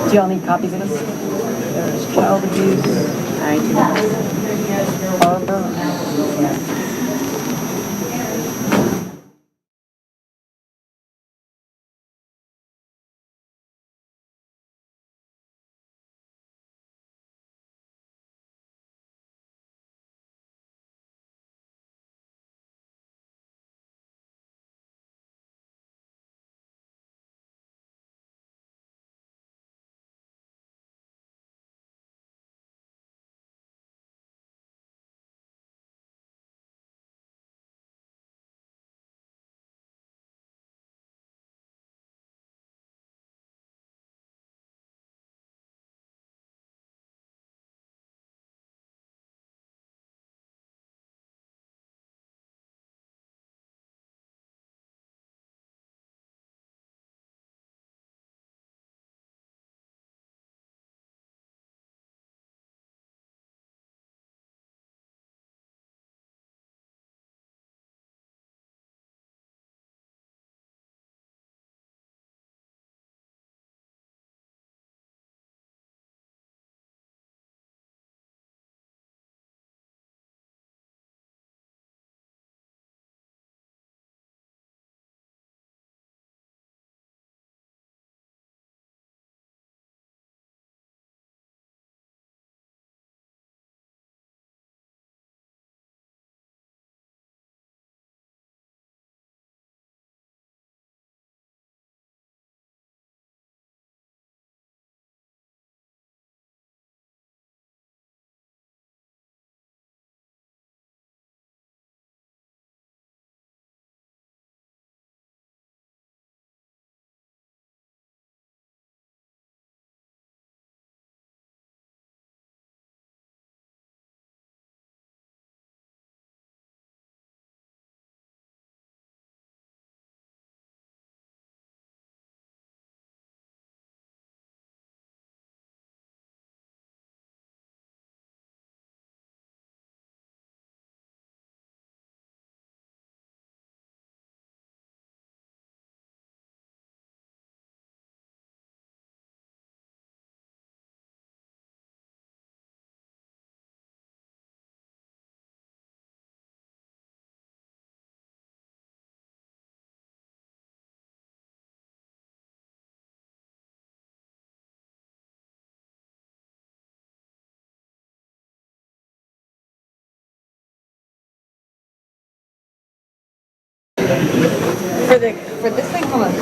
Do y'all need copies of this? There's child abuse. I do. For this thing, hold on.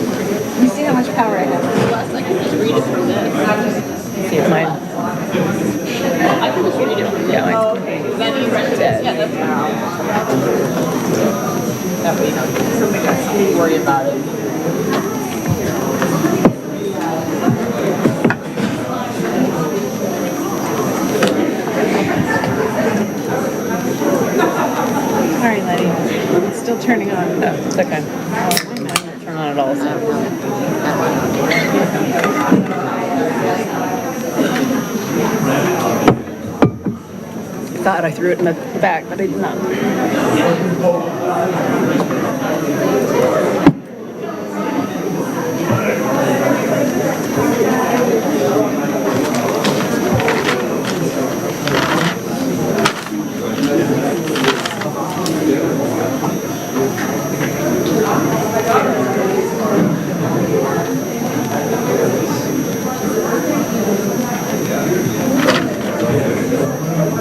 You see how much power I have? Plus, I can just read it from this. See if mine. I can just read it from this. Yeah, mine's Then you rent it. Yeah, that's fine. That way, you know, something else to worry about it. Sorry, Letty. It's still turning on. No, it's okay. Turn on it all. So. I thought I threw it in the back, but I did not.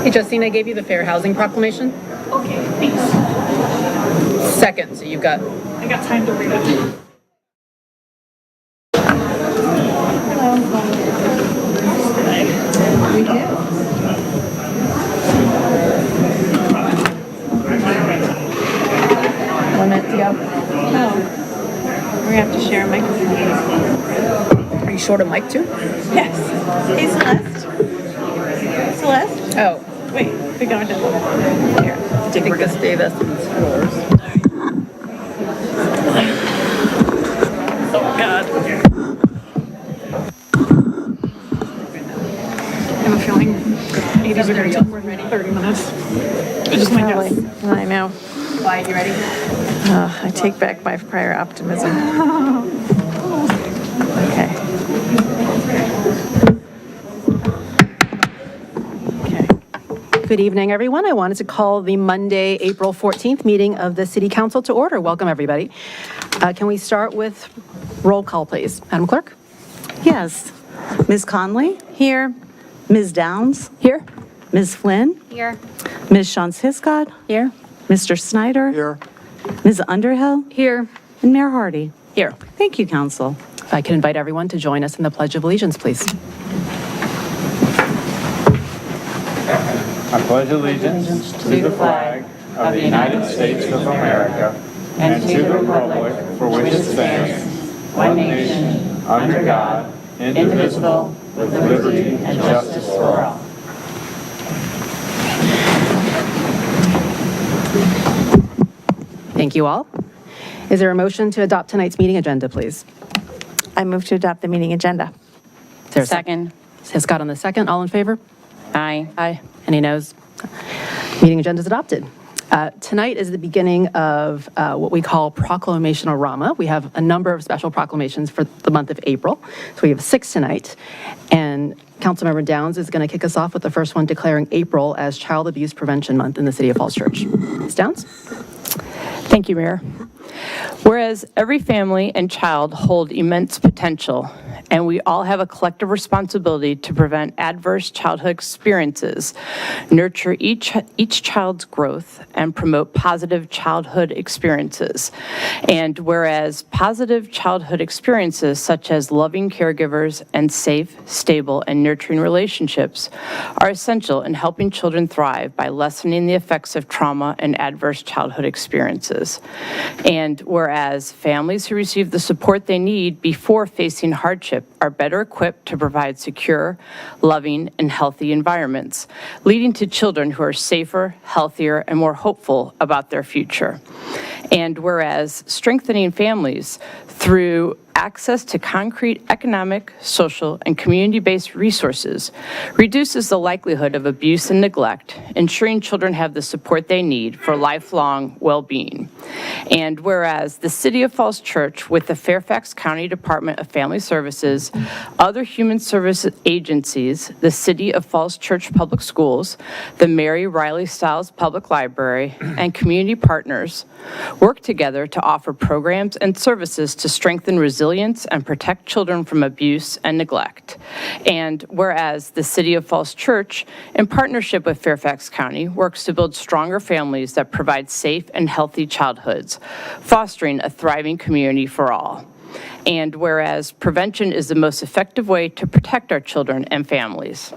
Hey, Justine, I gave you the Fair Housing Proclamation. Okay, thanks. Second, so you've got. I got time to read it. One minute to go. Oh. We're gonna have to share a microphone. Are you short of mic too? Yes. Hey, Celeste. Celeste? Oh, Wait, we're going to. Here. I think we're gonna stay this in these floors. Oh God. I have a feeling 80s are going to take more than 30 minutes. It's just my guess. I know. Wyatt, you ready? I take back my prior optimism. Okay. Good evening, everyone. I wanted to call the Monday, April 14th meeting of the City Council to order. Welcome, everybody. Can we start with roll call, please? Madam Clerk? Yes. Ms. Conley? Here. Ms. Downs? Here. Ms. Flynn? Here. Ms. Shantz Hiscott? Here. Mr. Snyder? Here. Ms. Underhill? Here. And Mayor Hardy? Here. Thank you, Council. If I can invite everyone to join us in the Pledge of Allegiance, please. I pledge allegiance to the flag of the United States of America and to the republic for which it stands, one nation, under God, indivisible, with liberty and justice for all. Thank you all. Is there a motion to adopt tonight's meeting agenda, please? I move to adopt the meeting agenda. Is there a second? Hiscott on the second. All in favor? Aye. Aye. Any noes? Meeting agenda is adopted. Tonight is the beginning of what we call Proclamation-O-Rama. We have a number of special proclamations for the month of April. So we have 6 tonight. And Councilmember Downs is going to kick us off with the first one, declaring April as Child Abuse Prevention Month in the City of Falls Church. Ms. Downs? Thank you, Mayor. Whereas every family and child hold immense potential, and we all have a collective responsibility to prevent adverse childhood experiences, nurture each child's growth, and promote positive childhood experiences. And whereas positive childhood experiences such as loving caregivers and safe, stable, and nurturing relationships are essential in helping children thrive by lessening the effects of trauma and adverse childhood experiences. And whereas families who receive the support they need before facing hardship are better equipped to provide secure, loving, and healthy environments, leading to children who are safer, healthier, and more hopeful about their future. And whereas strengthening families through access to concrete economic, social, and community-based resources reduces the likelihood of abuse and neglect, ensuring children have the support they need for lifelong well-being. And whereas the City of Falls Church, with the Fairfax County Department of Family Services, other human service agencies, the City of Falls Church Public Schools, the Mary Riley Stiles Public Library, and community partners work together to offer programs and services to strengthen resilience and protect children from abuse and neglect. And whereas the City of Falls Church, in partnership with Fairfax County, works to build stronger families that provide safe and healthy childhoods, fostering a thriving community for all. And whereas prevention is the most effective way to protect our children and families.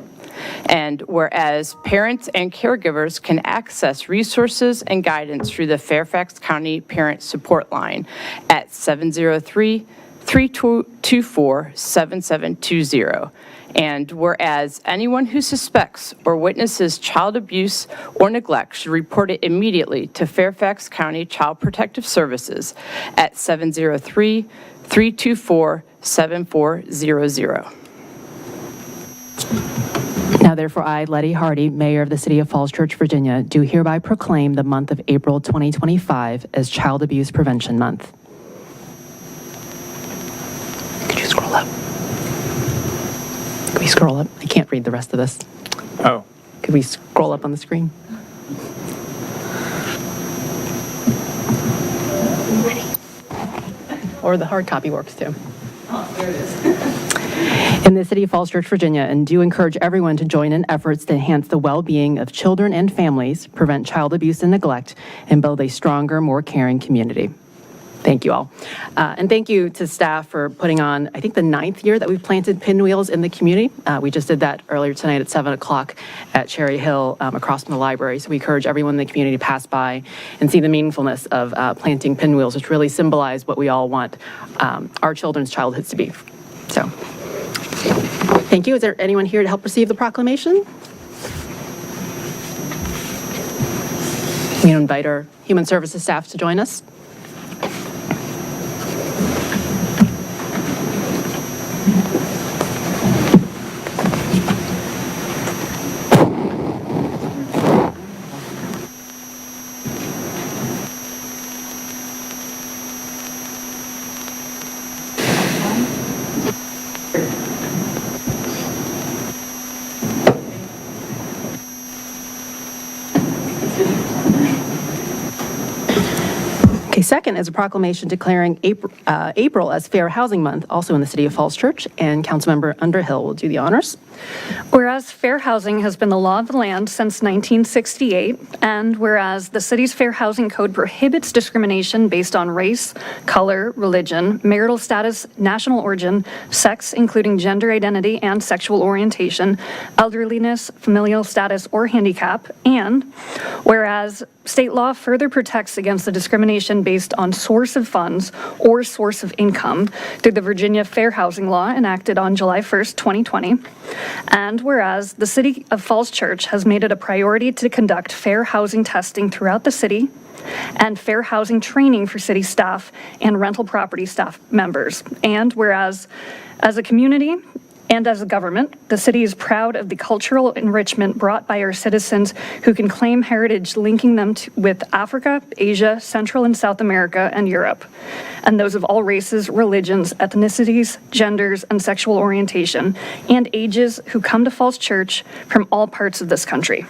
And whereas parents and caregivers can access resources and guidance through the Fairfax County Parent Support Line at 703-324-7720. And whereas anyone who suspects or witnesses child abuse or neglect should report it immediately to Fairfax County Child Protective Services at 703-324-7400. Now, therefore, I, Letty Hardy, Mayor of the City of Falls Church, Virginia, do hereby proclaim the month of April 2025 as Child Abuse Prevention Month. Could you scroll up? Could we scroll up? I can't read the rest of this. Oh. Could we scroll up on the screen? Or the hard copy works too. Oh, there it is. In the City of Falls Church, Virginia, and do encourage everyone to join in efforts to enhance the well-being of children and families, prevent child abuse and neglect, and build a stronger, more caring community. Thank you all. And thank you to staff for putting on, I think, the 9th year that we've planted pinwheels in the community. We just did that earlier tonight at 7 o'clock at Cherry Hill across from the library. So we encourage everyone in the community to pass by and see the meaningfulness of planting pinwheels, which really symbolize what we all want our children's childhoods to be. So thank you. Is there anyone here to help receive the proclamation? We invite our Human Services staff to join us. second is a proclamation declaring April as Fair Housing Month, also in the City of Falls Church, and Councilmember Underhill will do the honors. Whereas fair housing has been the law of the land since 1968, and whereas the city's Fair Housing Code prohibits discrimination based on race, color, religion, marital status, national origin, sex, including gender identity and sexual orientation, elderliness, familial status, or handicap, and whereas state law further protects against the discrimination based on source of funds or source of income through the Virginia Fair Housing Law enacted on July 1st, 2020. And whereas the City of Falls Church has made it a priority to conduct fair housing testing throughout the city and fair housing training for city staff and rental property staff members. And whereas as a community and as a government, the city is proud of the cultural enrichment brought by our citizens who can claim heritage linking them with Africa, Asia, Central and South America, and Europe, and those of all races, religions, ethnicities, genders, and sexual orientation, and ages who come to Falls Church from all parts of this country.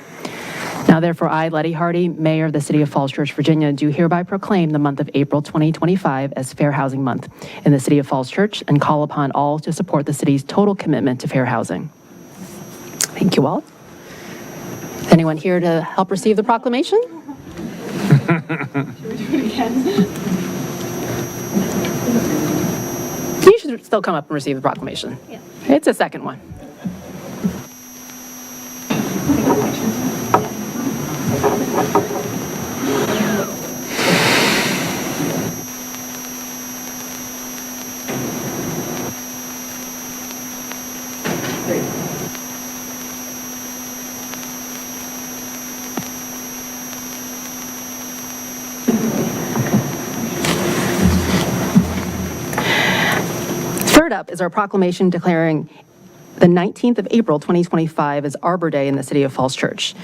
Now therefore, I, Letty Hardy, Mayor of the City of Falls Church, Virginia, do hereby proclaim the month of April 2025 as Fair Housing Month in the City of Falls Church and call upon all to support the city's total commitment to fair housing. Thank you all. Anyone here to help receive the proclamation? You should still come up and receive the proclamation. Yeah. It's a second one. Third up is our proclamation declaring the 19th of April, 2025 as Arbor Day in the City of Falls Church.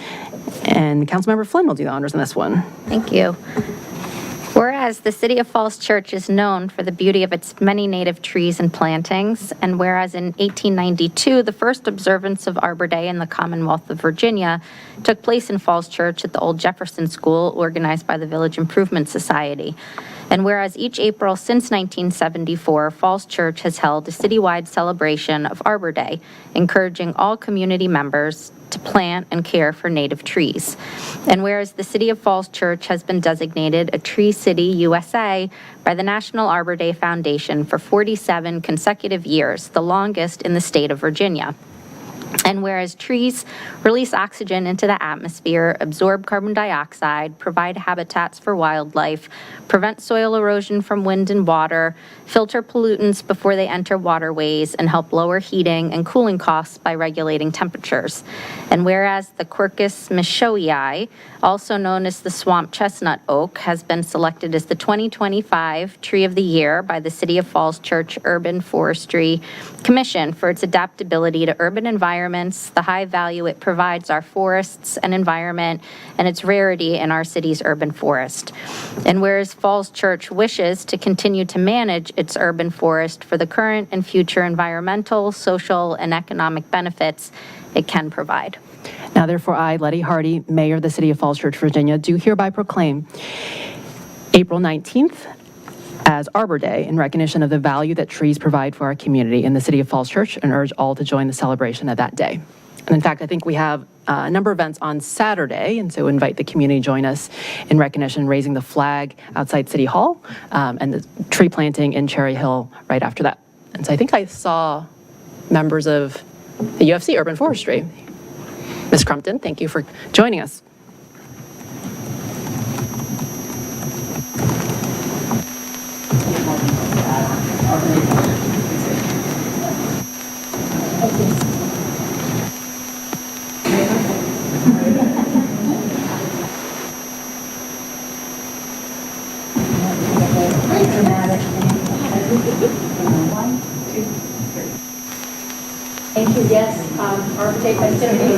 And Councilmember Flynn will do the honors on this one. Thank you. Whereas the City of Falls Church is known for the beauty of its many native trees and plantings, and whereas in 1892, the first observance of Arbor Day in the Commonwealth of Virginia took place in Falls Church at the Old Jefferson School, organized by the Village Improvement Society. And whereas each April since 1974, Falls Church has held a citywide celebration of Arbor Day, encouraging all community members to plant and care for native trees. And whereas the City of Falls Church has been designated a Tree City USA by the National Arbor Day Foundation for 47 consecutive years, the longest in the state of Virginia. And whereas trees release oxygen into the atmosphere, absorb carbon dioxide, provide habitats for wildlife, prevent soil erosion from wind and water, filter pollutants before they enter waterways, and help lower heating and cooling costs by regulating temperatures. And whereas the Quercus michoii, also known as the swamp chestnut oak, has been selected as the 2025 Tree of the Year by the City of Falls Church Urban Forestry Commission for its adaptability to urban environments, the high value it provides our forests and environment, and its rarity in our city's urban forest. And whereas Falls Church wishes to continue to manage its urban forest for the current and future environmental, social, and economic benefits it can provide. Now therefore, I, Letty Hardy, Mayor of the City of Falls Church, Virginia, do hereby proclaim April 19th as Arbor Day in recognition of the value that trees provide for our community in the City of Falls Church, and urge all to join the celebration of that day. And in fact, I think we have a number of events on Saturday, and so invite the community to join us in recognition, raising the flag outside City Hall, and the tree planting in Cherry Hill right after that. And so I think I saw members of the UFC Urban Forestry. Ms. Crumpton, thank you for joining us. Thank you. Yes, Arbor Day festivities.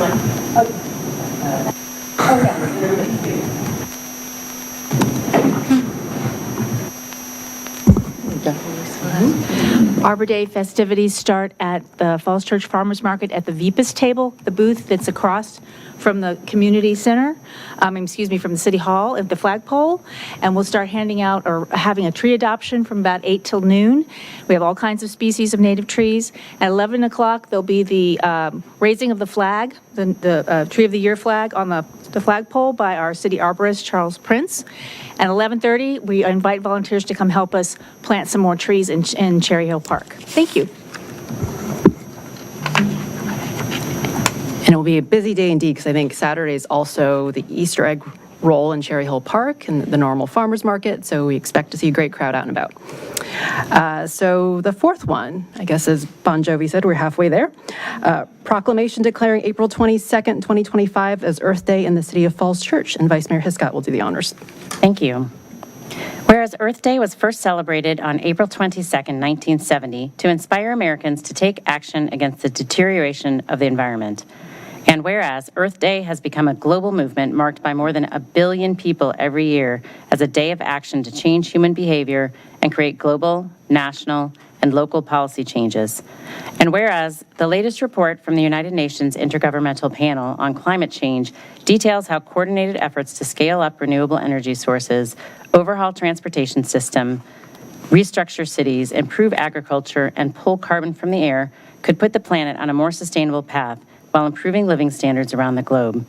Arbor Day festivities start at the Falls Church Farmers Market at the Vipus table, the booth that's across from the community center, from the city hall at the flagpole. And we'll start handing out or having a tree adoption from about 8 till noon. We have all kinds of species of native trees. At 11 o'clock, there'll be the raising of the flag, the Tree of the Year flag on the flagpole by our city arborist, Charles Prince. At 11:30, we invite volunteers to come help us plant some more trees in Cherry Hill Park. Thank you. And it will be a busy day indeed, because I think Saturday is also the Easter egg roll in Cherry Hill Park and the normal farmers market, so we expect to see a great crowd out and about. So the fourth one, I guess, as Bon Jovi said, we're halfway there. Proclamation declaring April 22nd, 2025 as Earth Day in the City of Falls Church, and Vice Mayor Hiscott will do the honors. Thank you. Whereas Earth Day was first celebrated on April 22, 1970, to inspire Americans to take action against the deterioration of the environment. And whereas Earth Day has become a global movement marked by more than 1 billion people every year as a day of action to change human behavior and create global, national, and local policy changes. And whereas the latest report from the United Nations Intergovernmental Panel on Climate Change details how coordinated efforts to scale up renewable energy sources, overhaul transportation system, restructure cities, improve agriculture, and pull carbon from the air could put the planet on a more sustainable path while improving living standards around the globe.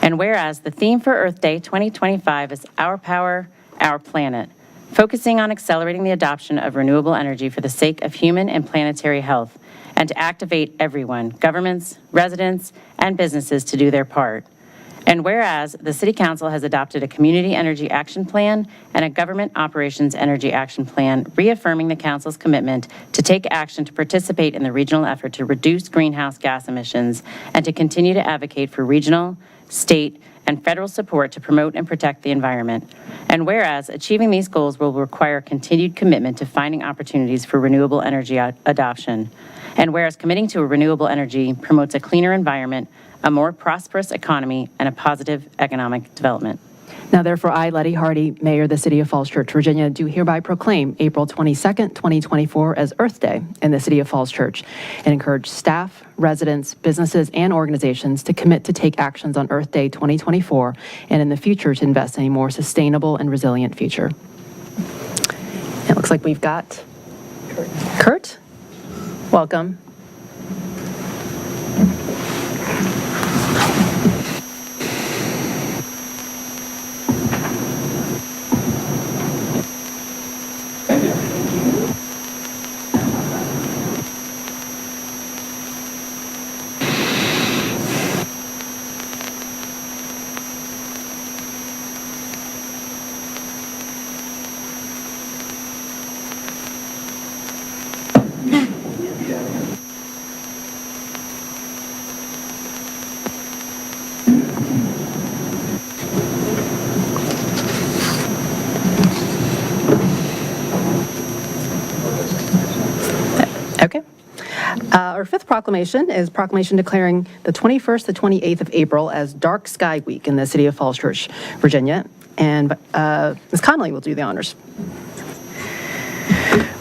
And whereas the theme for Earth Day 2025 is Our Power, Our Planet, focusing on accelerating the adoption of renewable energy for the sake of human and planetary health, and to activate everyone, governments, residents, and businesses to do their part. And whereas the City Council has adopted a Community Energy Action Plan and a Government Operations Energy Action Plan, reaffirming the Council's commitment to take action to participate in the regional effort to reduce greenhouse gas emissions and to continue to advocate for regional, state, and federal support to promote and protect the environment. And whereas achieving these goals will require continued commitment to finding opportunities for renewable energy adoption. And whereas committing to a renewable energy promotes a cleaner environment, a more prosperous economy, and a positive economic development. Now, therefore, I, Letty Hardy, Mayor of the City of Falls Church, Virginia, do hereby proclaim April 22nd, 2024 as Earth Day in the City of Falls Church, and encourage staff, residents, businesses, and organizations to commit to take actions on Earth Day 2024 and in the future to invest in a more sustainable and resilient future. It looks like we've got Kurt. Welcome. Okay. Our fifth proclamation is proclamation declaring the 21st to 28th of April as Dark Sky Week in the City of Falls Church, Virginia. And Ms. Connolly will do the honors.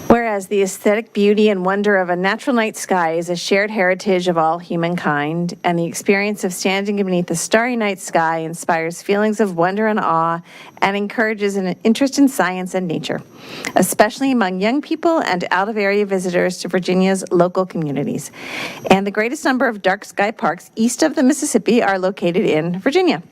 Whereas the aesthetic beauty and wonder of a natural night sky is a shared heritage of all humankind, and the experience of standing beneath the starry night sky inspires feelings of wonder and awe and encourages an interest in science and nature, especially among young people and out-of-area visitors to Virginia's local communities. And the greatest number of dark sky parks east of the Mississippi are located in Virginia.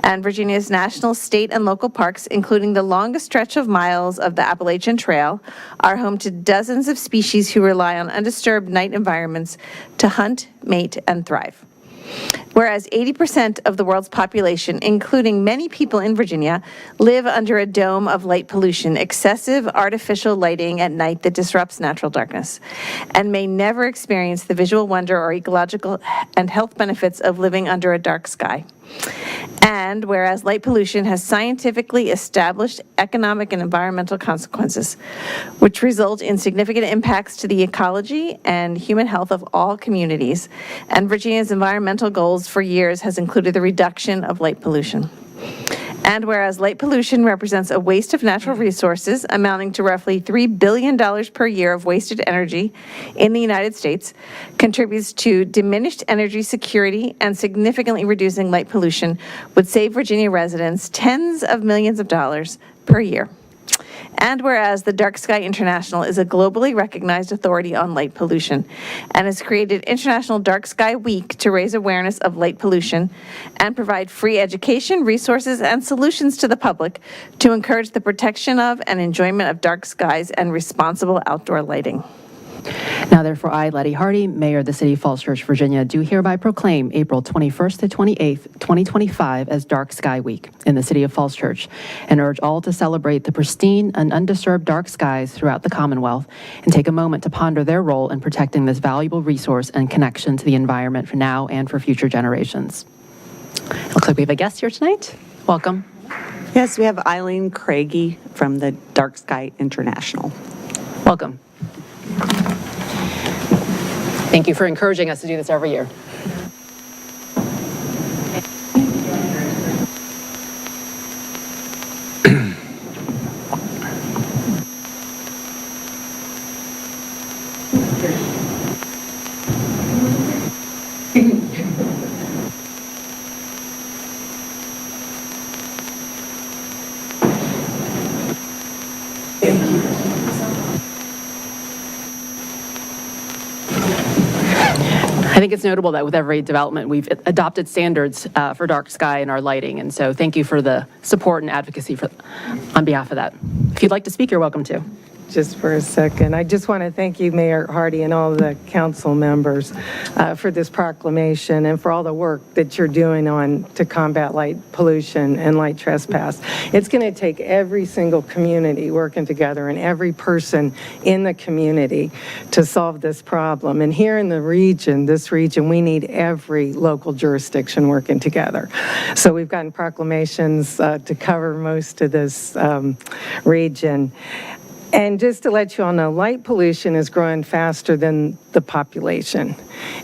And Virginia's national, state, and local parks, including the longest stretch of miles of the Appalachian Trail, are home to dozens of species who rely on undisturbed night environments to hunt, mate, and thrive. Whereas 80% of the world's population, including many people in Virginia, live under a dome of light pollution, excessive artificial lighting at night that disrupts natural darkness, and may never experience the visual wonder or ecological and health benefits of living under a dark sky. And whereas light pollution has scientifically established economic and environmental consequences, which result in significant impacts to the ecology and human health of all communities, and Virginia's environmental goals for years has included the reduction of light pollution. And whereas light pollution represents a waste of natural resources amounting to roughly $3 billion per year of wasted energy in the United States, contributes to diminished energy security, and significantly reducing light pollution would save Virginia residents tens of millions of dollars per year. And whereas the Dark Sky International is a globally recognized authority on light pollution and has created International Dark Sky Week to raise awareness of light pollution and provide free education, resources, and solutions to the public to encourage the protection of and enjoyment of dark skies and responsible outdoor lighting. Now therefore, I, Letty Hardy, Mayor of the City of Falls Church, Virginia, do hereby proclaim April 21st to 28th, 2025 as Dark Sky Week in the City of Falls Church, and urge all to celebrate the pristine and undisturbed dark skies throughout the Commonwealth and take a moment to ponder their role in protecting this valuable resource and connection to the environment for now and for future generations. Looks like we have a guest here tonight. Welcome. Yes, we have Eileen Craigie from the Dark Sky International. Welcome. Thank you for encouraging us to do this every year. I think it's notable that with every development, we've adopted standards for dark sky in our lighting, and so thank you for the support and advocacy on behalf of that. If you'd like to speak, you're welcome to. Just for a second, I just want to thank you, Mayor Hardy, and all the council members for this proclamation and for all the work that you're doing to combat light pollution and light trespass. It's going to take every single community working together and every person in the community to solve this problem. And here in the region, we need every local jurisdiction working together. So we've gotten proclamations to cover most of this region. And just to let you all know, light pollution is growing faster than the population.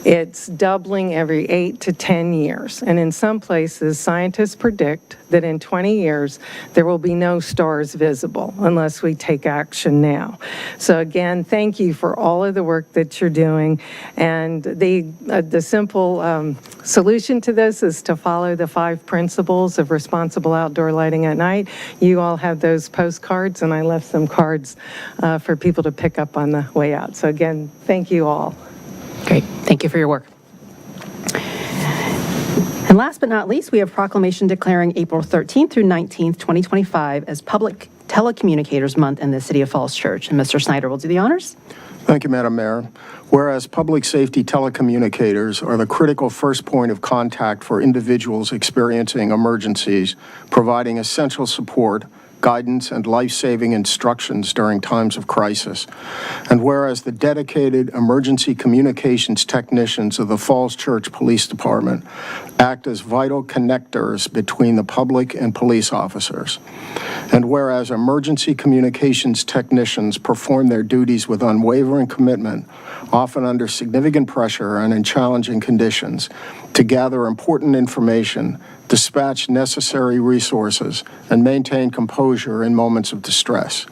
It's doubling every 8 to 10 years. And in some places, scientists predict that in 20 years, there will be no stars visible unless we take action now. So again, thank you for all of the work that you're doing. And the simple solution to this is to follow the 5 principles of responsible outdoor lighting at night. You all have those postcards, and I left some cards for people to pick up on the way out. So again, thank you all. Great. Thank you for your work. And last but not least, we have proclamation declaring April 13th through 19th, 2025 as Public Telecommunicators Month in the City of Falls Church. And Mr. Snyder will do the honors. Thank you, Madam Mayor. Whereas public safety telecommunicators are the critical first point of contact for individuals experiencing emergencies, providing essential support, guidance, and life-saving instructions during times of crisis. And whereas the dedicated emergency communications technicians of the Falls Church Police Department act as vital connectors between the public and police officers. And whereas emergency communications technicians perform their duties with unwavering commitment, often under significant pressure and in challenging conditions, to gather important information, dispatch necessary resources, and maintain composure in moments of distress.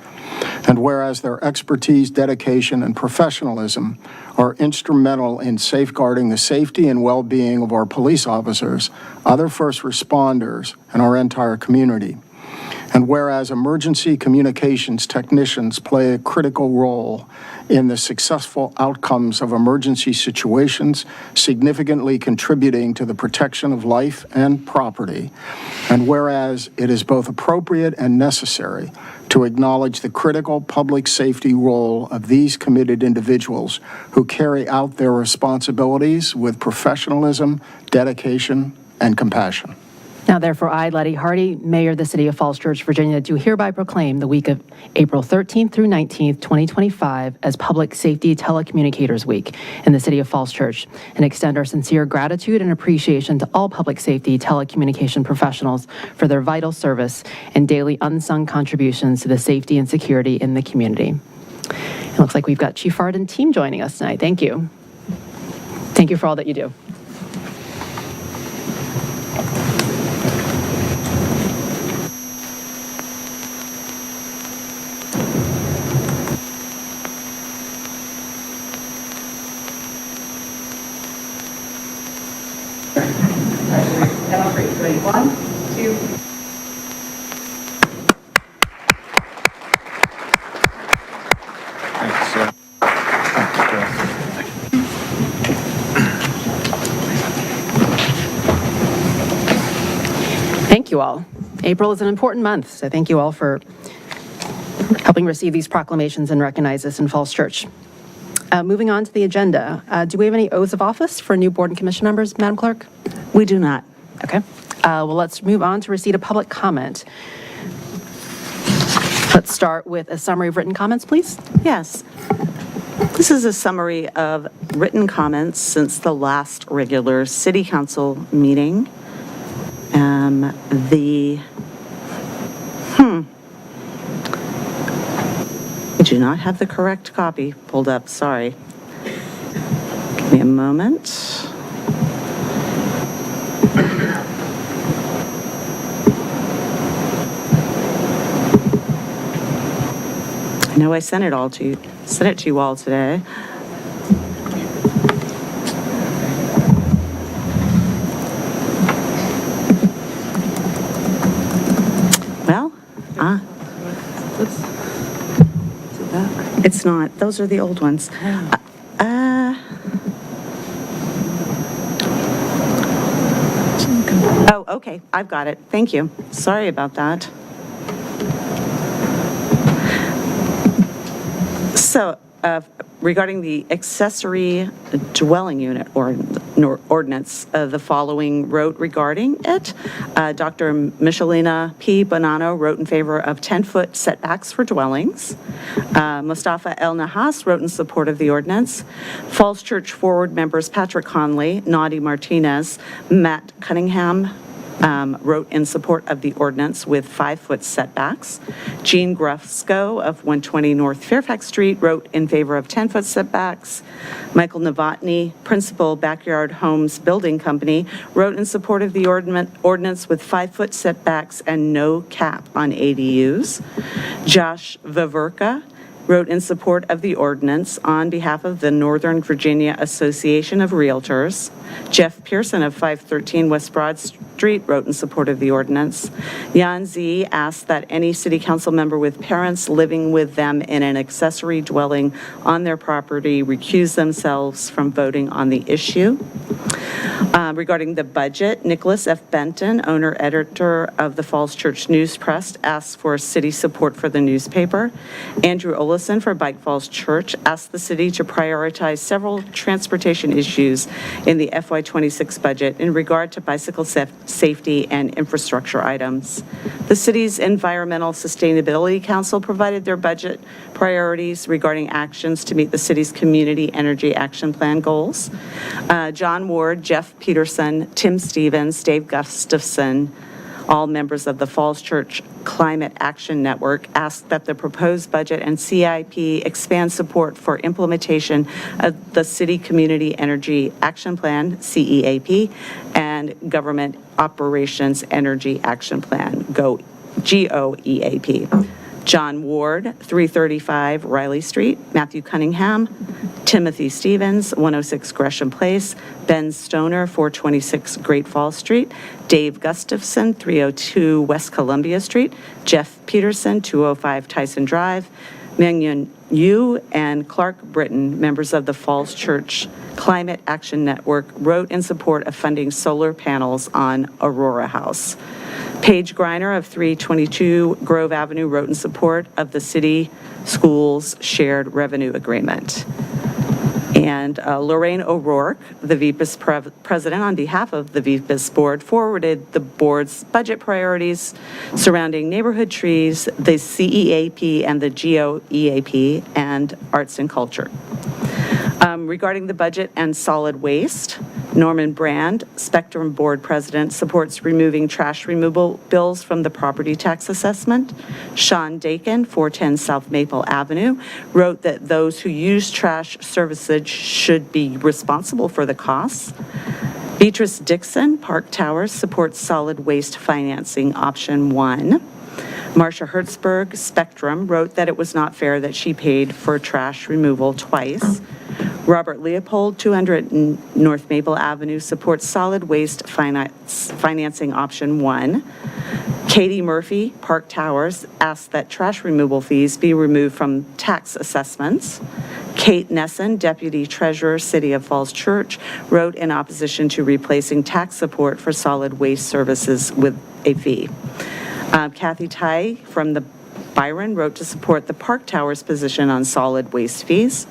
And whereas their expertise, dedication, and professionalism are instrumental in safeguarding the safety and well-being of our police officers, other first responders, and our entire community. And whereas emergency communications technicians play a critical role in the successful outcomes of emergency situations, significantly contributing to the protection of life and property. And whereas it is both appropriate and necessary to acknowledge the critical public safety role of these committed individuals who carry out their responsibilities with professionalism, dedication, and compassion. Now, therefore, I, Letty Hardy, Mayor of the City of Falls Church, Virginia, do hereby proclaim the week of April 13th through 19th, 2025 as Public Safety Telecommunicators Week in the City of Falls Church, and extend our sincere gratitude and appreciation to all public safety telecommunication professionals for their vital service and daily unsung contributions to the safety and security in the community. It looks like we've got Chief Ard and team joining us tonight. Thank you. Thank you for all that you do. And I'll break. Ready? 1, 2. Thanks, Thank you all. April is an important month, so thank you all for helping receive these proclamations and recognize us in Falls Church. Moving on to the agenda, do we have any oaths of office for new board and commission members, Madam Clerk? We do not. Okay. Well, let's move on to receipt of public comment. Let's start with a summary of written comments, please. Yes. This is a summary of written comments since the last regular city council meeting. I do not have the correct copy pulled up, sorry. Give me a moment. I know I sent it to you all today. Well, it's not. Those are the old ones. Oh, okay. I've got it. Thank you. Sorry about that. So, regarding the accessory dwelling unit ordinance, the following wrote regarding it. Dr. Michelina P. Bonanno wrote in favor of 10-foot setbacks for dwellings. Mustafa El Nahas wrote in support of the ordinance. Falls Church Forward members Patrick Conley, Nadi Martinez, Matt Cunningham, wrote in support of the ordinance with 5-foot setbacks. Jean Grufsco of 120 North Fairfax Street wrote in favor of 10-foot setbacks. Michael Novotny, principal Backyard Homes Building Company, wrote in support of the ordinance with 5-foot setbacks and no cap on ADUs. Josh Vaverka wrote in support of the ordinance on behalf of the Northern Virginia Association of Realtors. Jeff Pearson of 513 West Broad Street wrote in support of the ordinance. Yan Z asked that any city council member with parents living with them in an accessory dwelling on their property recuse themselves from voting on the issue. Regarding the budget, Nicholas F. Benton, owner-editor of the Falls Church News Press, asked for city support for the newspaper. Andrew Olison for Bike Falls Church asked the city to prioritize several transportation issues in the FY26 budget in regard to bicycle safety and infrastructure items. The city's Environmental Sustainability Council provided their budget priorities regarding actions to meet the city's Community Energy Action Plan goals. John Ward, Jeff Peterson, Tim Stevens, Dave Gustafson, all members of the Falls Church Climate Action Network, asked that the proposed budget and CIP expand support for implementation of the City Community Energy Action Plan, CEAP, and Government Operations Energy Action Plan, GOEAP. John Ward, 335 Riley Street, Matthew Cunningham, Timothy Stevens, 106 Gresham Place, Ben Stoner, 426 Great Falls Street, Dave Gustafson, 302 West Columbia Street, Jeff Peterson, 205 Tyson Drive, Myung-Yun Yu, and Clark Britton, members of the Falls Church Climate Action Network, wrote in support of funding solar panels on Aurora House. Paige Greiner of 322 Grove Avenue wrote in support of the city schools shared revenue agreement. And Lorraine O'Rourke, the VPIS president on behalf of the VPIS board, forwarded the board's budget priorities surrounding neighborhood trees, the CEAP and the GOEAP, and arts and culture. Regarding the budget and solid waste, Norman Brand, Spectrum Board President, supports removing trash removal bills from the property tax assessment. Sean Dakin, 410 South Maple Avenue, wrote that those who use trash services should be responsible for the costs. Beatrice Dixon, Park Towers, supports solid waste financing option 1. Marcia Hertzberg, Spectrum, wrote that it was not fair that she paid for trash removal twice. Robert Leopold, 200 North Maple Avenue, supports solid waste financing option 1. Katie Murphy, Park Towers, asks that trash removal fees be removed from tax assessments. Kate Nesson, Deputy Treasurer, City of Falls Church, wrote in opposition to replacing tax support for solid waste services with a fee. Kathy Tai from the Byron wrote to support the Park Towers position on solid waste fees.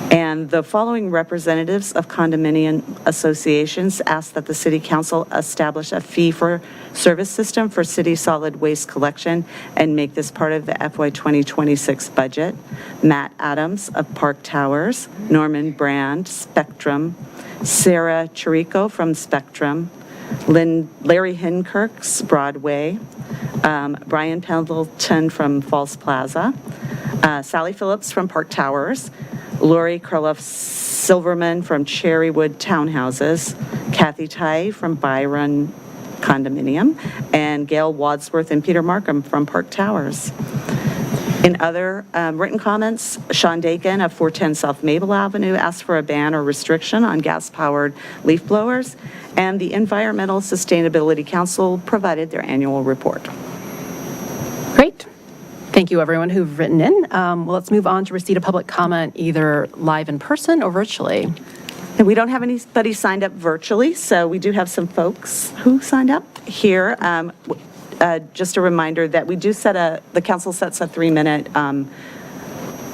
And the following representatives of condominium associations asked that the City Council establish a fee-for-service system for city solid waste collection and make this part of the FY 2026 budget. Matt Adams of Park Towers, Norman Brand, Spectrum, Sarah Chirico from Spectrum, Larry Hinkirk's Broadway, Brian Pendleton from Falls Plaza, Sally Phillips from Park Towers, Lori Krloff Silverman from Cherrywood Townhouses, Kathy Tai from Byron Condominium, and Gail Wadsworth and Peter Markham from Park Towers. In other written comments, Sean Dakin of 410 South Maple Avenue asked for a ban or restriction on gas-powered leaf blowers, and the Environmental Sustainability Council provided their annual report. Great. Thank you, everyone who've written in. Well, let's move on to receipt of public comment, either live in person or virtually. And we don't have anybody signed up virtually, so we do have some folks who signed up here. Just a reminder that we do the council sets a 3-minute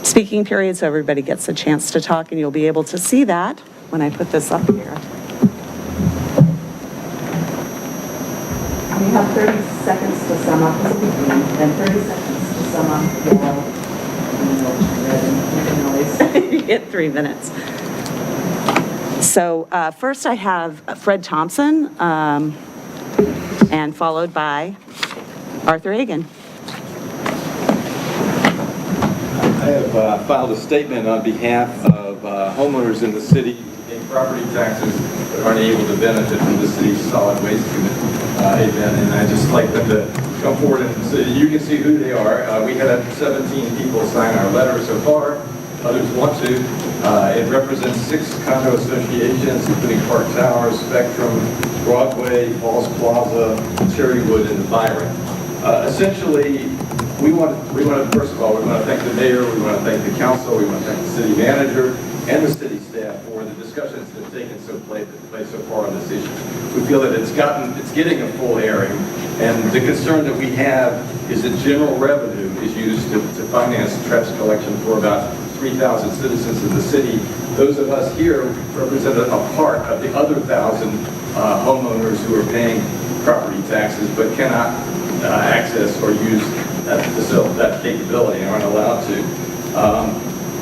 speaking period, so everybody gets a chance to talk, and you'll be able to see that when I put this up here. We have 30 seconds to sum up the speaking, and 30 seconds to sum up you get 3 minutes. So first I have Fred Thompson, and followed by Arthur Agan. I have filed a statement on behalf of homeowners in the city paying property taxes that aren't able to benefit from the city's solid waste unit event, and I'd just like them to come forward and you can see who they are. We had 17 people sign our letter so far. Others want to. It represents 6 condo associations, including Park Towers, Spectrum, Broadway, Falls Plaza, Cherrywood, and the Byron. Essentially, we want to, first of all, we want to thank the mayor, we want to thank the council, we want to thank the city manager and the city staff for the discussions that have taken place so far on this issue. We feel that it's getting a full airing, and the concern that we have is that general revenue is used to finance trash collection for about 3,000 citizens in the city. Those of us here represent a part of the other 1,000 homeowners who are paying property taxes but cannot access or use that capability and aren't allowed to.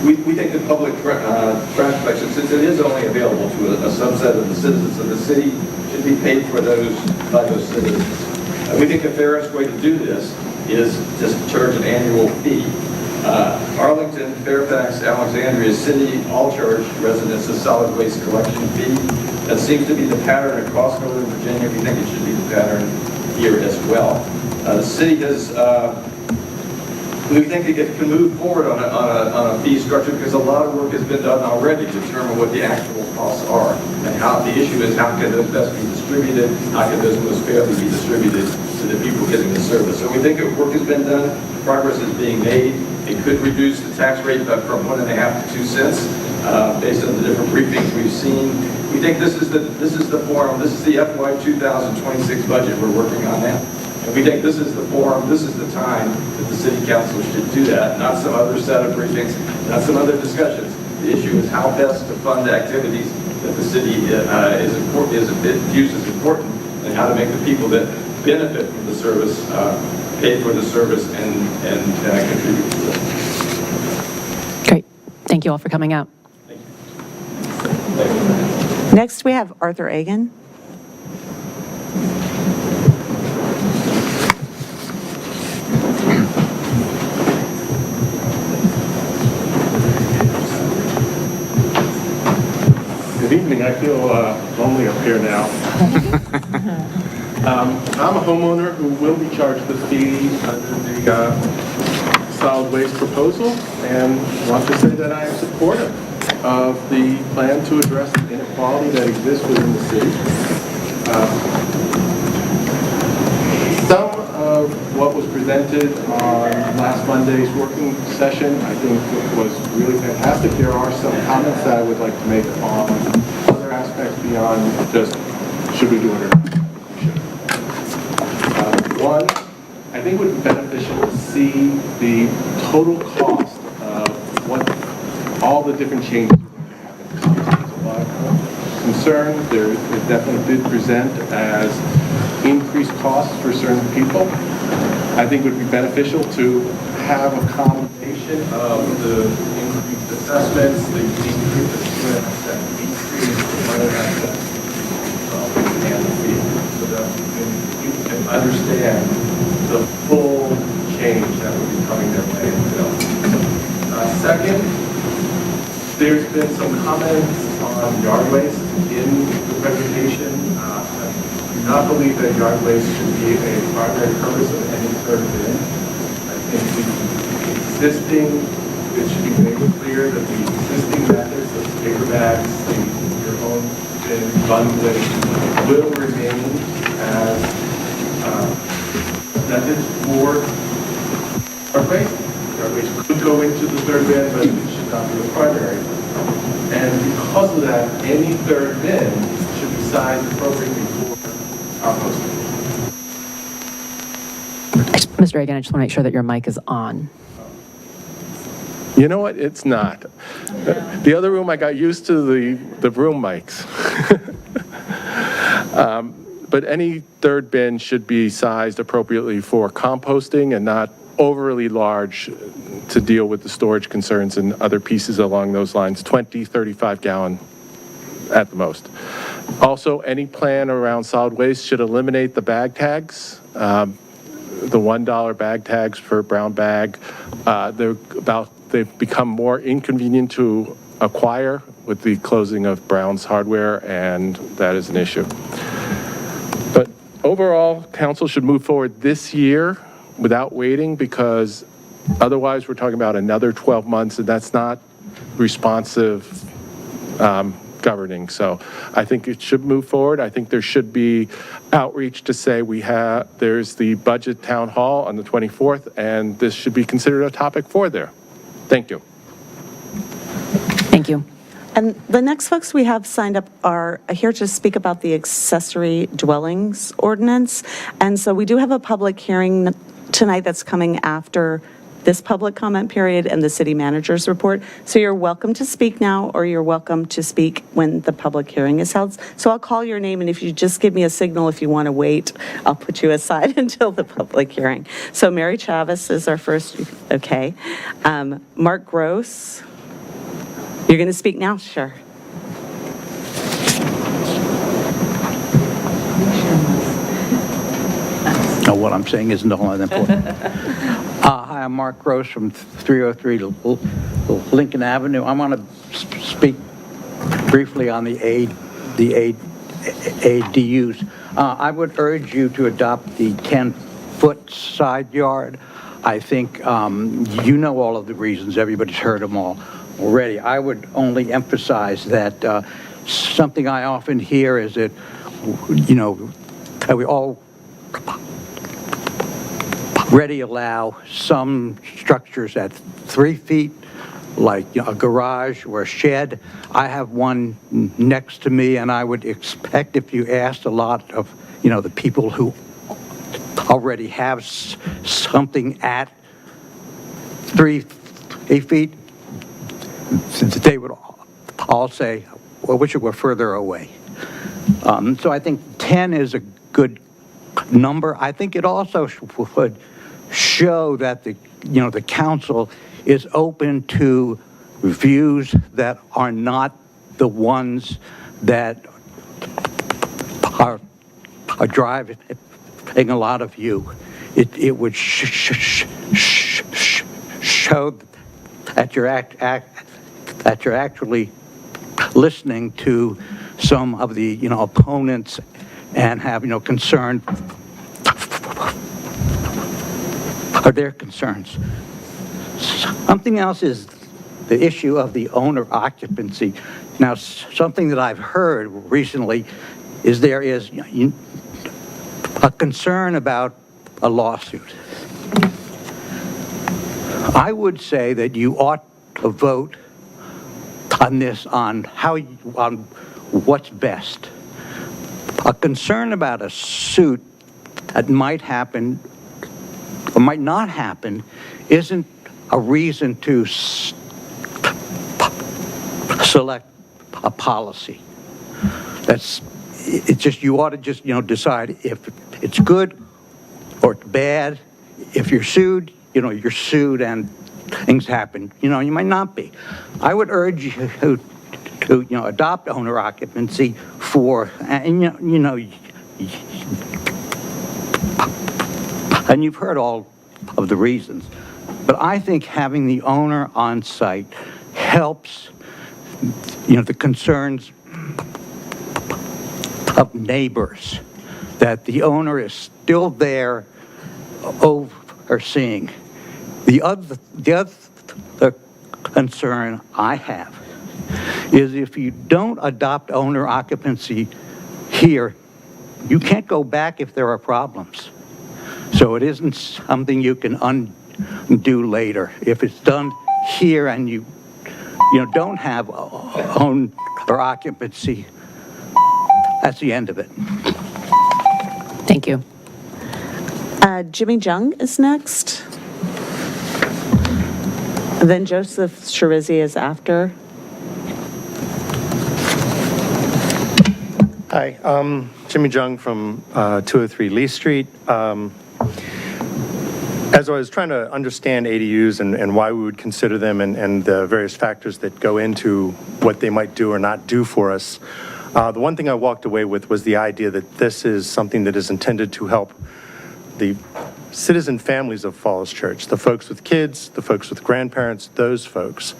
We think that public trash collection, since it is only available to a subset of the citizens of the city, should be paid for by those citizens. We think the fairest way to do this is just charge an annual fee. Arlington, Fairfax, Alexandria City all charge residents a solid waste collection fee. That seems to be the pattern across Northern Virginia. We think it should be the pattern here as well. The city has, we think it can move forward on a fee structure because a lot of work has been done already to determine what the actual costs are. And how the issue is how can those best be distributed, how can those most fairly be distributed to the people getting the service. So we think work has been done, progress is being made. It could reduce the tax rate from 1.5 to 2 cents based on the different briefings we've seen. We think this is the forum, this is the FY 2026 budget we're working on now. And we think this is the forum, this is the time that the city council should do that, not some other set of briefings, not some other discussions. The issue is how best to fund activities that the city views as important, and how to make the people that benefit from the service pay for the service and contribute to it. Great. Thank you all for coming out. Thank you. Next, we have Arthur Agan. Good evening. I feel lonely up here now. I'm a homeowner who will be charged the fee under the solid waste proposal, and want to say that I am supportive of the plan to address the inequality that exists within the city. Some of what was presented on last Monday's working session, I think was really fantastic. There are some comments that I would like to make on other aspects beyond just should we do it or not. We should. One, I think it would be beneficial to see the total cost of what all the different changes are going to happen. There's a lot of concern. It definitely did present as increased costs for certain people. I think it would be beneficial to have a combination of the increased assessments, the decreased assessments, and decreased money assessments, and the fee, so that you can understand the full change that would be coming their way in the bill. Second, there's been some comments on yard waste in the presentation. I do not believe that yard waste should be a primary purpose of any third bin. I think it should be made clear that the existing methods of paper bags, your own bin bundling will remain as methods for yard waste. Yard waste could go into the third bin, but it should not be the primary. And because of that, any third bin should be sized appropriately for composting. Mr. Egan, I just want to make sure that your mic is on. You know what? It's not. The other room, I got used to the room mics. But any third bin should be sized appropriately for composting and not overly large to deal with the storage concerns and other pieces along those lines, 20, 35 gallon at the most. Also, any plan around solid waste should eliminate the bag tags. The $1 bag tags for a brown bag, they've become more inconvenient to acquire with the closing of Brown's Hardware, and that is an issue. But overall, council should move forward this year without waiting, because otherwise we're talking about another 12 months, and that's not responsive governing. So I think it should move forward. I think there should be outreach to say there's the budget town hall on the 24th, and this should be considered a topic for there. Thank you. Thank you. And the next folks we have signed up are here to speak about the accessory dwellings ordinance. And so we do have a public hearing tonight that's coming after this public comment period and the city manager's report. So you're welcome to speak now, or you're welcome to speak when the public hearing is held. So I'll call your name, and if you just give me a signal if you want to wait, I'll put you aside until the public hearing. So Mary Chavez is our first, okay. Mark Gross, you're going to speak now? Sure. No, what I'm saying isn't all that important. Hi, I'm Mark Gross from 303 Lincoln Avenue. I want to speak briefly on the ADUs. I would urge you to adopt the 10-foot side yard. I think you know all of the reasons. Everybody's heard them all already. I would only emphasize that something I often hear is that, you know, we all already allow some structures at 3 feet, like a garage or a shed. I have one next to me, and I would expect if you asked a lot of, the people who already have something at 3 feet, they would all say, well, wish it were further away. So I think 10 is a good number. I think it also would show that the council is open to views that are not the ones that are driving a lot of you. It would show that you're actually listening to some of the opponents and have concern are their concerns. Something else is the issue of the owner occupancy. Now, something that I've heard recently is there is a concern about a lawsuit. I would say that you ought to vote on this on what's best. A concern about a suit that might happen or might not happen isn't a reason to select a policy. It's just, you ought to just, decide if it's good or it's bad. If you're sued, you're sued and things happen. You might not be. I would urge you to, adopt owner occupancy and you've heard all of the reasons. But I think having the owner on site helps, the concerns of neighbors, that the owner is still there overseeing. The other concern I have is if you don't adopt owner occupancy here, you can't go back if there are problems. So it isn't something you can undo later. If it's done here and you don't have owner occupancy, that's the end of it. Thank you. Jimmy Jung is next. And then Joseph Shirizi is after. Hi, Jimmy Jung from 203 Lee Street. As I was trying to understand ADUs and why we would consider them and the various factors that go into what they might do or not do for us, the one thing I walked away with was the idea that this is something that is intended to help the citizen families of Falls Church, the folks with kids, the folks with grandparents, those folks.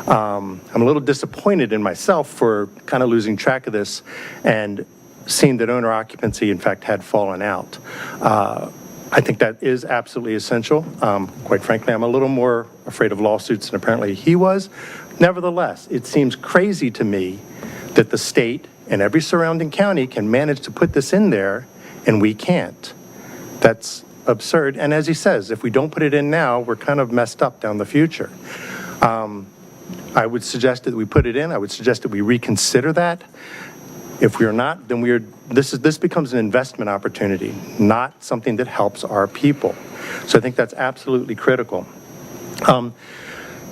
I'm a little disappointed in myself for kind of losing track of this and seeing that owner occupancy, in fact, had fallen out. I think that is absolutely essential. Quite frankly, I'm a little more afraid of lawsuits than apparently he was. Nevertheless, it seems crazy to me that the state and every surrounding county can manage to put this in there and we can't. That's absurd. And as he says, if we don't put it in now, we're kind of messed up down the future. I would suggest that we put it in. I would suggest that we reconsider that. If we are not, then this becomes an investment opportunity, not something that helps our people. So I think that's absolutely critical.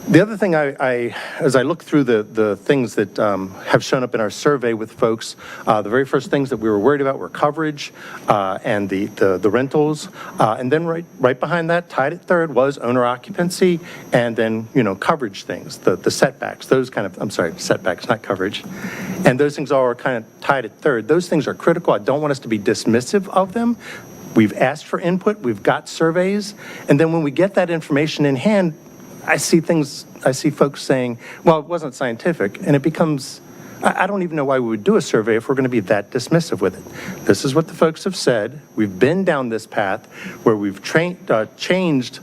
The other thing as I look through the things that have shown up in our survey with folks, the very first things that we were worried about were coverage and the rentals. And then right behind that, tied at third, was owner occupancy and then, coverage things, the setbacks, those kind of, I'm sorry, setbacks, not coverage. And those things all are kind of tied at third. Those things are critical. I don't want us to be dismissive of them. We've asked for input. We've got surveys. And then when we get that information in hand, I see folks saying, well, it wasn't scientific, and it becomes, I don't even know why we would do a survey if we're going to be that dismissive with it. This is what the folks have said. We've been down this path where we've changed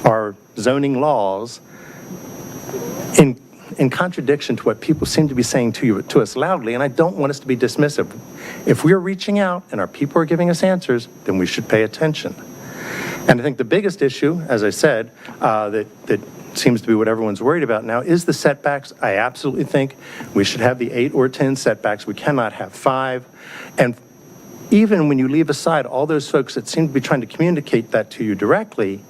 our zoning laws in contradiction to what people seem to be saying to us loudly, and I don't want us to be dismissive. If we're reaching out and our people are giving us answers, then we should pay attention. And I think the biggest issue, as I said, that seems to be what everyone's worried about now is the setbacks. I absolutely think we should have the 8 or 10 setbacks. We cannot have 5. And even when you leave aside all those folks that seem to be trying to communicate that to you directly,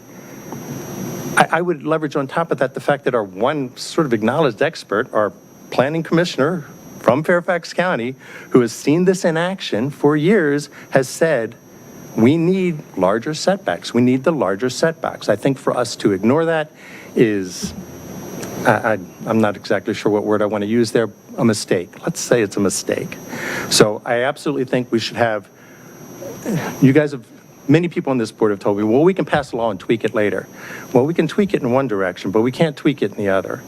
I would leverage on top of that the fact that our one sort of acknowledged expert, our planning commissioner from Fairfax County, who has seen this in action for years, has said, we need larger setbacks. We need the larger setbacks. I think for us to ignore that is, I'm not exactly sure what word I want to use there, a mistake. Let's say it's a mistake. So I absolutely think we should have, you guys have, many people on this board have told me, well, we can pass a law and tweak it later. Well, we can tweak it in one direction, but we can't tweak it in the other.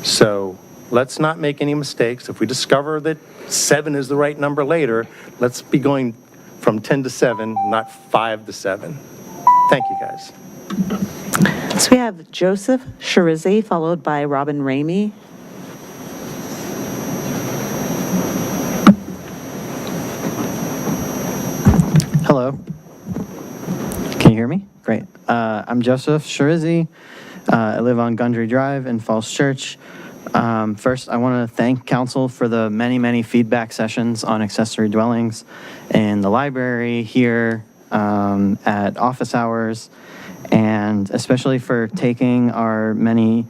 So let's not make any mistakes. If we discover that 7 is the right number later, let's be going from 10 to 7, not 5 to 7. Thank you, guys. Next, we have Joseph Shirizi, followed by Robin Ramey. Hello. Can you hear me? Great. I'm Joseph Shirizi. I live on Gundry Drive in Falls Church. First, I want to thank council for the many, many feedback sessions on accessory dwellings in the library, here, at office hours, and especially for taking our many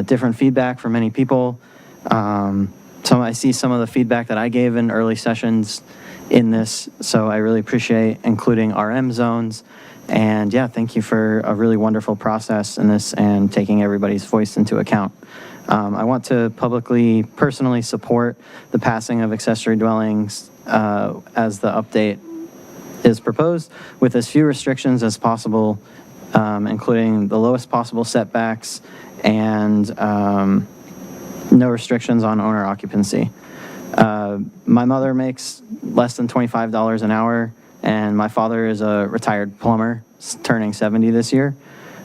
different feedback from many people. I see some of the feedback that I gave in early sessions in this, so I really appreciate including RM zones. And yeah, thank you for a really wonderful process in this and taking everybody's voice into account. I want to publicly, personally support the passing of accessory dwellings as the update is proposed, with as few restrictions as possible, including the lowest possible setbacks and no restrictions on owner occupancy. My mother makes less than $25 an hour, and my father is a retired plumber, turning 70 this year.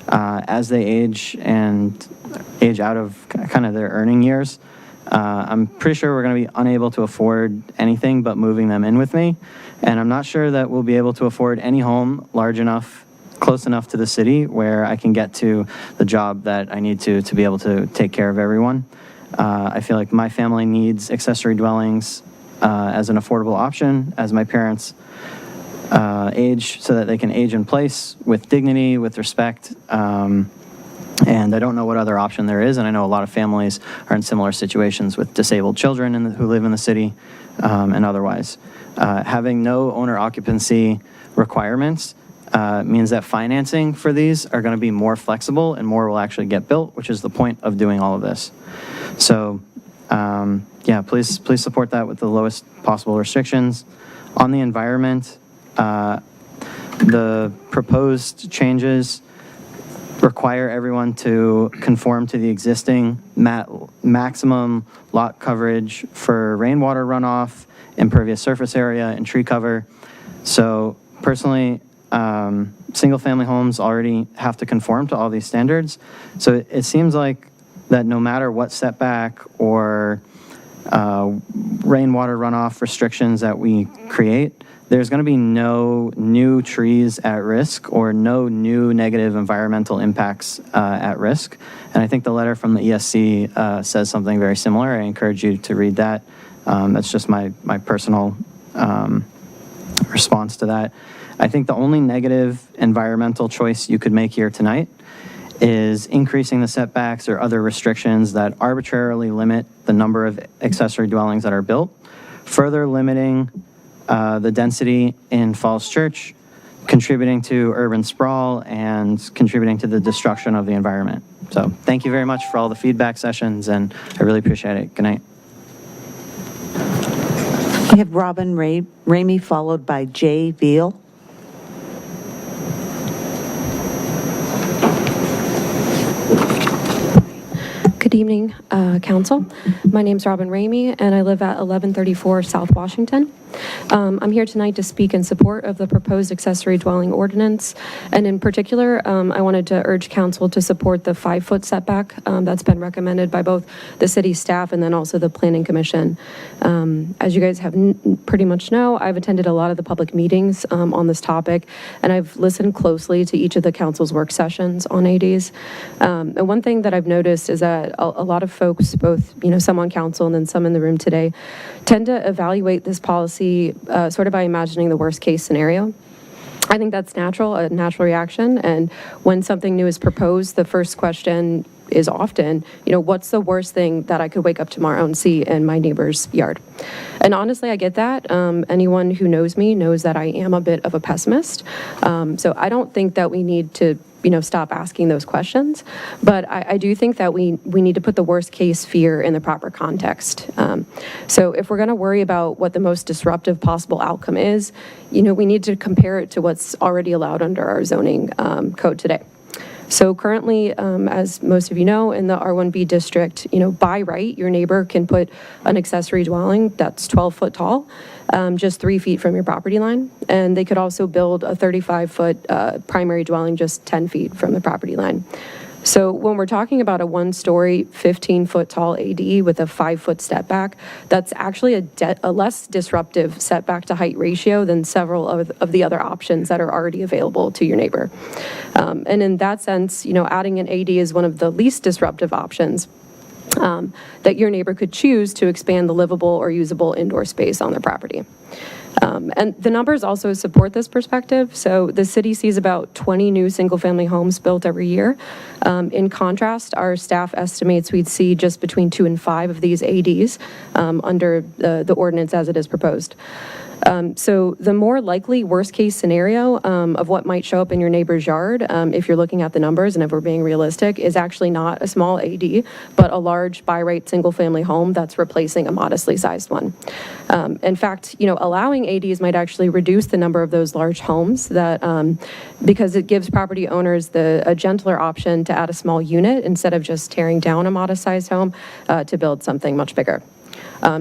As they age out of kind of their earning years, I'm pretty sure we're going to be unable to afford anything but moving them in with me. And I'm not sure that we'll be able to afford any home large enough, close enough to the city where I can get to the job that I need to be able to take care of everyone. I feel like my family needs accessory dwellings as an affordable option as my parents age, so that they can age in place with dignity, with respect. And I don't know what other option there is, and I know a lot of families are in similar situations with disabled children who live in the city and otherwise. Having no owner occupancy requirements means that financing for these are going to be more flexible and more will actually get built, which is the point of doing all of this. So yeah, please support that with the lowest possible restrictions. On the environment, the proposed changes require everyone to conform to the existing maximum lot coverage for rainwater runoff, impervious surface area, and tree cover. So personally, single-family homes already have to conform to all these standards. So it seems like that no matter what setback or rainwater runoff restrictions that we create, there's going to be no new trees at risk or no new negative environmental impacts at risk. And I think the letter from the ESC says something very similar. I encourage you to read that. That's just my personal response to that. I think the only negative environmental choice you could make here tonight is increasing the setbacks or other restrictions that arbitrarily limit the number of accessory dwellings that are built, further limiting the density in Falls Church, contributing to urban sprawl, and contributing to the destruction of the environment. So thank you very much for all the feedback sessions, and I really appreciate it. Good night. We have Robin Ramey, followed by Jay Veal. Good evening, Council. My name's Robin Ramey, and I live at 1134 South Washington. I'm here tonight to speak in support of the proposed accessory dwelling ordinance, and in particular, I wanted to urge Council to support the 5-foot setback that's been recommended by both the city staff and then also the Planning Commission. As you guys have pretty much know, I've attended a lot of the public meetings on this topic, and I've listened closely to each of the Council's work sessions on ADs. And one thing that I've noticed is that a lot of folks, both some on Council and then some in the room today, tend to evaluate this policy sort of by imagining the worst case scenario. I think that's natural, a natural reaction. And when something new is proposed, the first question is often, what's the worst thing that I could wake up tomorrow and see in my neighbor's yard? And honestly, I get that. Anyone who knows me knows that I am a bit of a pessimist. So I don't think that we need to stop asking those questions. But I do think that we need to put the worst case fear in the proper context. So if we're going to worry about what the most disruptive possible outcome is, we need to compare it to what's already allowed under our zoning code today. So currently, as most of you know, in the R1B district, by right, your neighbor can put an accessory dwelling that's 12 foot tall, just 3 feet from your property line. And they could also build a 35-foot primary dwelling just 10 feet from the property line. So when we're talking about a 1-story, 15-foot tall AD with a 5-foot setback, that's actually a less disruptive setback to height ratio than several of the other options that are already available to your neighbor. And in that sense, adding an AD is one of the least disruptive options that your neighbor could choose to expand the livable or usable indoor space on their property. And the numbers also support this perspective. So the city sees about 20 new single-family homes built every year. In contrast, our staff estimates we'd see just between 2 and 5 of these ADs under the ordinance as it is proposed. So the more likely worst-case scenario of what might show up in your neighbor's yard, if you're looking at the numbers and if we're being realistic, is actually not a small AD, but a large by-right single-family home that's replacing a modestly sized one. In fact, allowing ADs might actually reduce the number of those large homes that, because it gives property owners a gentler option to add a small unit instead of just tearing down a modest-sized home to build something much bigger.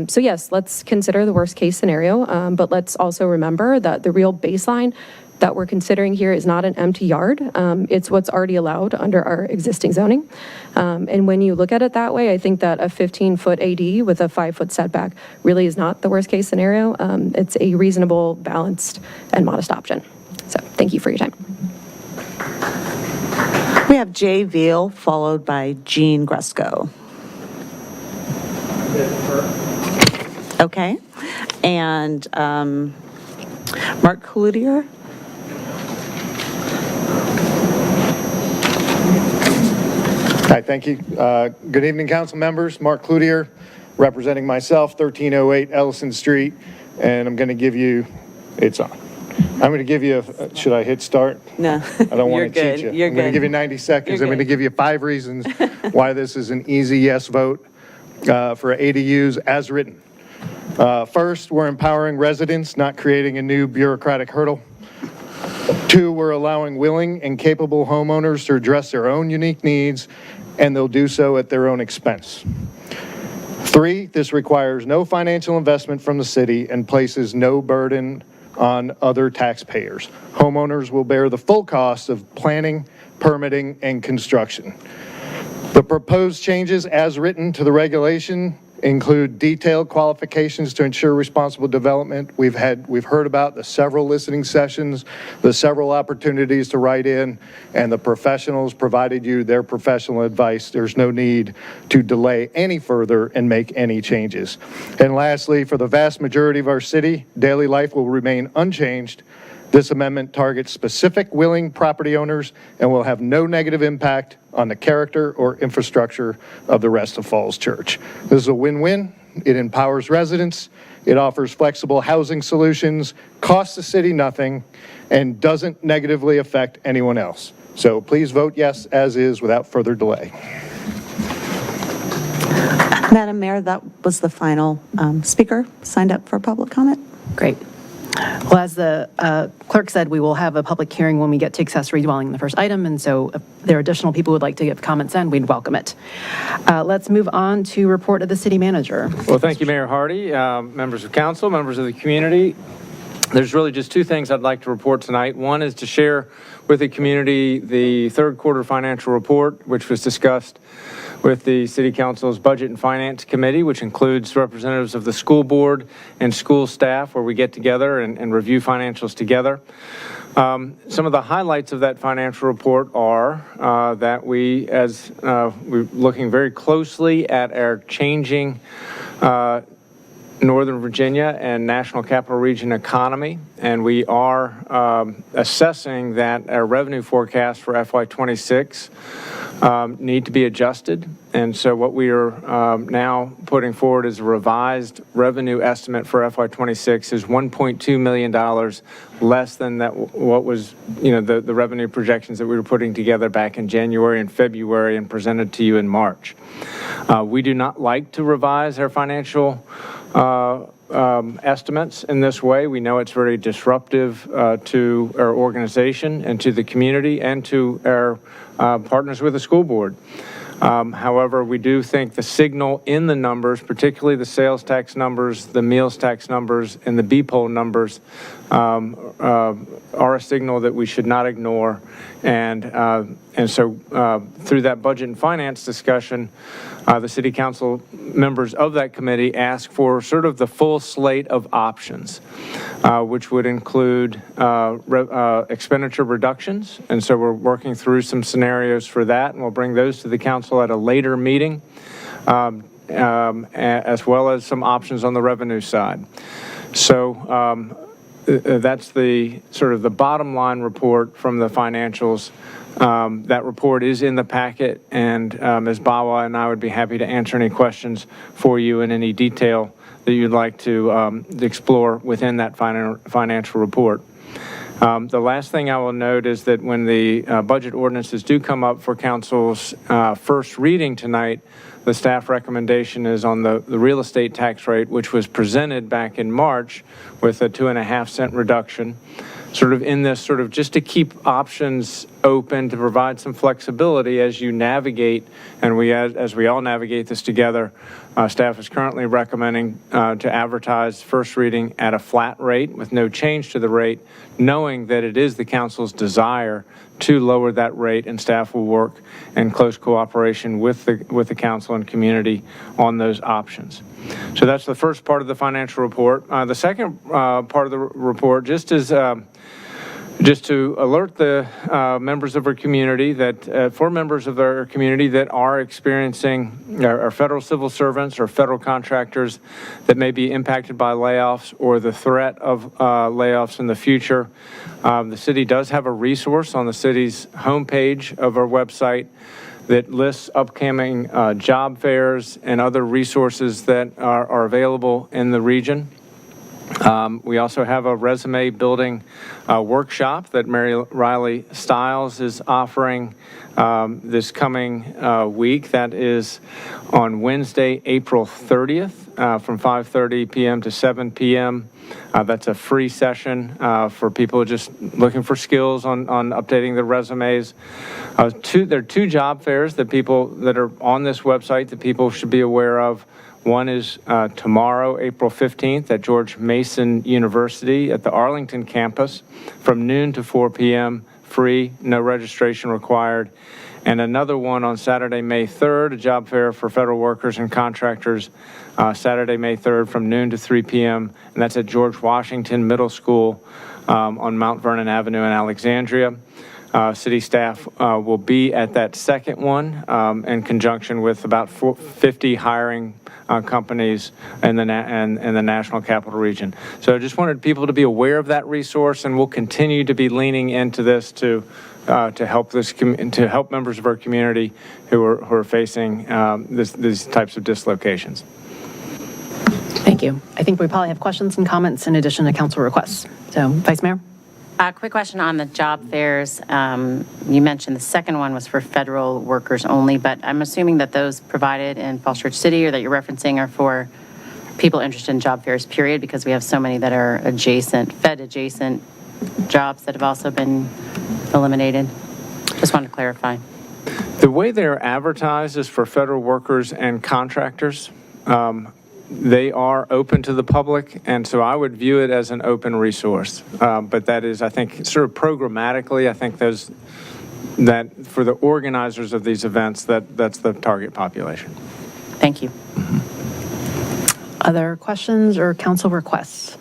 So yes, let's consider the worst case scenario, but let's also remember that the real baseline that we're considering here is not an empty yard. It's what's already allowed under our existing zoning. And when you look at it that way, I think that a 15-foot AD with a 5-foot setback really is not the worst case scenario. It's a reasonable, balanced, and modest option. So thank you for your time. We have Jay Veal, followed by Jean Gresco. Okay. And Mark Cloutier. Hi, thank you. Good evening, council members. Mark Cloutier, representing myself, 1308 Ellison Street, and I'm going to give you, it's on. I'm going to give you, should I hit start? No. I don't want to cheat you. You're I'm going to good. give you 90 seconds. You're I'm going to good. give you 5 reasons why this is an easy yes vote for ADUs as written. First, we're empowering residents, not creating a new bureaucratic hurdle. 2, we're allowing willing and capable homeowners to address their own unique needs, and they'll do so at their own expense. 3, this requires no financial investment from the city and places no burden on other taxpayers. Homeowners will bear the full cost of planning, permitting, and construction. The proposed changes as written to the regulation include detailed qualifications to ensure responsible development. We've heard about the several listening sessions, the several opportunities to write in, and the professionals provided you their professional advice. There's no need to delay any further and make any changes. And lastly, for the vast majority of our city, daily life will remain unchanged. This amendment targets specific willing property owners and will have no negative impact on the character or infrastructure of the rest of Falls Church. This is a win-win. It empowers residents, it offers flexible housing solutions, costs the city nothing, and doesn't negatively affect anyone else. So please vote yes as is without further delay. Madam Mayor, that was the final speaker signed up for public comment. Great. Well, as the clerk said, we will have a public hearing when we get to accessory dwelling, the first item, and so if there are additional people who would like to give comments in, we'd welcome it. Let's move on to report of the city manager. Well, thank you, Mayor Hardy, members of council, members of the community. There's really just 2 things I'd like to report tonight. One is to share with the community the third quarter financial report, which was discussed with the City Council's Budget and Finance Committee, which includes representatives of the school board and school staff, where we get together and review financials together. Some of the highlights of that financial report are that we're looking very closely at our changing Northern Virginia and National Capital Region economy, and we are assessing that our revenue forecast for FY26 need to be adjusted. And so what we are now putting forward as a revised revenue estimate for FY26 is $1.2 million less than that what was, the revenue projections that we were putting together back in January and February and presented to you in March. We do not like to revise our financial estimates in this way. We know it's very disruptive to our organization and to the community and to our partners with the school board. However, we do think the signal in the numbers, particularly the sales tax numbers, the meals tax numbers, and the BPOL numbers, are a signal that we should not ignore. And so through that budget and finance discussion, the city council members of that committee asked for sort of the full slate of options, which would include expenditure reductions. And so we're working through some scenarios for that, and we'll bring those to the council at a later meeting, as well as some options on the revenue side. So that's the sort of the bottom line report from the financials. That report is in the packet, and Ms. Bawa and I would be happy to answer any questions for you in any detail that you'd like to explore within that financial report. The last thing I will note is that when the budget ordinances do come up for council's first reading tonight, the staff recommendation is on the real estate tax rate, which was presented back in March with a 2.5-cent reduction, sort of in this sort of just to keep options open, to provide some flexibility as you navigate, and as we all navigate this together. Staff is currently recommending to advertise first reading at a flat rate with no change to the rate, knowing that it is the council's desire to lower that rate, and staff will work in close cooperation with the council and community on those options. So that's the first part of the financial report. The second part of the report, just to alert the members of our community that, for members of our community that are experiencing, our federal civil servants or federal contractors that may be impacted by layoffs or the threat of layoffs in the future, the city does have a resource on the city's homepage of our website that lists upcoming job fairs and other resources that are available in the region. We also have a resume building workshop that Mary Riley Stiles is offering this coming week. That is on Wednesday, April 30th from 5:30 p.m. to 7 p.m. That's a free session for people just looking for skills on updating their resumes. There are two job fairs that are on this website that people should be aware of. One is tomorrow, April 15th, at George Mason University at the Arlington campus from noon to 4 p.m., free, no registration required. And another one on Saturday, May 3rd, a job fair for federal workers and contractors, Saturday, May 3rd from noon to 3 p.m., and that's at George Washington Middle School on Mount Vernon Avenue in Alexandria. City staff will be at that second one in conjunction with about 50 hiring companies in the National Capital Region. So I just wanted people to be aware of that resource, and we'll continue to be leaning into this to help members of our community who are facing these types of dislocations. Thank you. I think we probably have questions and comments in addition to council requests. So, Vice Mayor? A quick question on the job fairs. You mentioned the second one was for federal workers only, but I'm assuming that those provided in Falls Church City or that you're referencing are for people interested in job fairs, period, because we have so many that are Fed-adjacent jobs that have also been eliminated. Just wanted to clarify. The way they're advertised is for federal workers and contractors. They are open to the public, and so I would view it as an open resource. But that is, I think, sort of programmatically, I think that for the organizers of these events, that's the target population. Thank you. Other questions or council requests?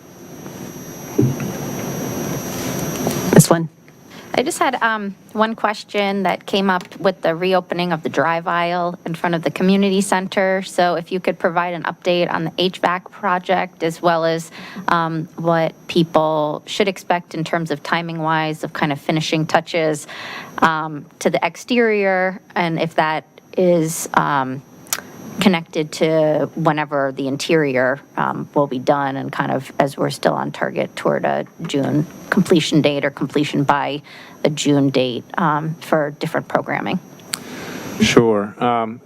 Ms. Flynn? I just had one question that came up with the reopening of the drive aisle in front of the community center. So if you could provide an update on the HVAC project, as well as what people should expect in terms of timing-wise of kind of finishing touches to the exterior, and if that is connected to whenever the interior will be done, and kind of as we're still on target toward a June completion date or completion by a June date for different programming. Sure.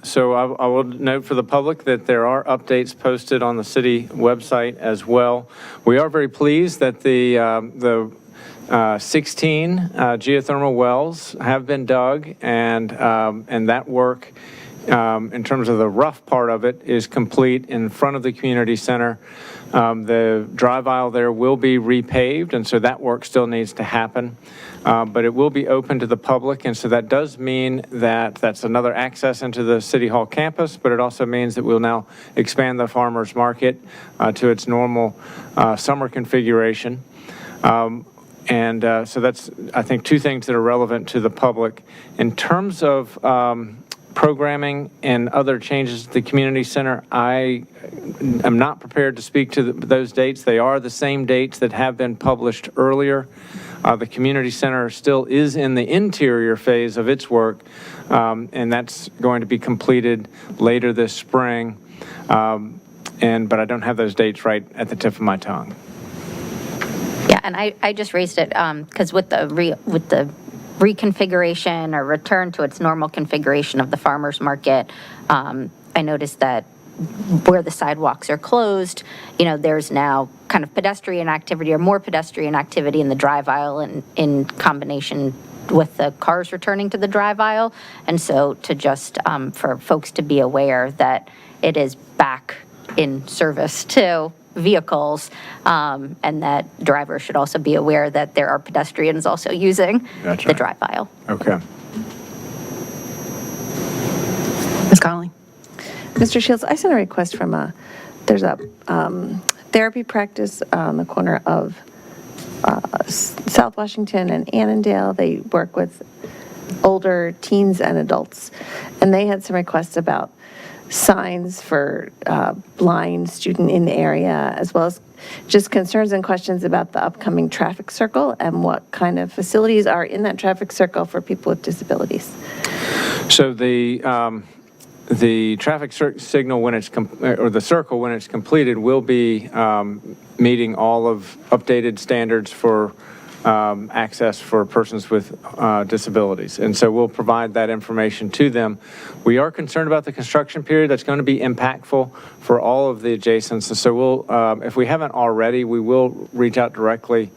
So I will note for the public that there are updates posted on the city website as well. We are very pleased that the 16 geothermal wells have been dug, and that work, in terms of the rough part of it, is complete in front of the community center. The drive aisle there will be repaved, and so that work still needs to happen. But it will be open to the public, and so that does mean that that's another access into the City Hall campus, but it also means that we'll now expand the farmers market to its normal summer configuration. So that's, I think, two things that are relevant to the public. In terms of programming and other changes to the community center, I am not prepared to speak to those dates. They are the same dates that have been published earlier. The community center still is in the interior phase of its work, and that's going to be completed later this spring. But I don't have those dates right at the tip of my tongue. Yeah, and I just raised it because with the reconfiguration or return to its normal configuration of the farmers market, I noticed that where the sidewalks are closed, there's now kind of pedestrian activity or more pedestrian activity in the drive aisle in combination with the cars returning to the drive aisle. And so to just, for folks to be aware that it is back in service to vehicles, and that drivers should also be aware that there are pedestrians also using the drive aisle. Okay. Ms. Connolly? Mr. Shields, I sent a request from there's a therapy practice on the corner of South Washington and Annandale. They work with older teens and adults, and they had some requests about signs for blind student in the area, as well as just concerns and questions about the upcoming traffic circle and what kind of facilities are in that traffic circle for people with disabilities. So the traffic signal when it's or the circle when it's completed will be meeting all of updated standards for access for persons with disabilities. And so we'll provide that information to them. We are concerned about the construction period. That's going to be impactful for all of the adjacents. And so we'll, if we haven't already, we will reach out directly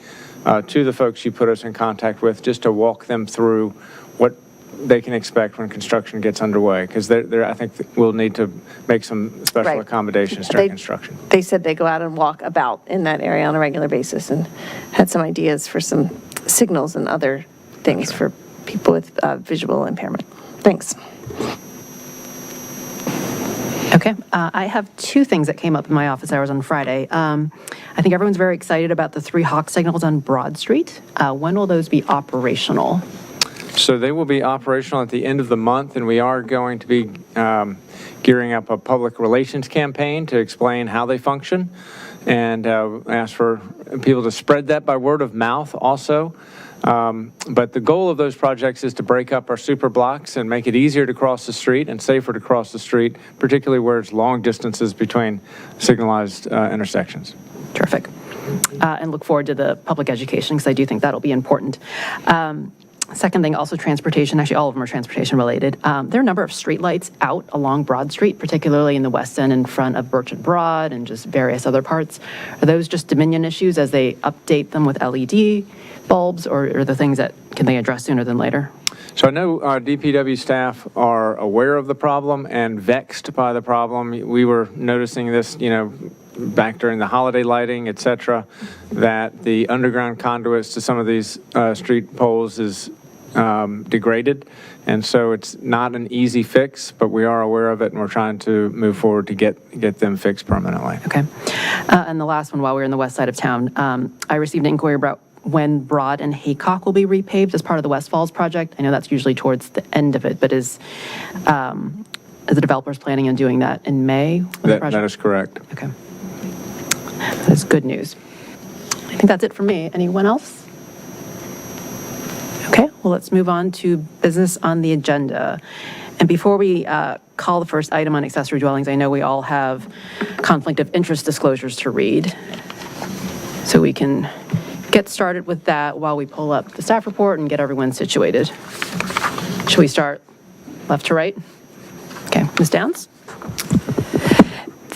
to the folks you put us in contact with just to walk them through what they can expect when construction gets underway, because I think we'll need to make some special accommodations during construction. They said they go out and walk about in that area on a regular basis and had some ideas for some signals and other things for people with visual impairment. Thanks. Okay, I have two things that came up in my office hours on Friday. I think everyone's very excited about the 3 hawk signals on Broad Street. When will those be operational? So they will be operational at the end of the month, and we are going to be gearing up a public relations campaign to explain how they function, and ask for people to spread that by word of mouth also. But the goal of those projects is to break up our super blocks and make it easier to cross the street and safer to cross the street, particularly where it's long distances between signalized intersections. Terrific. And look forward to the public education, because I do think that'll be important. Second thing, also transportation. Actually, all of them are transportation related. There are a number of streetlights out along Broad Street, particularly in the West End in front of Birch and Broad and just various other parts. Are those just Dominion issues as they update them with LED bulbs, or are the things that can they address sooner than later? So I know DPW staff are aware of the problem and vexed by the problem. We were noticing this, back during the holiday lighting, et cetera, that the underground conduits to some of these street poles is degraded. And so it's not an easy fix, but we are aware of it, and we're trying to move forward to get them fixed permanently. Okay. And the last one, while we're in the west side of town, I received an inquiry about when Broad and Haycock will be repaved as part of the West Falls project. I know that's usually towards the end of it, but is the developers planning on doing that in May? That is correct. Okay. That's good news. I think that's it for me. Anyone else? Okay, well, let's move on to business on the agenda. And before we call the first item on accessory dwellings, I know we all have conflict of interest disclosures to read. So we can get started with that while we pull up the staff report and get everyone situated. Should we start left to right. Okay, Ms. Downs?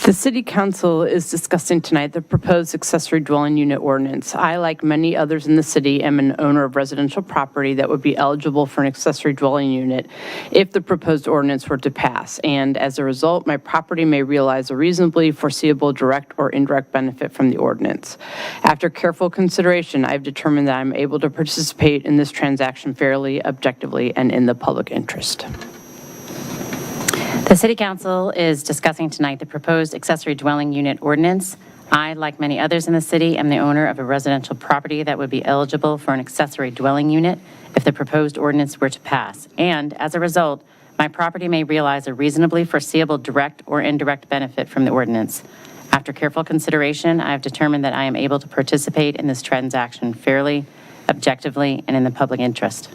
The City Council is discussing tonight the proposed accessory dwelling unit ordinance. I, like many others in the city, am an owner of residential property that would be eligible for an accessory dwelling unit if the proposed ordinance were to pass. And as a result, my property may realize a reasonably foreseeable direct or indirect benefit from the ordinance. After careful consideration, I've determined that I'm able to participate in this transaction fairly, objectively, and in the public interest. The City Council is discussing tonight the proposed accessory dwelling unit ordinance. I, like many others in the city, am the owner of a residential property that would be eligible for an accessory dwelling unit if the proposed ordinance were to pass. And as a result, my property may realize a reasonably foreseeable direct or indirect benefit from the ordinance. After careful consideration, I have determined that I am able to participate in this transaction fairly, objectively, and in the public interest.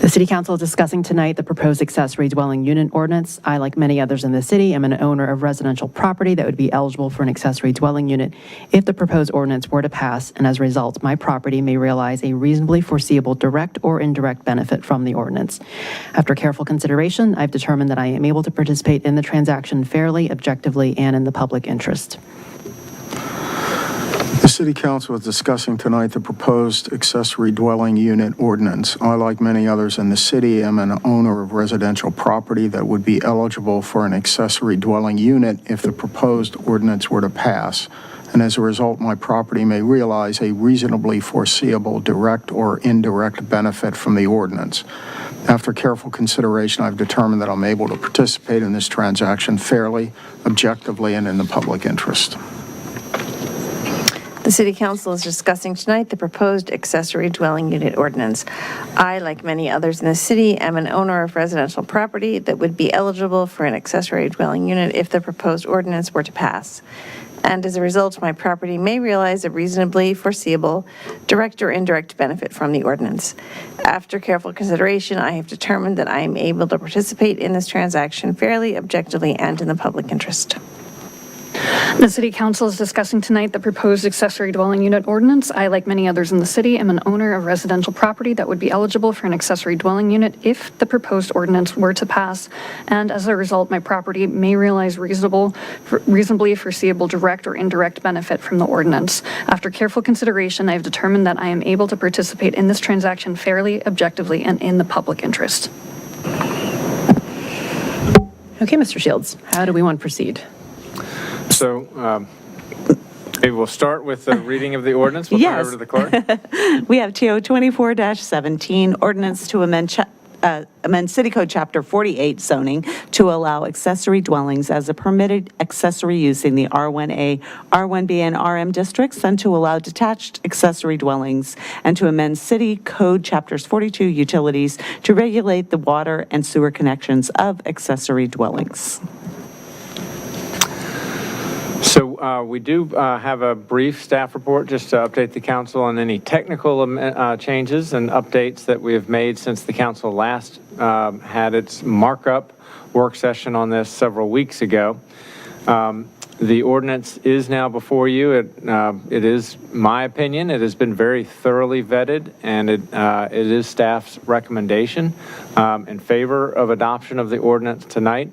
The City Council is discussing tonight the proposed accessory dwelling unit ordinance. I, like many others in the city, am an owner of residential property that would be eligible for an accessory dwelling unit if the proposed ordinance were to pass, and as a result, my property may realize a reasonably foreseeable direct or indirect benefit from the ordinance. After careful consideration, I've determined that I am able to participate in the transaction fairly, objectively, and in the public interest. The City Council is discussing tonight the proposed accessory dwelling unit ordinance. I, like many others in the city, am an owner of residential property that would be eligible for an accessory dwelling unit if the proposed ordinance were to pass. And as a result, my property may realize a reasonably foreseeable direct or indirect benefit from the ordinance. After careful consideration, I've determined that I'm able to participate in this transaction fairly, objectively, and in the public interest. The City Council is discussing tonight the proposed accessory dwelling unit ordinance. I, like many others in the city, am an owner of residential property that would be eligible for an accessory dwelling unit if the proposed ordinance were to pass. And as a result, my property may realize a reasonably foreseeable direct or indirect benefit from the ordinance. After careful consideration, I have determined that I am able to participate in this transaction fairly, objectively, and in the public interest. The City Council is discussing tonight the proposed accessory dwelling unit ordinance. I, like many others in the city, am an owner of residential property that would be eligible for an accessory dwelling unit if the proposed ordinance were to pass. And as a result, my property may realize reasonably foreseeable direct or indirect benefit from the ordinance. After careful consideration, I have determined that I am able to participate in this transaction fairly, objectively, and in the public interest. Okay, Mr. Shields, how do we want to proceed? So maybe we'll start with the reading of the ordinance. We'll turn it over to the clerk. We have TO 24-17, ordinance to amend City Code Chapter 48 zoning to allow accessory dwellings as a permitted accessory use in the R1A, R1B, and RM districts, and to allow detached accessory dwellings, and to amend City Code Chapters 42 utilities to regulate the water and sewer connections of accessory dwellings. So we do have a brief staff report just to update the council on any technical changes and updates that we have made since the council last had its markup work session on this several weeks ago. The ordinance is now before you. It is my opinion. It has been very thoroughly vetted, and it is staff's recommendation in favor of adoption of the ordinance tonight.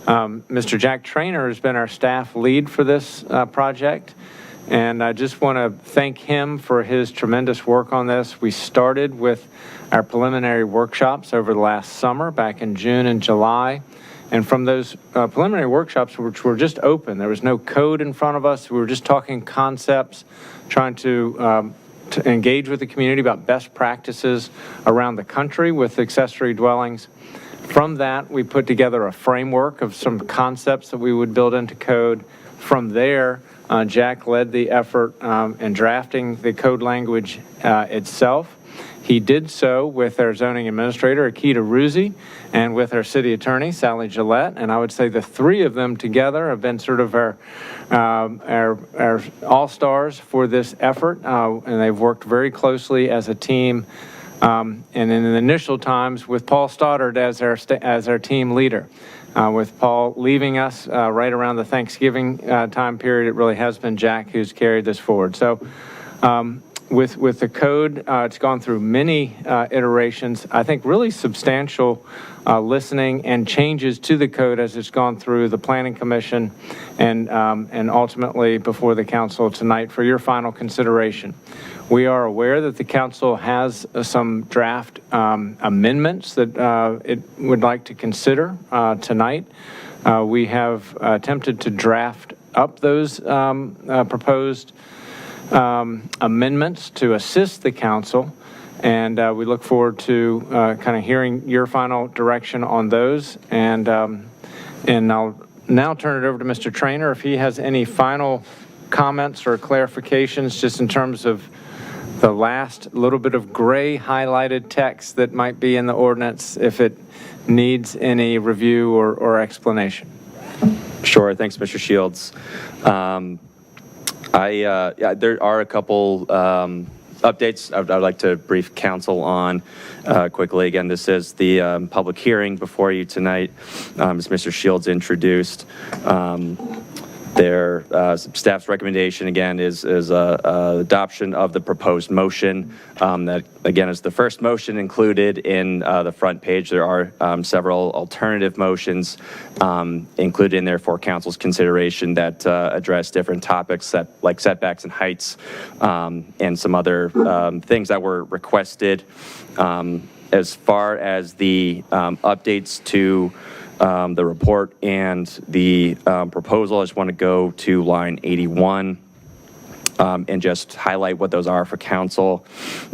Mr. Jack Trainer has been our staff lead for this project, and I just want to thank him for his tremendous work on this. We started with our preliminary workshops over the last summer, back in June and July, and from those preliminary workshops, which were just open, there was no code in front of us. We were just talking concepts, trying to engage with the community about best practices around the country with accessory dwellings. From that, we put together a framework of some concepts that we would build into code. From there, Jack led the effort in drafting the code language itself. He did so with our zoning administrator, Akita Ruzzi, and with our city attorney, Sally Gillette. And I would say the three of them together have been sort of our all-stars for this effort, and they've worked very closely as a team. And in the initial times with Paul Stoddard as our team leader. With Paul leaving us right around the Thanksgiving time period, it really has been Jack who's carried this forward. So with the code, it's gone through many iterations. I think really substantial listening and changes to the code as it's gone through the Planning Commission and ultimately before the council tonight for your final consideration. We are aware that the council has some draft amendments that it would like to consider tonight. We have attempted to draft up those proposed amendments to assist the council, and we look forward to kind of hearing your final direction on those. And I'll now turn it over to Mr. Trainer if he has any final comments or clarifications just in terms of the last little bit of gray highlighted text that might be in the ordinance, if it needs any review or explanation. Sure. Thanks, Mr. Shields. There are a couple updates I'd like to brief council on quickly. Again, this is the public hearing before you tonight, as Mr. Shields introduced. Their staff's recommendation, again, is adoption of the proposed motion. That, again, is the first motion included in the front page. There are several alternative motions included in there for council's consideration that address different topics like setbacks and heights and some other things that were requested. As far as the updates to the report and the proposal, I just want to go to line 81 and just highlight what those are for council.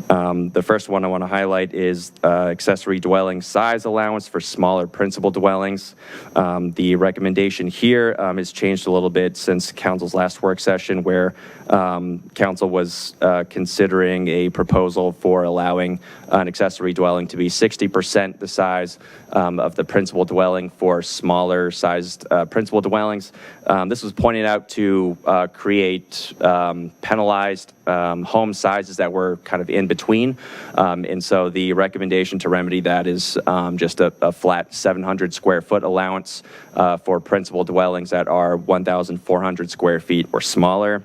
The first one I want to highlight is accessory dwelling size allowance for smaller principal dwellings. The recommendation here has changed a little bit since council's last work session, where council was considering a proposal for allowing an accessory dwelling to be 60% the size of the principal dwelling for smaller sized principal dwellings. This was pointed out to create penalized home sizes that were kind of in between. And so the recommendation to remedy that is just a flat 700 square foot allowance for principal dwellings that are 1,400 square feet or smaller.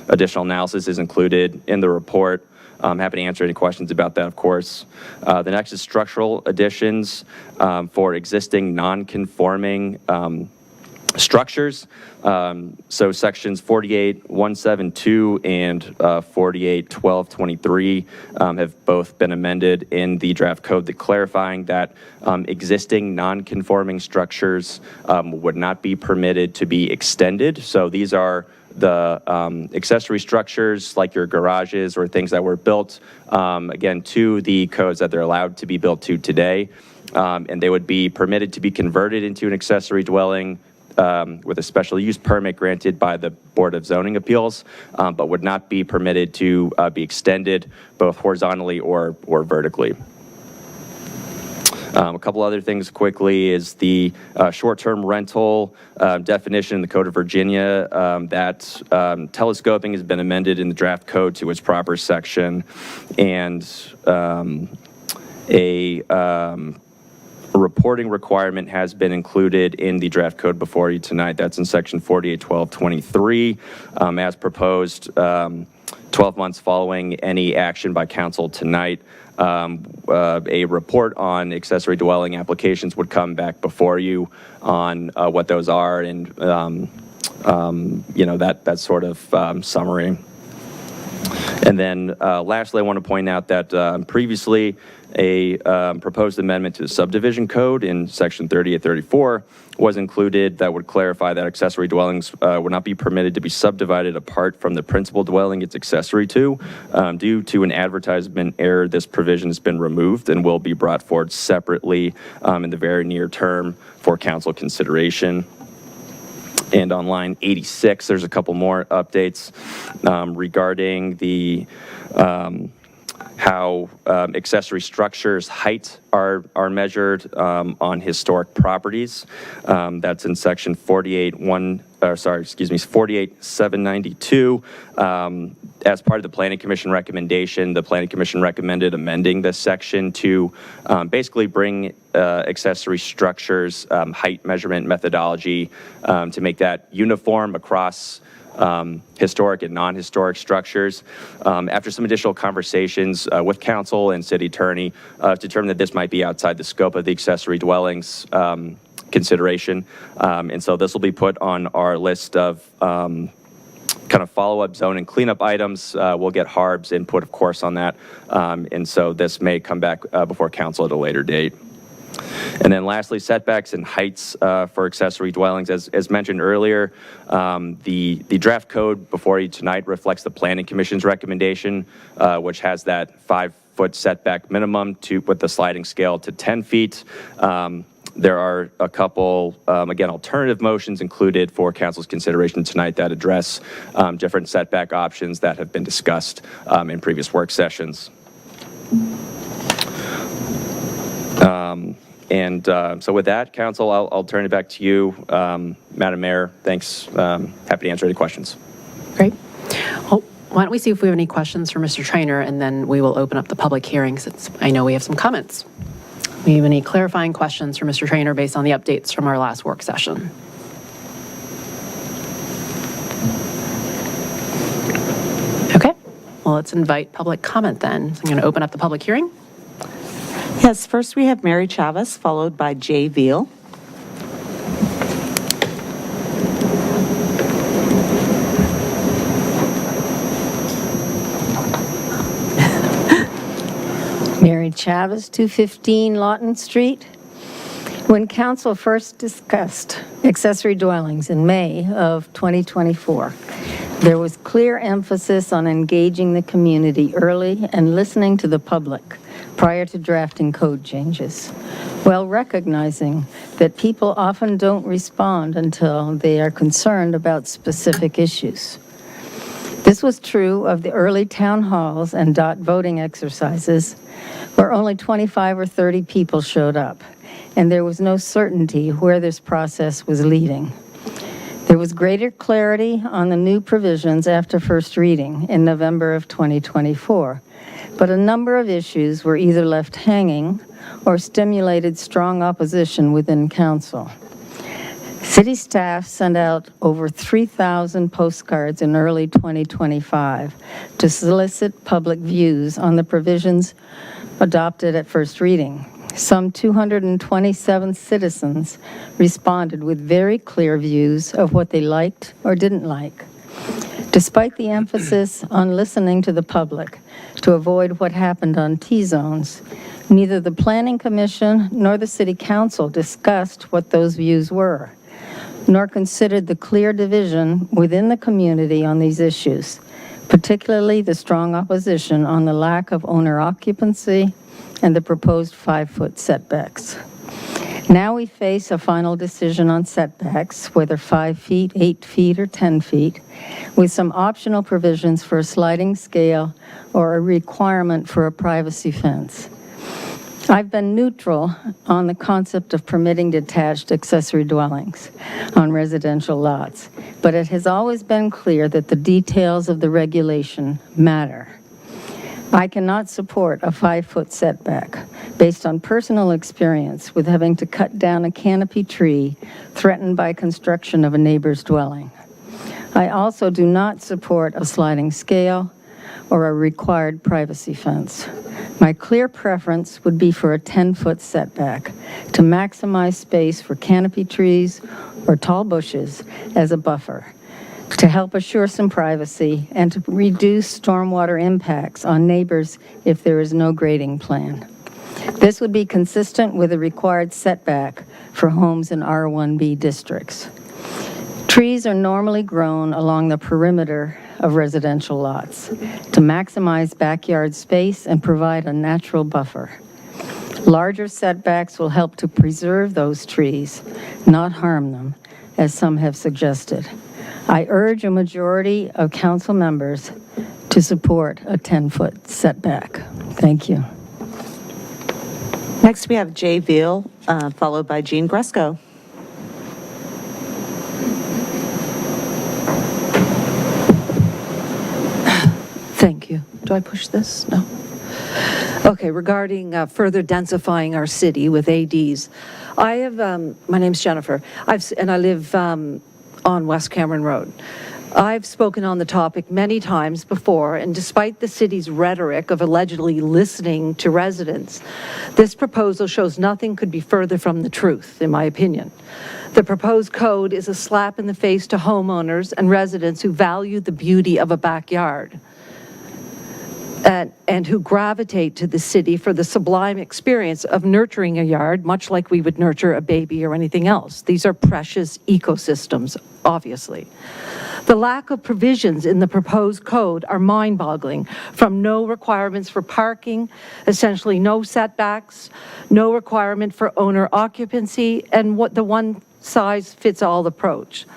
Additional analysis is included in the report. I'm happy to answer any questions about that, of course. The next is structural additions for existing non-conforming structures. So sections 48.172 and 48.1223 have both been amended in the draft code, that clarifying that existing non-conforming structures would not be permitted to be extended. So these are the accessory structures like your garages or things that were built, again, to the codes that they're allowed to be built to today. And they would be permitted to be converted into an accessory dwelling with a special use permit granted by the Board of Zoning Appeals, but would not be permitted to be extended both horizontally or vertically. A couple other things quickly is the short-term rental definition in the Code of Virginia. That telescoping has been amended in the draft code to its proper section, and a reporting requirement has been included in the draft code before you tonight. That's in section 48.1223 as proposed 12 months following any action by council tonight. A report on accessory dwelling applications would come back before you on what those are, and that sort of summary. And then lastly, I want to point out that previously a proposed amendment to the subdivision code in section 3834 was included that would clarify that accessory dwellings would not be permitted to be subdivided apart from the principal dwelling it's accessory to. Due to an advertisement error, this provision has been removed and will be brought forward separately in the very near term for council consideration. And on line 86, there's a couple more updates regarding the how accessory structures' height are measured on historic properties. That's in section 48.792. As part of the Planning Commission recommendation, the Planning Commission recommended amending this section to basically bring accessory structures height measurement methodology to make that uniform across historic and non-historic structures. After some additional conversations with council and city attorney, determined that this might be outside the scope of the accessory dwellings consideration. And so this will be put on our list of kind of follow-up zone and cleanup items. We'll get Harb's input, of course, on that. And so this may come back before council at a later date. And then lastly, setbacks and heights for accessory dwellings. As mentioned earlier, the draft code before you tonight reflects the Planning Commission's recommendation, which has that 5-foot setback minimum with the sliding scale to 10 feet. There are a couple, again, alternative motions included for council's consideration tonight that address different setback options that have been discussed in previous work sessions. So with that, council, I'll turn it back to you. Madam Mayor, thanks. Happy to answer any questions. Great. Well, why don't we see if we have any questions for Mr. Trainer, and then we will open up the public hearing since I know we have some comments. We have any clarifying questions for Mr. Trainer based on the updates from our last work session? Okay. Well, let's invite public comment then. So I'm going to open up the public hearing. Yes, first we have Mary Chavez, followed by Jay Veal. Mary Chavez, 215 Lawton Street. When council first discussed accessory dwellings in May of 2024, there was clear emphasis on engaging the community early and listening to the public prior to drafting code changes, while recognizing that people often don't respond until they are concerned about specific issues. This was true of the early town halls and dot voting exercises, where only 25 or 30 people showed up, and there was no certainty where this process was leading. There was greater clarity on the new provisions after first reading in November of 2024, but a number of issues were either left hanging or stimulated strong opposition within council. City staff sent out over 3,000 postcards in early 2025 to solicit public views on the provisions adopted at first reading. Some 227 citizens responded with very clear views of what they liked or didn't like. Despite the emphasis on listening to the public to avoid what happened on T-zones, neither the Planning Commission nor the City Council discussed what those views were, nor considered the clear division within the community on these issues, particularly the strong opposition on the lack of owner occupancy and the proposed 5-foot setbacks. Now we face a final decision on setbacks, whether 5 feet, 8 feet, or 10 feet, with some optional provisions for a sliding scale or a requirement for a privacy fence. I've been neutral on the concept of permitting detached accessory dwellings on residential lots, but it has always been clear that the details of the regulation matter. I cannot support a 5-foot setback based on personal experience with having to cut down a canopy tree threatened by construction of a neighbor's dwelling. I also do not support a sliding scale or a required privacy fence. My clear preference would be for a 10-foot setback to maximize space for canopy trees or tall bushes as a buffer, to help assure some privacy and to reduce stormwater impacts on neighbors if there is no grading plan. This would be consistent with a required setback for homes in R1B districts. Trees are normally grown along the perimeter of residential lots to maximize backyard space and provide a natural buffer. Larger setbacks will help to preserve those trees, not harm them, as some have suggested. I urge a majority of council members to support a 10-foot setback. Thank you. Next, we have Jay Veal, followed by Jean Gresco. Thank you. Do I push this? No. Okay, regarding further densifying our city with ADs, I have, my name's Jennifer, I live on West Cameron Road. I've spoken on the topic many times before, and despite the city's rhetoric of allegedly listening to residents, this proposal shows nothing could be further from the truth, in my opinion. The proposed code is a slap in the face to homeowners and residents who value the beauty of a backyard and who gravitate to the city for the sublime experience of nurturing a yard, much like we would nurture a baby or anything else. These are precious ecosystems, obviously. The lack of provisions in the proposed code are mind-boggling, from no requirements for parking, essentially no setbacks, no requirement for owner occupancy, and what the one-size-fits-all approach.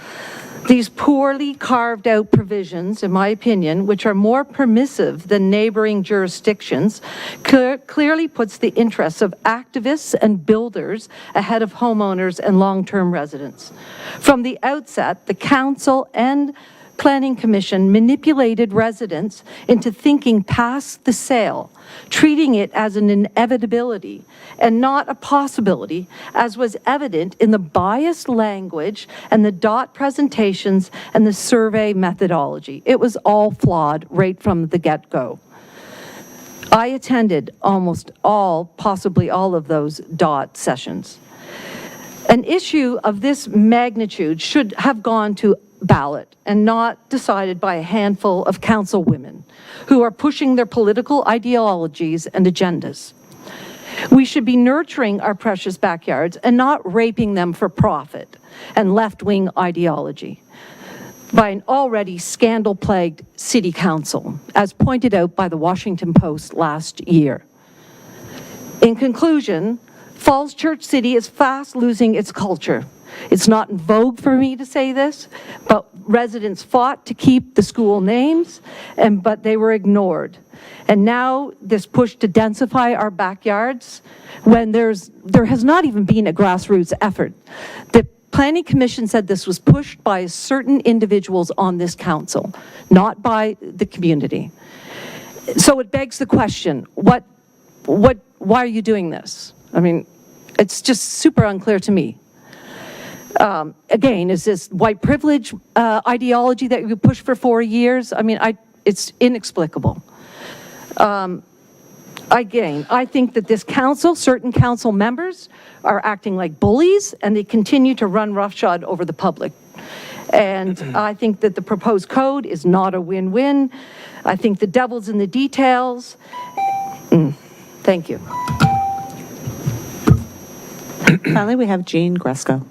These poorly carved out provisions, in my opinion, which are more permissive than neighboring jurisdictions, clearly puts the interests of activists and builders ahead of homeowners and long-term residents. From the outset, the council and Planning Commission manipulated residents into thinking past the sale, treating it as an inevitability and not a possibility, as was evident in the biased language and the dot presentations and the survey methodology. It was all flawed right from the get-go. I attended almost all, possibly all of those dot sessions. An issue of this magnitude should have gone to ballot and not decided by a handful of councilwomen who are pushing their political ideologies and agendas. We should be nurturing our precious backyards and not raping them for profit and left-wing ideology by an already scandal-plagued city council, as pointed out by the Washington Post last year. In conclusion, Falls Church City is fast losing its culture. It's not in vogue for me to say this, but residents fought to keep the school names, but they were ignored. And now this push to densify our backyards, when there has not even been a grassroots effort. The Planning Commission said this was pushed by certain individuals on this council, not by the community. So it begs the question, why are you doing this? I mean, it's just super unclear to me. Again, is this white privilege ideology that you pushed for 4 years? I mean, it's inexplicable. Again, I think that this council, certain council members are acting like bullies, and they continue to run roughshod over the public. And I think that the proposed code is not a win-win. I think the devil's in the details. Thank you. Finally, we have Jean Gresco.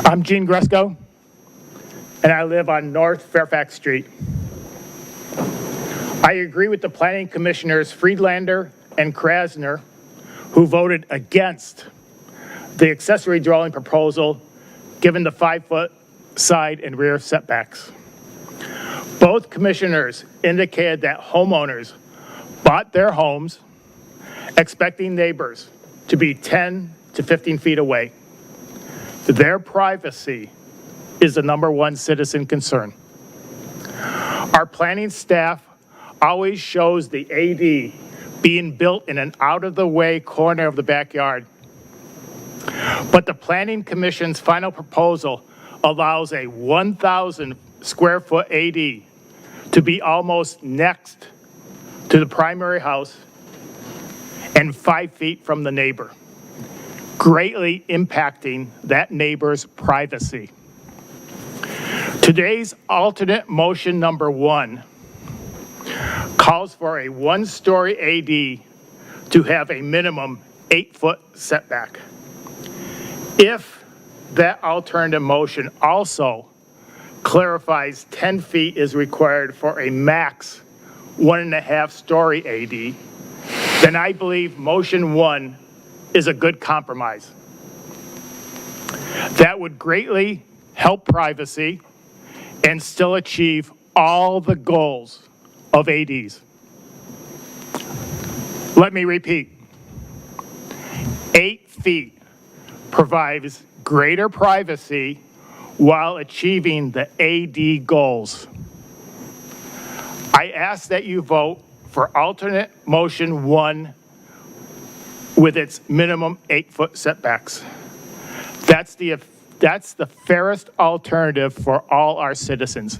I'm Gene Gresco, and I live on North Fairfax Street. I agree with the Planning Commissioners Friedlander and Krasner, who voted against the accessory dwelling proposal, given the 5-foot side and rear setbacks. Both commissioners indicated that homeowners bought their homes expecting neighbors to be 10 to 15 feet away. Their privacy is the #1 citizen concern. Our planning staff always shows the AD being built in an out-of-the-way corner of the backyard. But the Planning Commission's final proposal allows a 1,000 square foot AD to be almost next to the primary house and 5 feet from the neighbor, greatly impacting that neighbor's privacy. Today's alternate motion #1 calls for a 1-story AD to have a minimum 8-foot setback. If that alternative motion also clarifies 10 feet is required for a max 1.5-story AD, then I believe motion 1 is a good compromise. That would greatly help privacy and still achieve all the goals of ADs. Let me repeat. 8 feet provides greater privacy while achieving the AD goals. I ask that you vote for alternate motion 1 with its minimum 8-foot setbacks. That's the fairest alternative for all our citizens.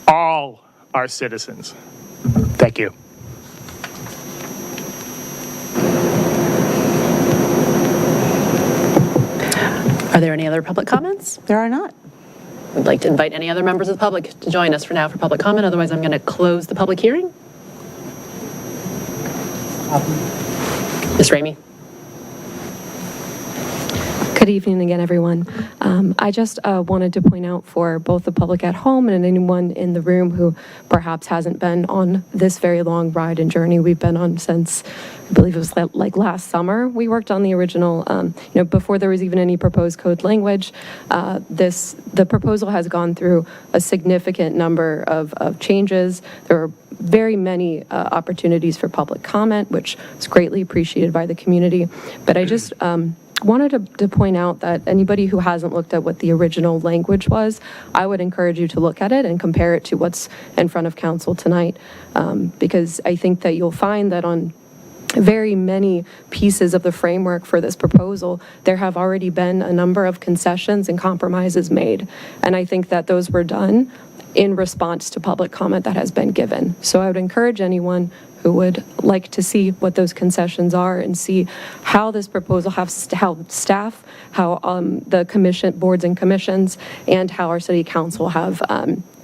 All our citizens. Thank you. Are there any other public comments? There are not. I'd like to invite any other members of the public to join us for now for public comment. Otherwise, I'm going to close the public hearing. Ms. Ramey. Good evening again, everyone. I just wanted to point out for both the public at home and anyone in the room who perhaps hasn't been on this very long ride and journey we've been on since, I believe it was like last summer. We worked on the original, before there was even any proposed code language. The proposal has gone through a significant number of changes. There are very many opportunities for public comment, which is greatly appreciated by the community. But I just wanted to point out that anybody who hasn't looked at what the original language was, I would encourage you to look at it and compare it to what's in front of council tonight, because I think that you'll find that on very many pieces of the framework for this proposal, there have already been a number of concessions and compromises made. And I think that those were done in response to public comment that has been given. So I would encourage anyone who would like to see what those concessions are and see how this proposal, how staff, how the commission, boards and commissions, and how our city council have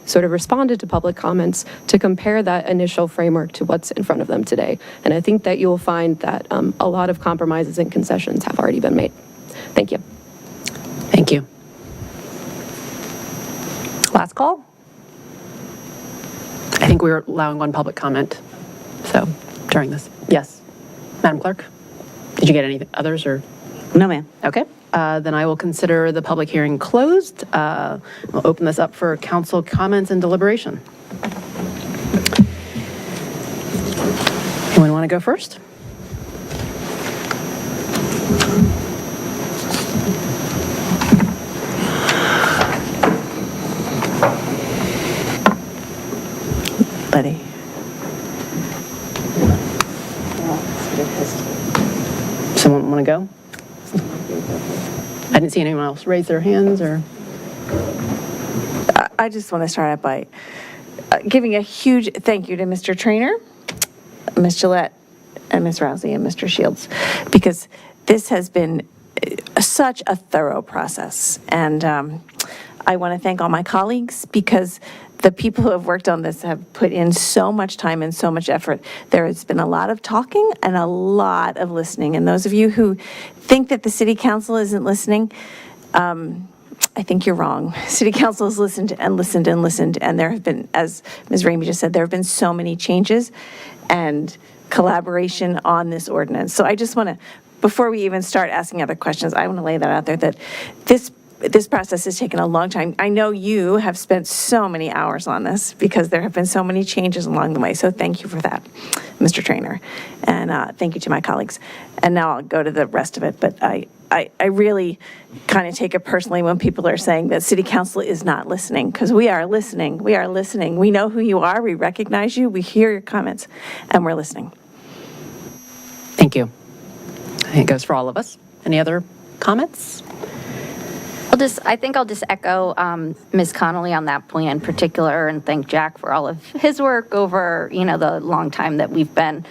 sort of responded to public comments, to compare that initial framework to what's in front of them today. And I think that you'll find that a lot of compromises and concessions have already been made. Thank you. Thank you. Last call? I think we're allowing one public comment. So during this, yes. Madam Clerk, did you get any others or? No, ma'am. Okay. Then I will consider the public hearing closed. We'll open this up for council comments and deliberation. Anyone want to go first? Letty. Someone want to go? I didn't see anyone else raise their hands or. I just want to start out by giving a huge thank you to Mr. Trainer, Ms. Gillette, and Ms. Rousey, and Mr. Shields, because this has been such a thorough process. And I want to thank all my colleagues, because the people who have worked on this have put in so much time and so much effort. There has been a lot of talking and a lot of listening. And those of you who think that the city council isn't listening, I think you're wrong. City council has listened and listened and listened. And there have been, as Ms. Ramey just said, there have been so many changes and collaboration on this ordinance. So I just want to, before we even start asking other questions, I want to lay that out there, that this process has taken a long time. I know you have spent so many hours on this because there have been so many changes along the way. So thank you for that, Mr. Trainer. And thank you to my colleagues. And now I'll go to the rest of it. But I really kind of take it personally when people are saying that City Council is not listening, because we are listening. We are listening. We know who you are. We recognize you. We hear your comments, and we're listening. Thank you. I think it goes for all of us. Any other comments? I think I'll just echo Ms. Connolly on that point in particular, and thank Jack for all of his work over, the long time that we've been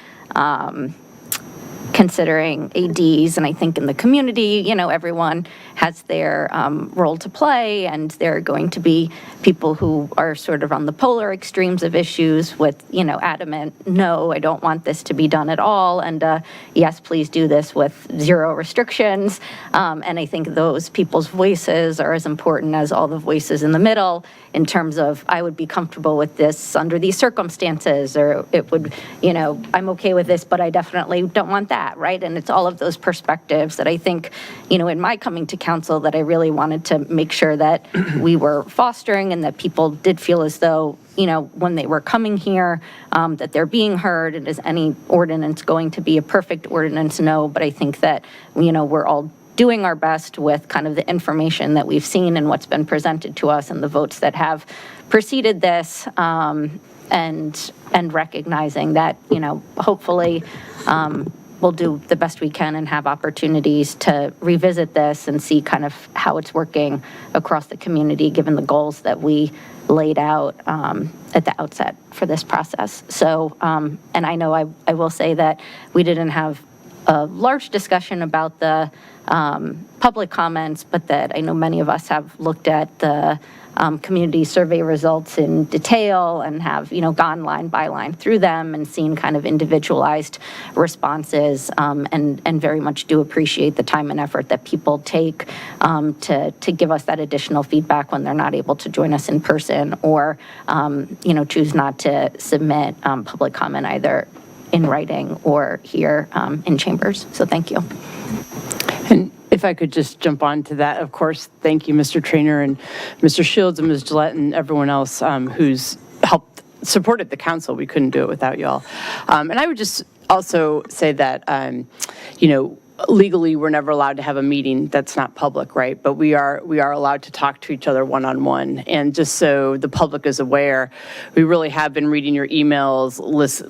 considering ADs. And I think in the community, everyone has their role to play, and there are going to be people who are sort of on the polar extremes of issues with, adamant, no, I don't want this to be done at all, and yes, please do this with zero restrictions. And I think those people's voices are as important as all the voices in the middle in terms of, I would be comfortable with this under these circumstances, or it would, I'm okay with this, but I definitely don't want that, right? And it's all of those perspectives that I think, in my coming to council, that I really wanted to make sure that we were fostering, and that people did feel as though, when they were coming here, that they're being heard. And is any ordinance going to be a perfect ordinance? No, but I think that, we're all doing our best with kind of the information that we've seen and what's been presented to us and the votes that have preceded this, and recognizing that, hopefully, we'll do the best we can and have opportunities to revisit this and see kind of how it's working across the community, given the goals that we laid out at the outset for this process. So, and I know I will say that we didn't have a large discussion about the public comments, but that I know many of us have looked at the community survey results in detail and have, gone line by line through them and seen kind of individualized responses, and very much do appreciate the time and effort that people take to give us that additional feedback when they're not able to join us in person or, choose not to submit public comment either in writing or here in chambers. So thank you. And if I could just jump on to that, of course, thank you, Mr. Trainer and Mr. Shields and Ms. Gillette and everyone else who's helped, supported the council. We couldn't do it without y'all. And I would just also say that, legally, we're never allowed to have a meeting that's not public, right? But we are allowed to talk to each other one-on-one. And just so the public is aware, we really have been reading your emails,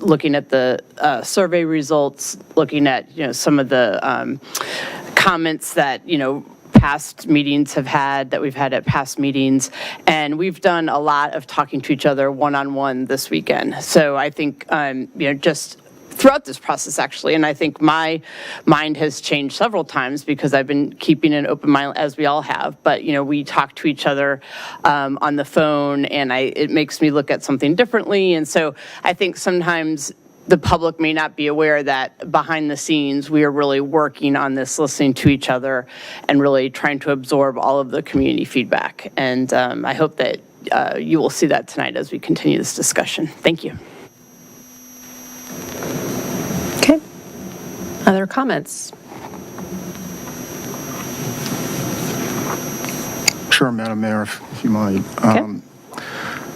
looking at the survey results, looking at, some of the comments that, past meetings have had, that we've had at past meetings. And we've done a lot of talking to each other one-on-one this weekend. So I think, just throughout this process, actually, and I think my mind has changed several times because I've been keeping an open mind, as we all have. But, we talk to each other on the phone, and it makes me look at something differently. And so I think sometimes the public may not be aware that behind the scenes, we are really working on this, listening to each other, and really trying to absorb all of the community feedback. And I hope that you will see that tonight as we continue this discussion. Thank you. Okay. Other comments? Sure, Madam Mayor, if you might. Okay.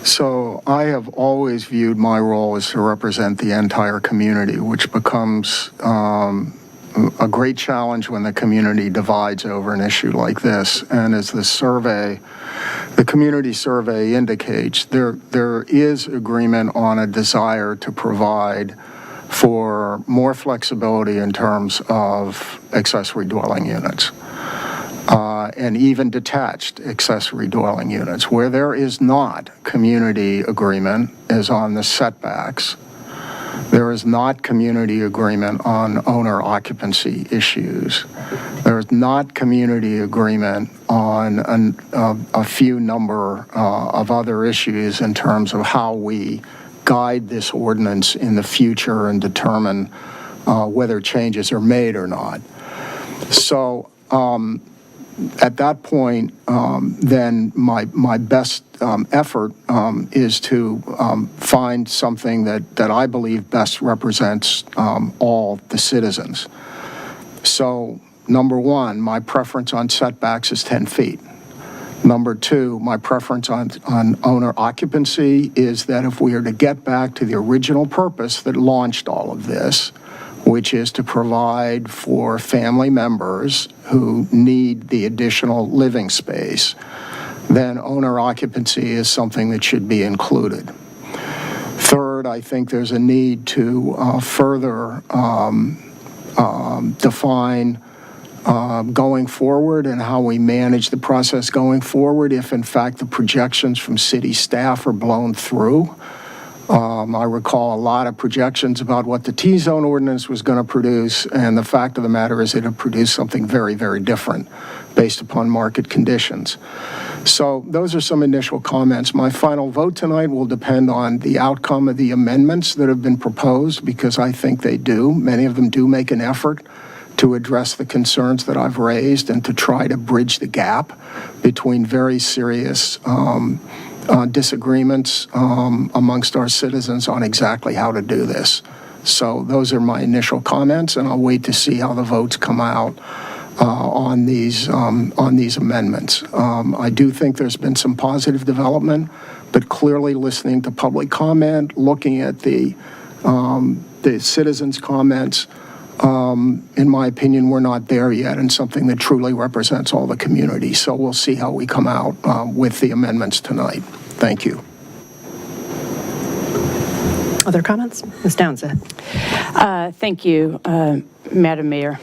So I have always viewed my role as to represent the entire community, which becomes a great challenge when the community divides over an issue like this. And as the community survey indicates, there is agreement on a desire to provide for more flexibility in terms of accessory dwelling units. And even detached accessory dwelling units. Where there is not community agreement is on the setbacks. There is not community agreement on owner occupancy issues. There is not community agreement on a few number of other issues in terms of how we guide this ordinance in the future and determine whether changes are made or not. So, at that point, then my best effort is to find something that I believe best represents all the citizens. So, number one, my preference on setbacks is 10 feet. Number two, my preference on owner occupancy is that if we are to get back to the original purpose that launched all of this, which is to provide for family members who need the additional living space, then owner occupancy is something that should be included. Third, I think there's a need to further define going forward and how we manage the process going forward if, in fact, the projections from city staff are blown through. I recall a lot of projections about what the T-zone ordinance was going to produce, and the fact of the matter is it produced something very, very different based upon market conditions. So those are some initial comments. My final vote tonight will depend on the outcome of the amendments that have been proposed, because I think they do. Many of them do make an effort to address the concerns that I've raised and to try to bridge the gap between very serious disagreements amongst our citizens on exactly how to do this. So those are my initial comments, and I'll wait to see how the votes come out on these amendments. I do think there's been some positive development, but clearly listening to public comment, looking at the citizens' comments, in my opinion, we're not there yet, and something that truly represents all the community. So we'll see how we come out with the amendments tonight. Thank you. Other comments? Ms. Downs. Thank you, Madam Mayor.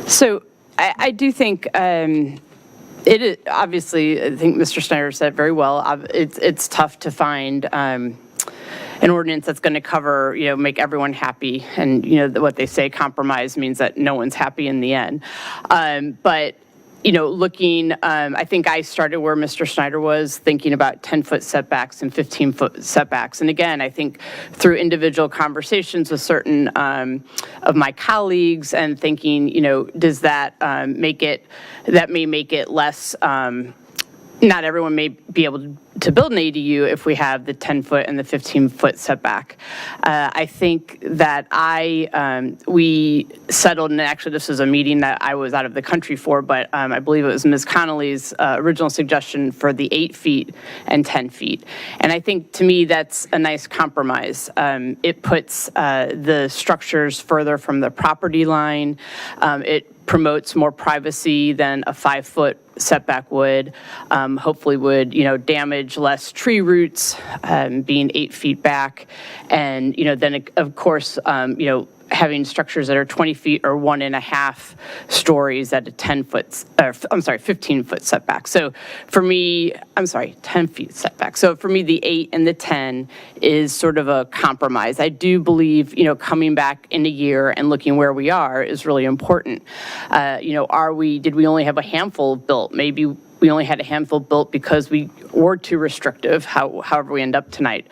So I do think it is, obviously, I think Mr. Snyder said very well, it's tough to find an ordinance that's going to cover, make everyone happy. And, what they say, compromise means that no one's happy in the end. But looking, I think I started where Mr. Snyder was, thinking about 10-foot setbacks and 15-foot setbacks. And again, I think through individual conversations with certain of my colleagues and thinking, does that that may make it less, not everyone may be able to build an ADU if we have the 10-foot and the 15-foot setback. I think that we settled, and actually this was a meeting that I was out of the country for, but I believe it was Ms. Connolly's original suggestion for the 8 feet and 10 feet. And I think, to me, that's a nice compromise. It puts the structures further from the property line. It promotes more privacy than a 5-foot setback would. Hopefully would, damage less tree roots, being 8 feet back. And, then of course, having structures that are 20 feet or 1.5 stories at a 15-foot setback. So for me, 10 feet setback. So for me, the 8 and the 10 is sort of a compromise. I do believe, coming back in a year and looking where we are is really important. Did we only have a handful built? Maybe we only had a handful built because we were too restrictive, however we end up tonight.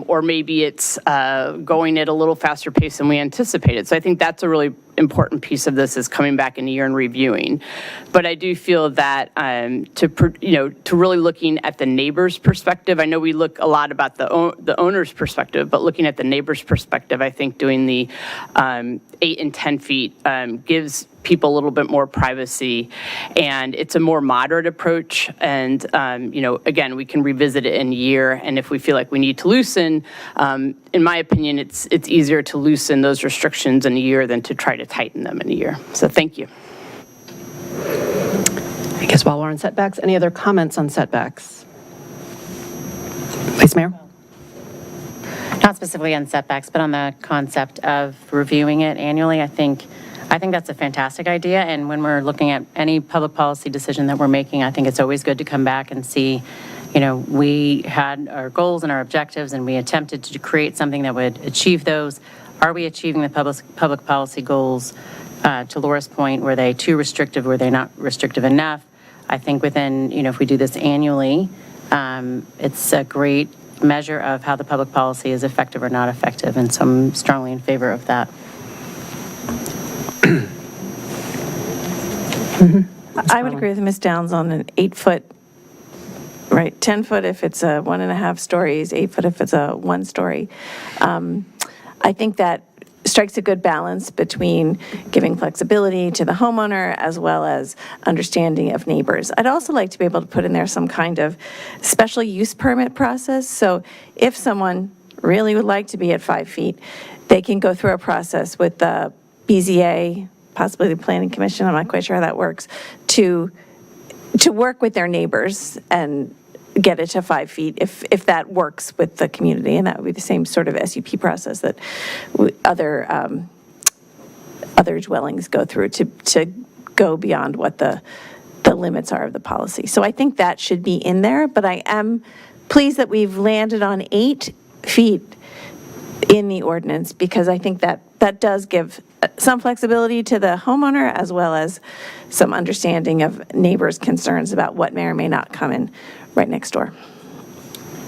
Or maybe it's going at a little faster pace than we anticipated. So I think that's a really important piece of this, is coming back in a year and reviewing. But I do feel that to really looking at the neighbor's perspective, I know we look a lot about the owner's perspective, but looking at the neighbor's perspective, I think doing the 8 and 10 feet gives people a little bit more privacy, and it's a more moderate approach. And again, we can revisit it in a year, and if we feel like we need to loosen, in my opinion, it's easier to loosen those restrictions in a year than to try to tighten them in a year. So thank you. I guess while we're on setbacks, any other comments on setbacks? Vice Mayor? Not specifically on setbacks, but on the concept of reviewing it annually. I think that's a fantastic idea. And when we're looking at any public policy decision that we're making, I think it's always good to come back and see, we had our goals and our objectives, and we attempted to create something that would achieve those. Are we achieving the public policy goals? To Laura's point, were they too restrictive? Were they not restrictive enough? I think within, if we do this annually, it's a great measure of how the public policy is effective or not effective. And so I'm strongly in favor of that. I would agree with Ms. Downs on an 8-foot, right, 10-foot if it's a 1.5 stories, 8-foot if it's a 1 story. I think that strikes a good balance between giving flexibility to the homeowner as well as understanding of neighbors. I'd also like to be able to put in there some kind of special use permit process. So if someone really would like to be at 5 feet, they can go through a process with the BZA, possibly the Planning Commission, I'm not quite sure how that works, to work with their neighbors and get it to 5 feet if that works with the community. And that would be the same sort of SUP process that other dwellings go through to go beyond what the limits are of the policy. So I think that should be in there, but I am pleased that we've landed on 8 feet in the ordinance, because I think that does give some flexibility to the homeowner as well as some understanding of neighbors' concerns about what may or may not come in right next door.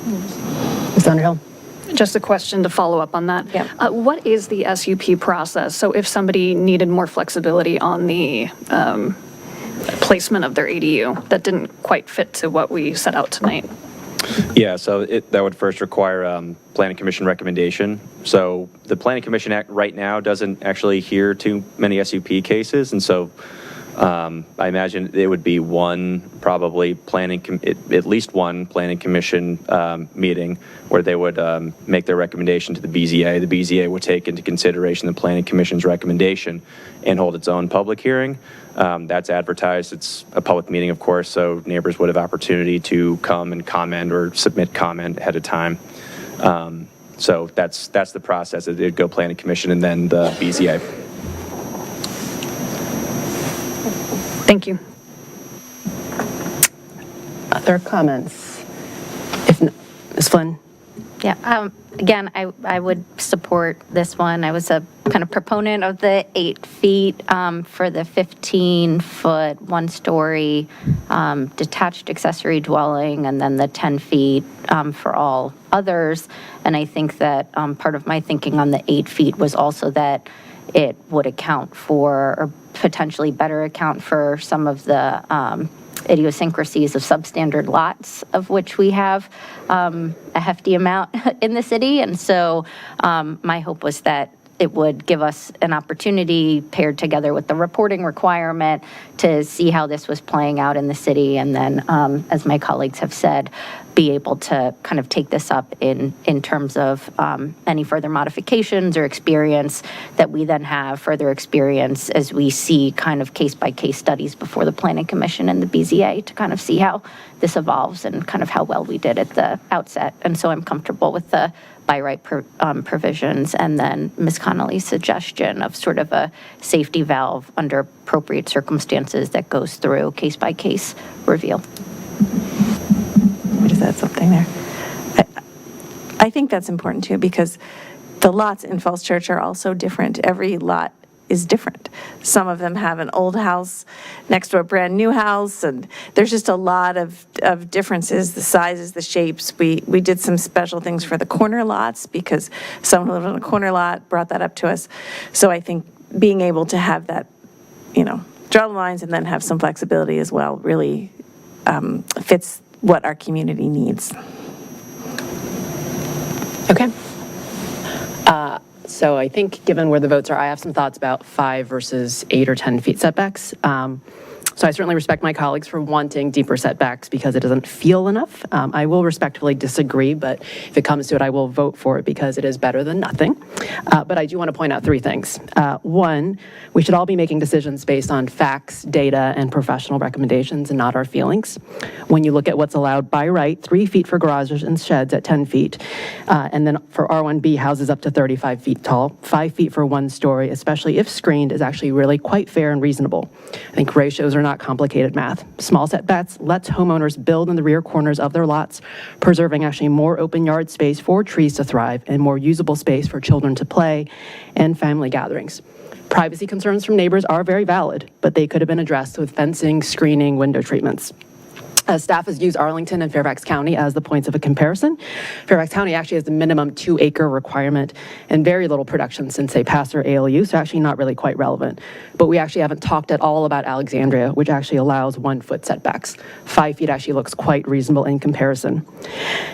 Ms. Underhill? Just a question to follow up on that. Yeah. What is the SUP process? So if somebody needed more flexibility on the placement of their ADU that didn't quite fit to what we set out tonight? Yeah, so that would first require Planning Commission recommendation. So the Planning Commission Act right now doesn't actually hear too many SUP cases, and so I imagine it would be at least one Planning Commission meeting where they would make their recommendation to the BZA. The BZA would take into consideration the Planning Commission's recommendation and hold its own public hearing. That's advertised. It's a public meeting, of course, so neighbors would have opportunity to come and comment or submit comment ahead of time. So that's the process. It'd go Planning Commission and then the BZA. Thank you. Other comments? If not, Ms. Flynn? Yeah, again, I would support this one. I was a kind of proponent of the 8 feet for the 15-foot, one-story detached accessory dwelling, and then the 10 feet for all others. And I think that part of my thinking on the 8 feet was also that it would account for, or potentially better account for, some of the idiosyncrasies of substandard lots, of which we have a hefty amount in the city. And so my hope was that it would give us an opportunity, paired together with the reporting requirement, to see how this was playing out in the city. And then, as my colleagues have said, be able to kind of take this up in terms of any further modifications or experience that we then have further experience as we see kind of case-by-case studies before the Planning Commission and the BZA, to kind of see how this evolves and kind of how well we did at the outset. And so I'm comfortable with the by right provisions, and then Ms. Connolly's suggestion of sort of a safety valve under appropriate circumstances that goes through case-by-case review. We just add something there. I think that's important too, because the lots in Falls Church are also different. Every lot is different. Some of them have an old house next to a brand new house, and there's just a lot of differences, the sizes, the shapes. We did some special things for the corner lots because someone who lived on a corner lot brought that up to us. So I think being able to have that, draw the lines and then have some flexibility as well really fits what our community needs. Okay. So I think, given where the votes are, I have some thoughts about 5 versus 8 or 10 feet setbacks. So I certainly respect my colleagues for wanting deeper setbacks because it doesn't feel enough. I will respectfully disagree, but if it comes to it, I will vote for it because it is better than nothing. But I do want to point out 3 things. One, we should all be making decisions based on facts, data, and professional recommendations, and not our feelings. When you look at what's allowed by right, 3 feet for garages and sheds at 10 feet, and then for R1B, houses up to 35 feet tall, 5 feet for 1 story, especially if screened, is actually really quite fair and reasonable. I think ratios are not complicated math. Small setbacks lets homeowners build in the rear corners of their lots, preserving actually more open yard space for trees to thrive and more usable space for children to play and family gatherings. Privacy concerns from neighbors are very valid, but they could have been addressed with fencing, screening, window treatments. Staff has used Arlington and Fairfax County as the points of a comparison. Fairfax County actually has the minimum 2-acre requirement and very little production since they passed their ALU, so actually not really quite relevant. But we actually haven't talked at all about Alexandria, which actually allows 1-foot setbacks. 5 feet actually looks quite reasonable in comparison.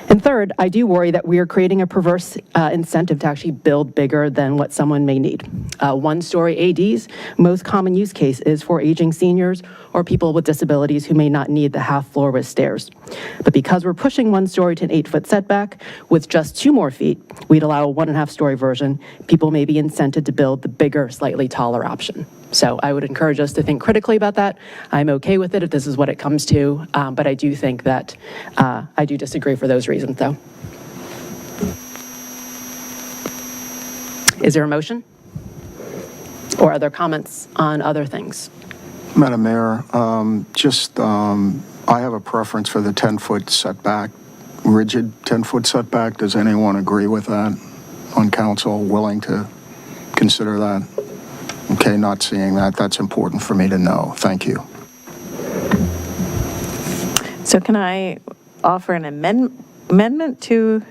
And third, I do worry that we are creating a perverse incentive to actually build bigger than what someone may need. 1-story ADs, most common use case is for aging seniors or people with disabilities who may not need the half floor with stairs. But because we're pushing 1 story to an 8-foot setback, with just 2 more feet, we'd allow a 1.5 story version. People may be incented to build the bigger, slightly taller option. So I would encourage us to think critically about that. I'm okay with it if this is what it comes to, but I do think that I do disagree for those reasons, though. Is there a motion? Or other comments on other things? Madam Mayor, I have a preference for the 10-foot setback, rigid 10-foot setback. Does anyone agree with that on council, willing to consider that? Okay, not seeing that. That's important for me to know. Thank you. So can I offer an amendment to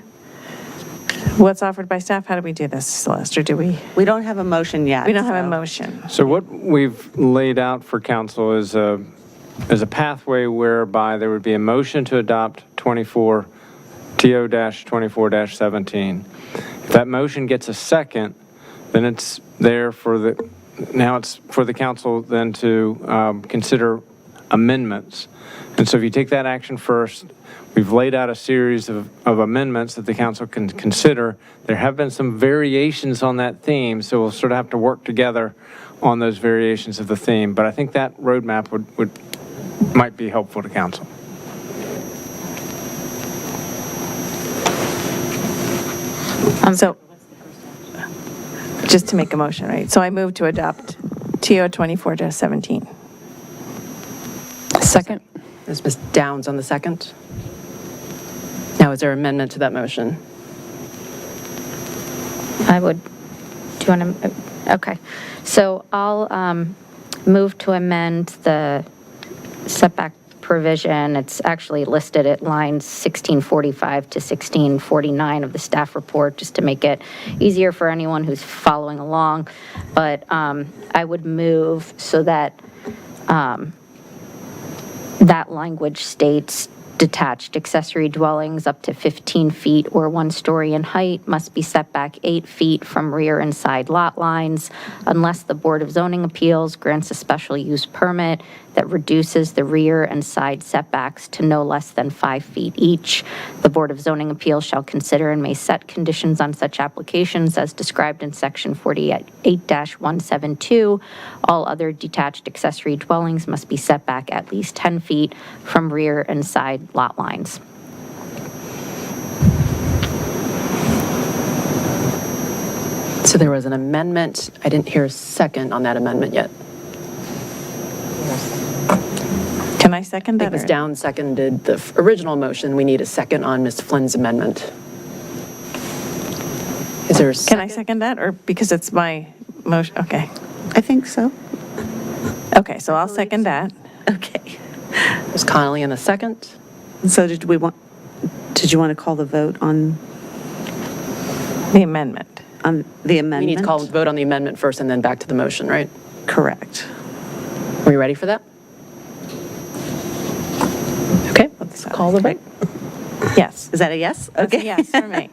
what's offered by staff? How do we do this, Celeste, or do we? We don't have a motion yet. We don't have a motion. So what we've laid out for council is a pathway whereby there would be a motion to adopt TO-24-17. If that motion gets a second, then it's there now it's for the council then to consider amendments. And so if you take that action first, we've laid out a series of amendments that the council can consider. There have been some variations on that theme, so we'll sort of have to work together on those variations of the theme. But I think that roadmap might be helpful to council. So, just to make a motion, right? So I move to adopt TO 24-17. Second. There's Ms. Downs on the second. Now, is there amendment to that motion? I would, do you want to, okay. So I'll move to amend the setback provision. It's actually listed at lines 1645 to 1649 of the staff report, just to make it easier for anyone who's following along. But I would move so that that language states detached accessory dwellings up to 15 feet or 1 story in height must be set back 8 feet from rear and side lot lines unless the Board of Zoning Appeals grants a special use permit that reduces the rear and side setbacks to no less than 5 feet each. The Board of Zoning Appeals shall consider and may set conditions on such applications as described in Section 48-172. All other detached accessory dwellings must be set back at least 10 feet from rear and side lot lines. So there was an amendment. I didn't hear a second on that amendment yet. Can I second that? Ms. Downs seconded the original motion. We need a second on Ms. Flynn's amendment. Is there a second? Can I second that, or because it's my motion? Okay. I think so. Okay, so I'll second that. Okay. Ms. Connolly in the second. So did you want to call the vote on The amendment. the We amendment? need to call vote on the amendment first and then back to the motion, right? Correct. Are we ready for that? Okay, let's call the vote. Yes. Is that a yes? That's a Okay. yes for me.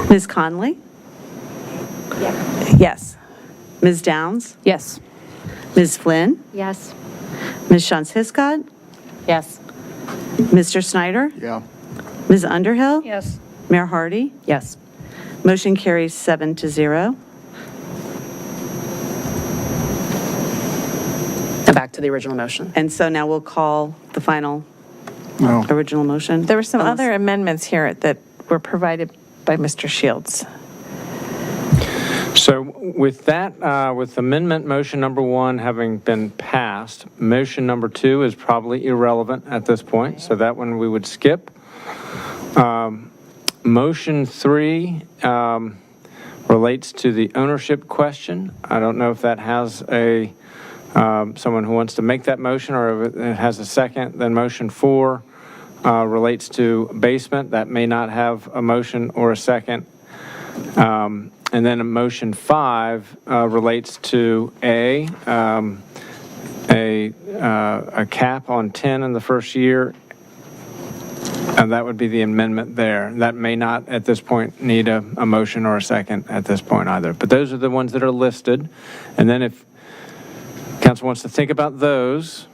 Ms. Conley? Yes. Ms. Downs? Yes. Ms. Flynn? Yes. Ms. Shantz-Hiscott? Yes. Mr. Snyder? Yeah. Ms. Underhill? Yes. Mayor Hardy? Yes. Motion carries 7-0. Now back to the original motion. And so now we'll call the final No. original motion. There were some Unless- other amendments here that were provided by Mr. Shields. So with that, with amendment motion number 1 having been passed, motion number 2 is probably irrelevant at this point, so that one we would skip. Motion 3 relates to the ownership question. I don't know if that has a, someone who wants to make that motion, or if it has a second. Then motion 4 relates to basement. That may not have a motion or a second. And then motion 5 relates to a cap on 10 in the first year, and that would be the amendment there. That may not, at this point, need a motion or a second at this point either. But those are the ones that are listed. And then if council wants to think about those,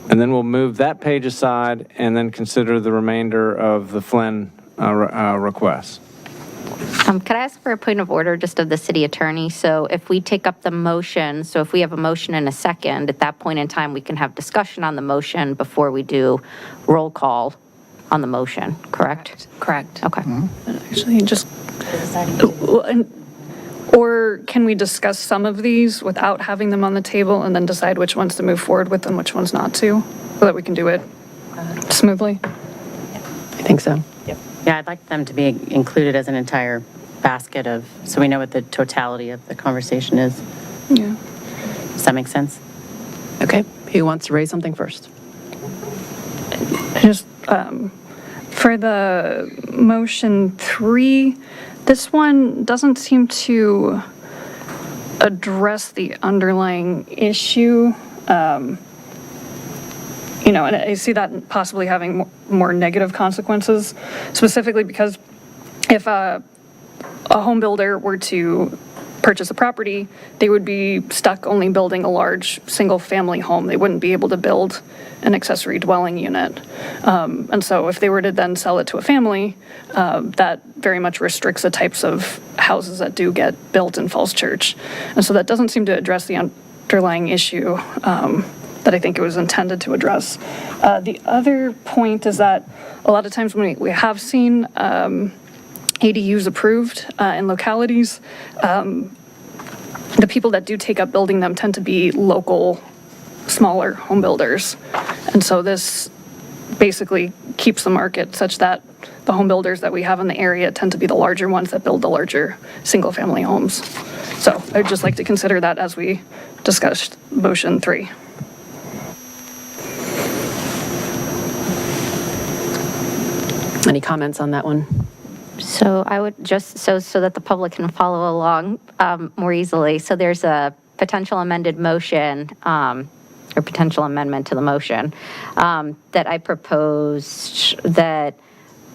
and then we'll move that page aside and then consider the remainder of the Flynn requests. Could I ask for a point of order just of the city attorney? So if we take up the motion, so if we have a motion and a second, at that point in time, we can have discussion on the motion before we do roll call on the motion, correct? Correct. Okay. Actually, just, or can we discuss some of these without having them on the table and then decide which ones to move forward with and which ones not to, so that we can do it smoothly? I think so. Yeah, I'd like them to be included as an entire basket of, so we know what the totality of the conversation is. Yeah. Does that make sense? Okay, who wants to raise something first? Just for the motion 3, this one doesn't seem to address the underlying issue. You know, and I see that possibly having more negative consequences, specifically because if a home builder were to purchase a property, they would be stuck only building a large single-family home. They wouldn't be able to build an accessory dwelling unit. And so if they were to then sell it to a family, that very much restricts the types of houses that do get built in Falls Church. And so that doesn't seem to address the underlying issue that I think it was intended to address. The other point is that a lot of times when we have seen ADUs approved in localities. The people that do take up building them tend to be local, smaller home builders. And so this basically keeps the market such that the home builders that we have in the area tend to be the larger ones that build the larger single-family homes. So I'd just like to consider that as we discussed motion 3. Any comments on that one? So I would just, so that the public can follow along more easily. So there's a potential amended motion, or potential amendment to the motion, that I proposed that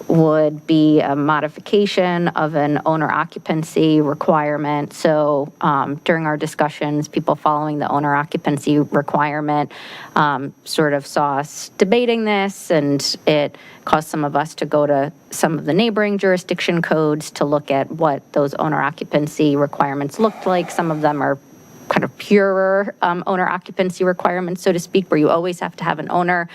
would be a modification of an owner occupancy requirement. So during our discussions, people following the owner occupancy requirement sort of saw us debating this, and it caused some of us to go to some of the neighboring jurisdiction codes to look at what those owner occupancy requirements looked like. Some of them are kind of purer owner occupancy requirements, so to speak, where you always have to have an owner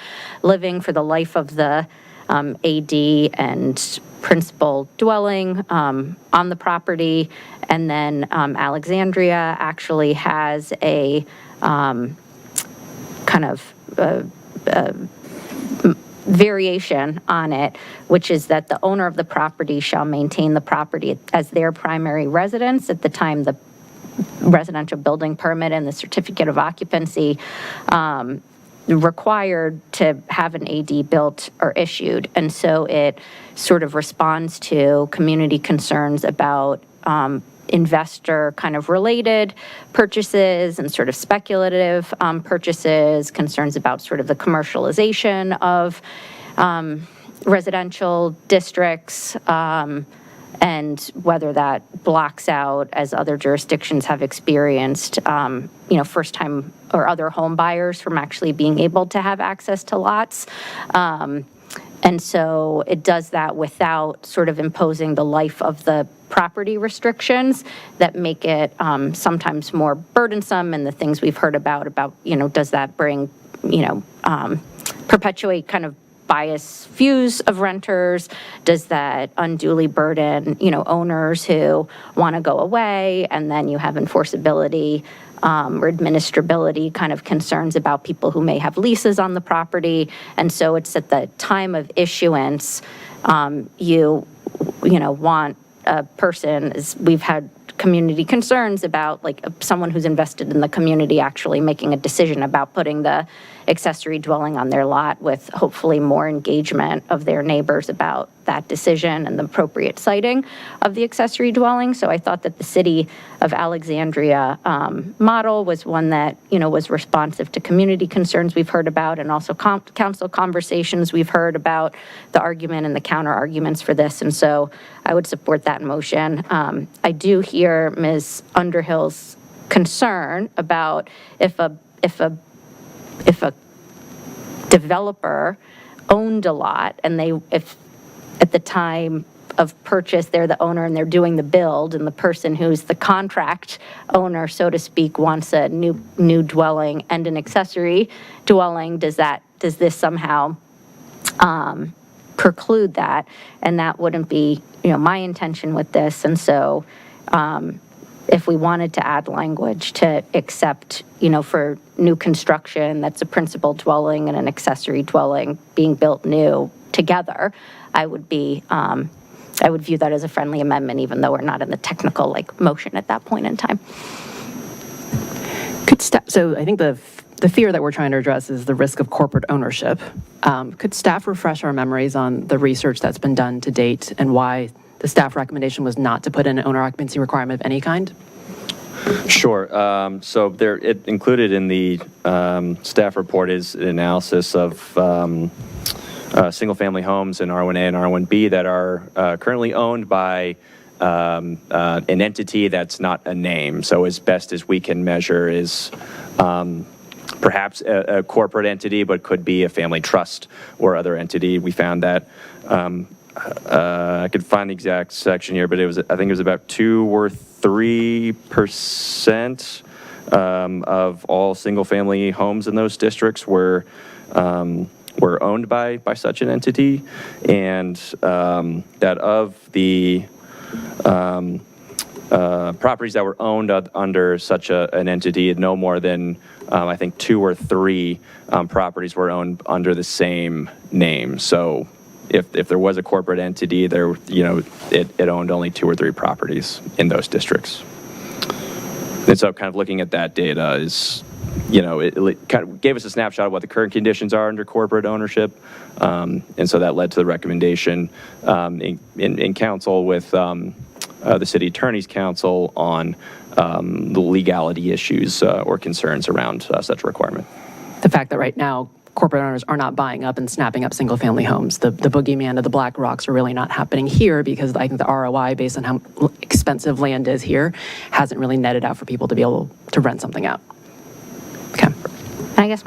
living for the life of the AD and principal dwelling on the property. And then Alexandria actually has a kind of variation on it, which is that the owner of the property shall maintain the property as their primary residence at the time the residential building permit and the certificate of occupancy required to have an AD built or issued. And so it sort of responds to community concerns about investor kind of related purchases and sort of speculative purchases, concerns about sort of the commercialization of residential districts, and whether that blocks out, as other jurisdictions have experienced, first time or other home buyers from actually being able to have access to lots. And so it does that without sort of imposing the life of the property restrictions that make it sometimes more burdensome, and the things we've heard about, does that bring, perpetuate kind of bias views of renters? Does that unduly burden, owners who want to go away? And then you have enforceability or administrability kind of concerns about people who may have leases on the property. And so it's at the time of issuance, you want a person, as we've had community concerns about, like someone who's invested in the community actually making a decision about putting the accessory dwelling on their lot, with hopefully more engagement of their neighbors about that decision and the appropriate siting of the accessory dwelling. So I thought that the City of Alexandria model was one that, was responsive to community concerns we've heard about, and also council conversations we've heard about the argument and the counter arguments for this. And so I would support that motion. I do hear Ms. Underhill's concern about if a developer owned a lot, and if at the time of purchase they're the owner and they're doing the build, and the person who's the contract owner, so to speak, wants a new dwelling and an accessory dwelling, does this somehow preclude that? And that wouldn't be, my intention with this. And so if we wanted to add language to accept, for new construction, that's a principal dwelling and an accessory dwelling being built new together, I would view that as a friendly amendment, even though we're not in the technical motion at that point in time. So I think the fear that we're trying to address is the risk of corporate ownership. Could staff refresh our memories on the research that's been done to date and why the staff recommendation was not to put in an owner occupancy requirement of any kind? Sure. So it included in the staff report is an analysis of single-family homes in R1A and R1B that are currently owned by an entity that's not a name. So as best as we can measure is perhaps a corporate entity, but could be a family trust or other entity. We found that. I could find the exact section here, but I think it was about 2 or 3% of all single-family homes in those districts were owned by such an entity, and that of the properties that were owned under such an entity, no more than, I think, 2 or 3 properties were owned under the same name. So if there was a corporate entity, there, it owned only 2 or 3 properties in those districts. And so kind of looking at that data is, it kind of gave us a snapshot of what the current conditions are under corporate ownership. And so that led to the recommendation in council with the city attorney's council on the legality issues or concerns around such a requirement. The fact that right now corporate owners are not buying up and snapping up single-family homes. The boogeyman of the black rocks are really not happening here because I think the ROI, based on how expensive land is here, hasn't really netted out for people to be able to rent something out. Okay. I guess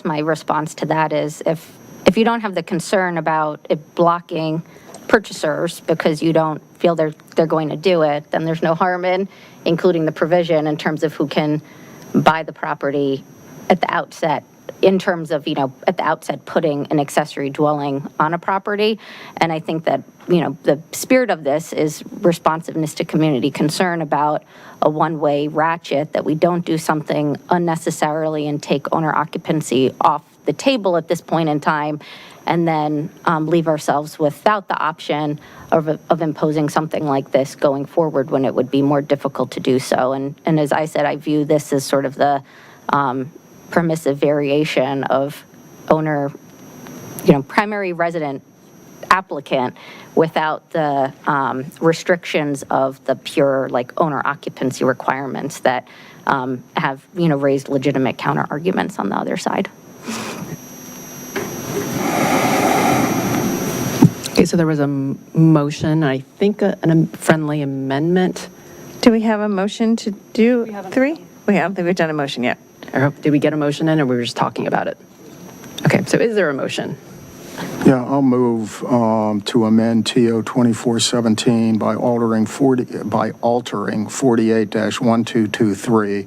my response to that is if you don't have the concern about it blocking purchasers because you don't feel they're going to do it, then there's no harm in including the provision in terms of who can buy the property at the outset, in terms of, at the outset putting an accessory dwelling on a property. And I think that, the spirit of this is responsiveness to community concern about a one-way ratchet, that we don't do something unnecessarily and take owner occupancy off the table at this point in time, and then leave ourselves without the option of imposing something like this going forward when it would be more difficult to do so. And as I said, I view this as sort of the permissive variation of owner, primary resident applicant without the restrictions of the pure owner occupancy requirements that have, raised legitimate counter arguments on the other side. Okay, so there was a motion, I think a friendly amendment. Do we have a motion to do 3? I don't think we've done a motion yet. Did we get a motion in, or we were just talking about it? Okay, so is there a motion? Yeah, I'll move to amend TO 2417 by altering 48-1223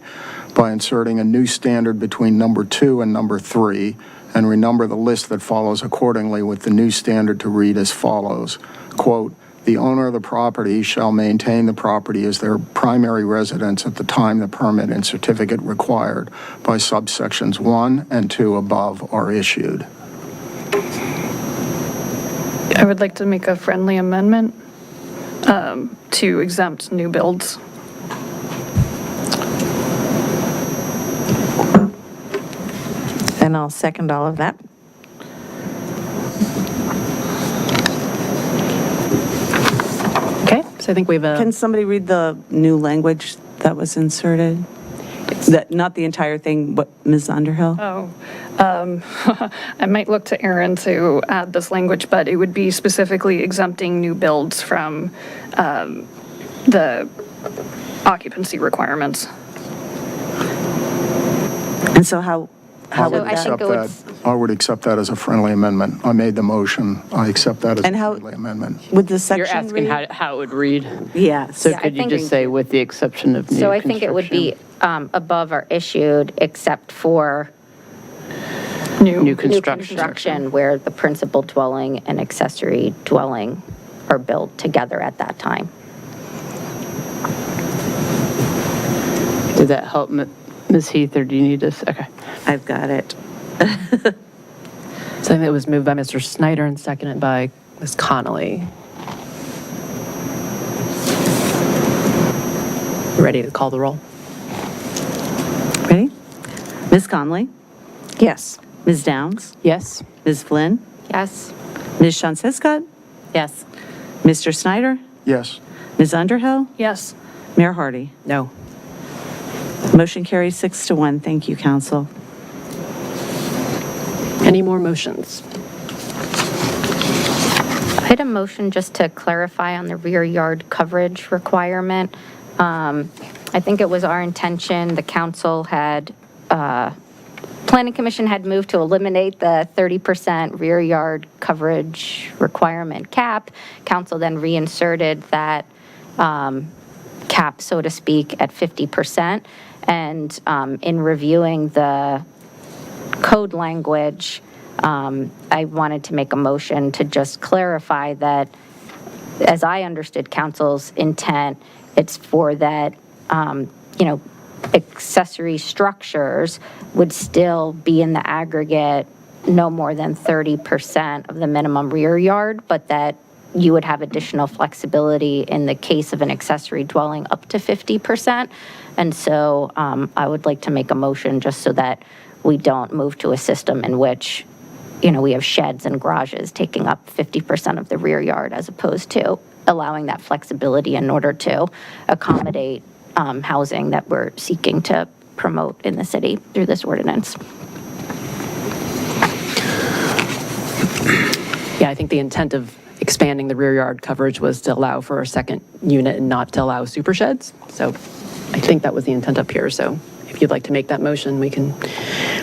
by inserting a new standard between number 2 and number 3, and renumber the list that follows accordingly, with the new standard to read as follows. Quote, "The owner of the property shall maintain the property as their primary residence at the time the permit and certificate required by subsections 1 and 2 above are issued." I would like to make a friendly amendment to exempt new builds. And I'll second all of that. Okay, so I think we have a... Can somebody read the new language that was inserted? Not the entire thing, but Ms. Underhill? I might look to Aaron to add this language, but it would be specifically exempting new builds from the occupancy requirements. And so how I would would that? accept that. I would accept that as a friendly amendment. I made the motion. I accept that as a friendly amendment. Would the section You're asking read? how it would read? Yeah. So Yeah, I could you think- just say with the exception of new So I think it would be above or issued except for new new construction. construction where the principal dwelling and accessory dwelling are built together at that time. Did that help, Ms. Heath, or do you need this? Okay. I've got it. So it was moved by Mr. Snyder and seconded by Ms. Connolly. Ready to call the roll? Ready? Ms. Conley? Yes. Ms. Downs? Yes. Ms. Flynn? Yes? Ms. Shawn-Siskott? Yes. Mr. Snyder? Yes. Ms. Underhill? Yes. Mayor Hardy? No. Motion carries 6-1. Thank you, council. Any more motions? I had a motion just to clarify on the rear yard coverage requirement. I think it was our intention, the council had, Planning Commission had moved to eliminate the 30% rear yard coverage requirement cap. Council then reinserted that cap, so to speak, at 50%. And in reviewing the code language, I wanted to make a motion to just clarify that as I understood council's intent, it's for that, accessory structures would still be in the aggregate no more than 30% of the minimum rear yard, but that you would have additional flexibility in the case of an accessory dwelling up to 50%. And so I would like to make a motion just so that we don't move to a system in which, we have sheds and garages taking up 50% of the rear yard, as opposed to allowing that flexibility in order to accommodate housing that we're seeking to promote in the city through this ordinance. Yeah, I think the intent of expanding the rear yard coverage was to allow for a second unit and not to allow super sheds. So I think that was the intent up here. So if you'd like to make that motion, we can,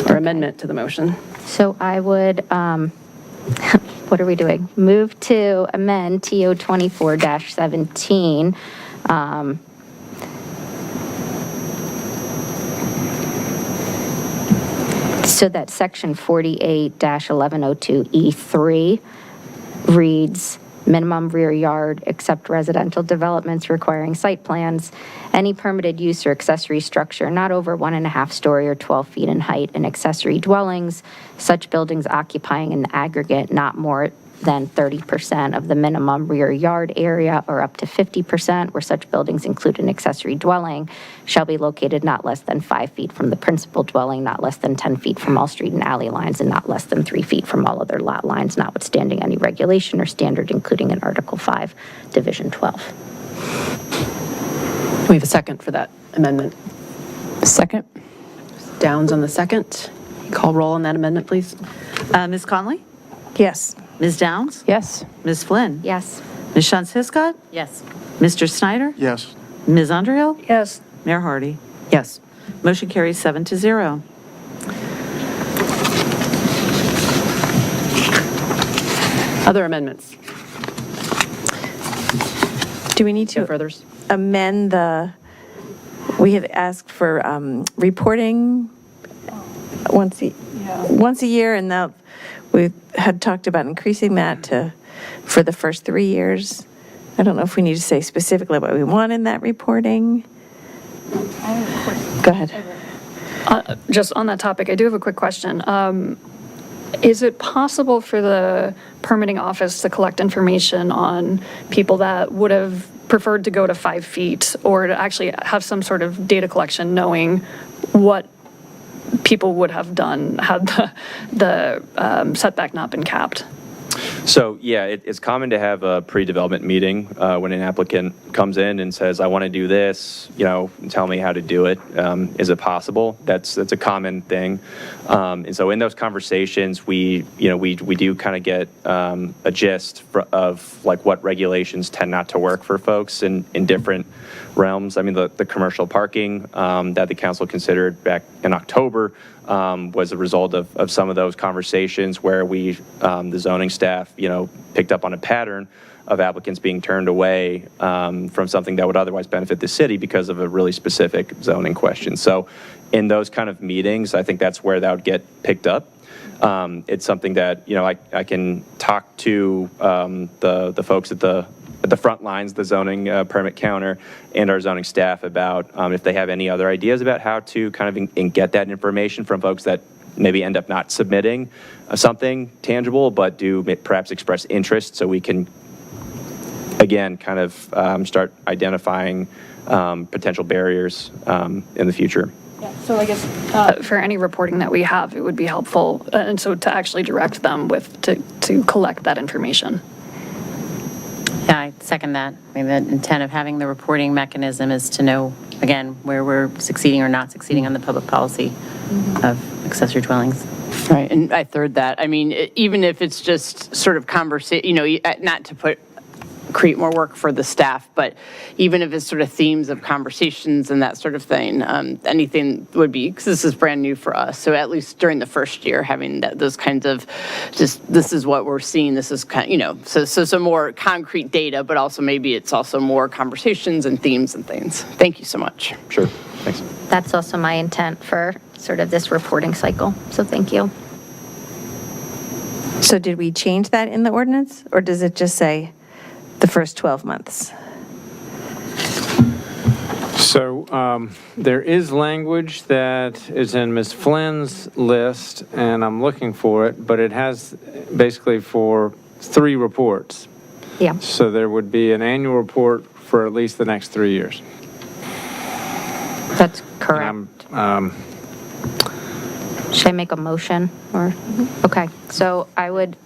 or amendment to the motion. So I would, what are we doing? Move to amend TO 24-17. So that section 48-1102E3 reads, minimum rear yard except residential developments requiring site plans. Any permitted use or accessory structure not over 1.5 story or 12 feet in height in accessory dwellings, such buildings occupying in the aggregate not more than 30% of the minimum rear yard area or up to 50% where such buildings include an accessory dwelling, shall be located not less than 5 feet from the principal dwelling, not less than 10 feet from all street and alley lines, and not less than 3 feet from all other lot lines, notwithstanding any regulation or standard, including in Article 5, Division 12. We have a second for that amendment. Second. Downs on the second. Call roll on that amendment, please. Ms. Conley? Yes. Ms. Downs? Yes. Ms. Flynn? Yes. Ms. Shantz Hiscott? Yes. Mr. Snyder? Yes. Ms. Underhill? Yes. Mayor Hardy? Yes. Motion carries 7-0. Other amendments? Do we need to No furthers? amend we had asked for reporting once a year, and now we had talked about increasing that for the first 3 years. I don't know if we need to say specifically what we want in that reporting. Go ahead. Just on that topic, I do have a quick question. Is it possible for the permitting office to collect information on people that would have preferred to go to 5 feet, or to actually have some sort of data collection knowing what people would have done had the setback not been capped? So, yeah, it's common to have a pre-development meeting when an applicant comes in and says, I want to do this, tell me how to do it. Is it possible? That's a common thing. And so in those conversations, we do kind of get a gist of like what regulations tend not to work for folks in different realms. I mean, the commercial parking that the council considered back in October was a result of some of those conversations where the zoning staff, picked up on a pattern of applicants being turned away from something that would otherwise benefit the city because of a really specific zoning question. So in those kind of meetings, I think that's where that would get picked up. It's something that, I can talk to the folks at the front lines, the zoning permit counter, and our zoning staff about if they have any other ideas about how to kind of get that information from folks that maybe end up not submitting something tangible, but do perhaps express interest, so we can, again, kind of start identifying potential barriers in the future. Yeah, so I guess for any reporting that we have, it would be helpful, and so to actually direct them to collect that information. Yeah, I second that. I mean, the intent of having the reporting mechanism is to know, again, where we're succeeding or not succeeding on the public policy of accessory dwellings. Right, and I third that. I mean, even if it's just sort of conversation, not to create more work for the staff, but even if it's sort of themes of conversations and that sort of thing, anything would be, because this is brand new for us. So at least during the first year, having those kinds of this is what we're seeing, this is kind of, so some more concrete data, but also maybe it's also more conversations and themes and things. Thank you so much. Sure, thanks. That's also my intent for sort of this reporting cycle, so thank you. So did we change that in the ordinance, or does it just say the first 12 months? So there is language that is in Ms. Flynn's list, and I'm looking for it, but it has basically for 3 reports. Yeah. So there would be an annual report for at least the next 3 years. That's correct. Should I make a motion or? Okay, so I would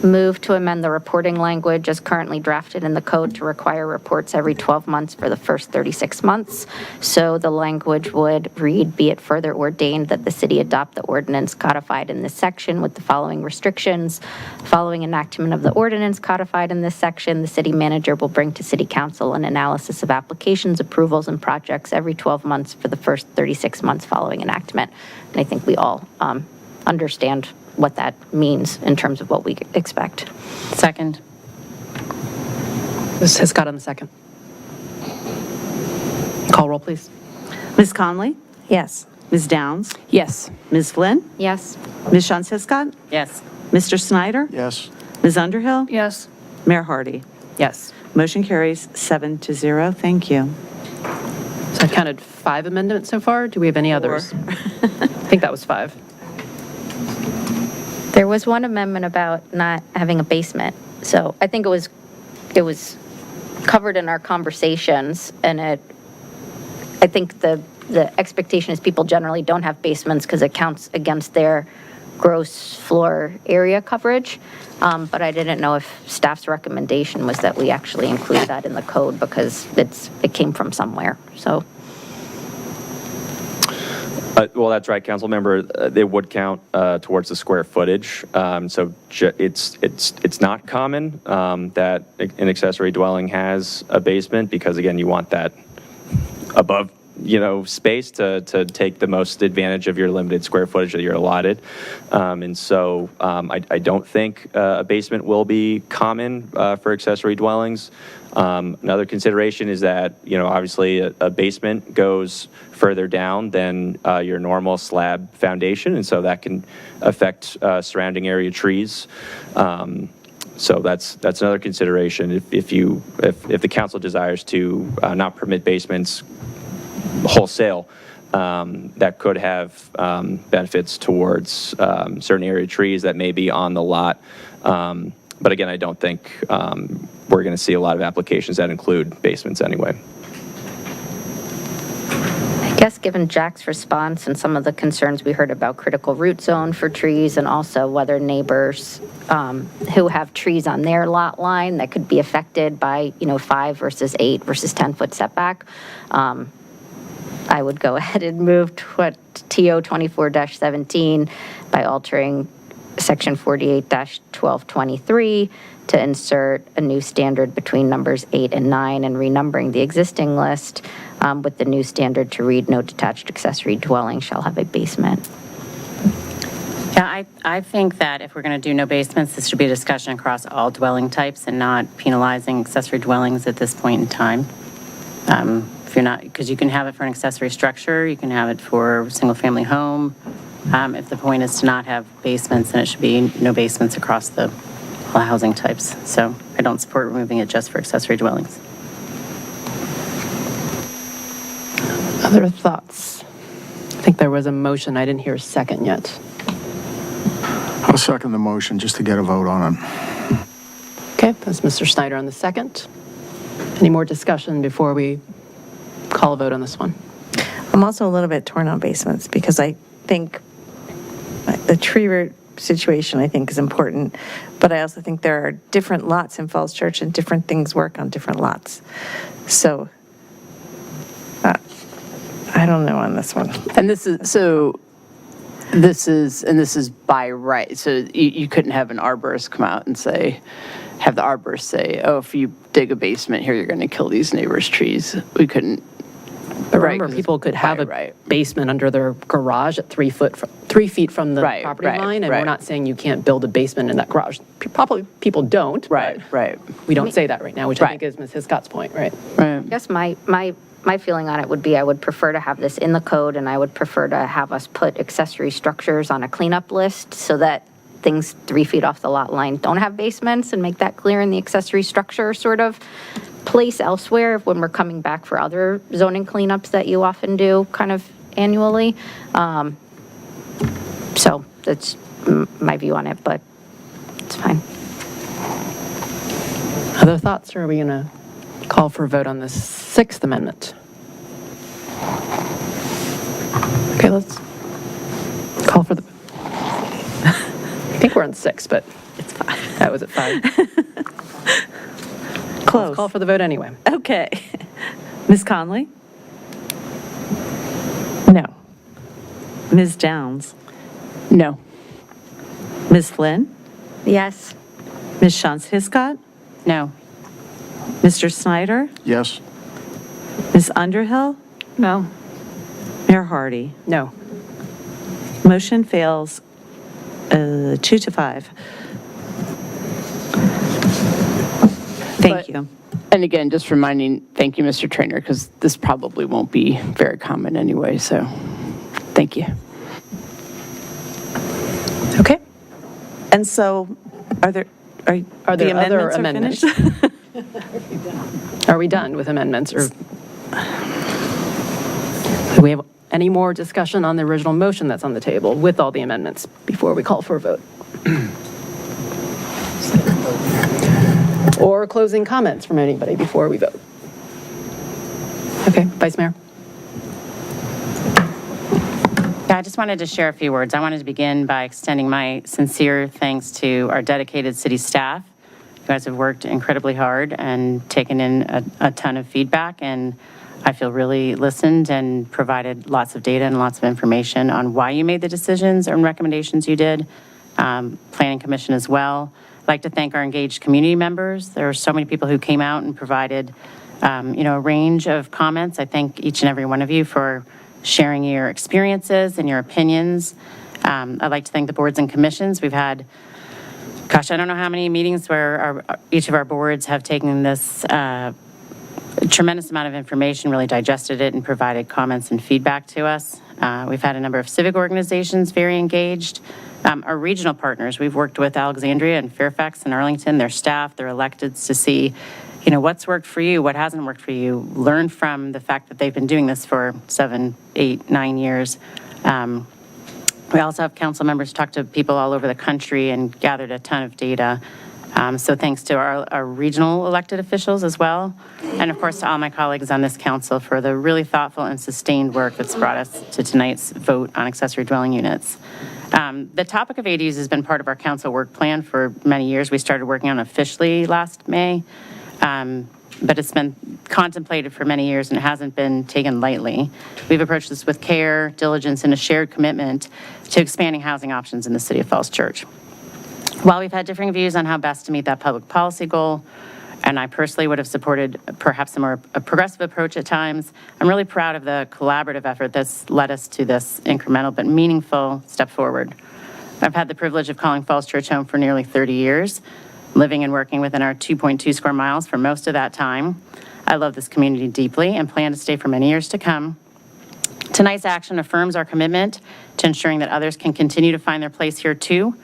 move to amend the reporting language as currently drafted in the code to require reports every 12 months for the first 36 months. So the language would read, be it further ordained that the city adopt the ordinance codified in this section with the following restrictions. Following enactment of the ordinance codified in this section, the city manager will bring to city council an analysis of applications, approvals, and projects every 12 months for the first 36 months following enactment. And I think we all understand what that means in terms of what we expect. Second. Ms. Hiscott on the second. Call roll, please. Ms. Conley? Yes. Ms. Downs? Yes. Ms. Flynn? Yes. Ms. Shantz Hiscott? Yes. Mr. Snyder? Yes. Ms. Underhill? Yes. Mayor Hardy? Yes. Motion carries 7-0. Thank you. So I've counted 5 amendments so far. Do we have any others? I think that was 5. There was one amendment about not having a basement. So I think it was covered in our conversations, and I think the expectation is people generally don't have basements because it counts against their gross floor area coverage. But I didn't know if staff's recommendation was that we actually include that in the code because it came from somewhere. So. Well, that's right, council member. They would count towards the square footage. So it's not common that an accessory dwelling has a basement because, again, you want that above, space to take the most advantage of your limited square footage that you're allotted. And so I don't think a basement will be common for accessory dwellings. Another consideration is that, obviously a basement goes further down than your normal slab foundation, and so that can affect surrounding area trees. So that's another consideration. If the council desires to not permit basements wholesale, that could have benefits towards certain area trees that may be on the lot. But again, I don't think we're going to see a lot of applications that include basements anyway. I guess given Jack's response and some of the concerns we heard about critical root zone for trees and also whether neighbors who have trees on their lot line that could be affected by, 5 versus 8 versus 10-foot setback, I would go ahead and move to TO 24-17 by altering Section 48-1223 to insert a new standard between numbers 8 and 9 and renumbering the existing list with the new standard to read no detached accessory dwelling shall have a basement. Yeah, I think that if we're going to do no basements, this should be a discussion across all dwelling types and not penalizing accessory dwellings at this point in time. If you're not, because you can have it for an accessory structure, you can have it for a single-family home. If the point is to not have basements, then it should be no basements across all housing types. So I don't support removing it just for accessory dwellings. Other thoughts? I think there was a motion. I didn't hear a second yet. I'll second the motion just to get a vote on it. Okay, that's Mr. Snyder on the second. Any more discussion before we call a vote on this one? I'm also a little bit torn on basements because I think the tree root situation, I think, is important, but I also think there are different lots in Falls Church and different things work on different lots. So I don't know on this one. And this is by right. So you couldn't have an arborist come out and have the arborist say, oh, if you dig a basement here, you're going to kill these neighbors' trees. We couldn't. But remember, people could have a basement under their garage at 3 feet from the property line, and we're not saying you can't build a basement in that garage. Probably people don't. Right. We don't say that right now, which I think is Ms. Hiscott's point, right? I guess my feeling on it would be I would prefer to have this in the code, and I would prefer to have us put accessory structures on a cleanup list so that things 3 feet off the lot line don't have basements, and make that clear in the accessory structure sort of place elsewhere when we're coming back for other zoning cleanups that you often do kind of annually. So that's my view on it, but it's fine. Other thoughts, or are we going to call for a vote on the Sixth Amendment? Okay, let's call for the, I think we're on 6, but It's fine. that was at 5. Close. Let's call for the vote anyway. Okay. Ms. Conley? No. Ms. Downs? No. Ms. Flynn? Yes. Ms. Shantz Hiscott? No. Mr. Snyder? Yes. Ms. Underhill? No. Mayor Hardy? No. Motion fails 2-5. Thank But- you. And again, just reminding, thank you, Mr. Trainer, because this probably won't be very common anyway, so thank you. Okay. And so, are there Are the there other amendments amendments? are finished? Are we done with amendments, or do we have any more discussion on the original motion that's on the table with all the amendments before we call for a vote? Or closing comments from anybody before we vote? Okay, Vice Mayor? Yeah, I just wanted to share a few words. I wanted to begin by extending my sincere thanks to our dedicated city staff. You guys have worked incredibly hard and taken in a ton of feedback, and I feel really listened and provided lots of data and lots of information on why you made the decisions and recommendations you did. Planning Commission as well. I'd like to thank our engaged community members. There are so many people who came out and provided, a range of comments. I thank each and every one of you for sharing your experiences and your opinions. I'd like to thank the boards and commissions. We've had, I don't know how many meetings where each of our boards have taken this tremendous amount of information, really digested it, and provided comments and feedback to us. We've had a number of civic organizations very engaged. Our regional partners, we've worked with Alexandria and Fairfax and Arlington, their staff, their electeds, to see, what's worked for you, what hasn't worked for you, learn from the fact that they've been doing this for 7, 8, 9 years. We also have council members talk to people all over the country and gathered a ton of data. So thanks to our regional elected officials as well. And of course, to all my colleagues on this council for the really thoughtful and sustained work that's brought us to tonight's vote on accessory dwelling units. The topic of ADUs has been part of our council work plan for many years. We started working on it officially last May, but it's been contemplated for many years and it hasn't been taken lightly. We've approached this with care, diligence, and a shared commitment to expanding housing options in the city of Falls Church. While we've had differing views on how best to meet that public policy goal, and I personally would have supported perhaps a more progressive approach at times, I'm really proud of the collaborative effort that's led us to this incremental but meaningful step forward. I've had the privilege of calling Falls Church home for nearly 30 years, living and working within our 2.2 square miles for most of that time. I love this community deeply and plan to stay for many years to come. Tonight's action affirms our commitment to ensuring that others can continue to find their place here too,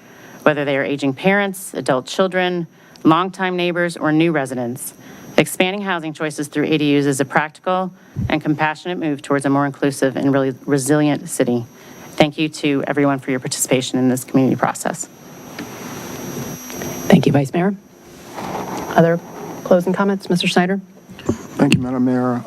whether they are aging parents, adult children, longtime neighbors, or new residents. Expanding housing choices through ADUs is a practical and compassionate move towards a more inclusive and really resilient city. Thank you to everyone for your participation in this community process. Thank you, Vice Mayor. Other closing comments, Mr. Snyder? Thank you, Madam Mayor.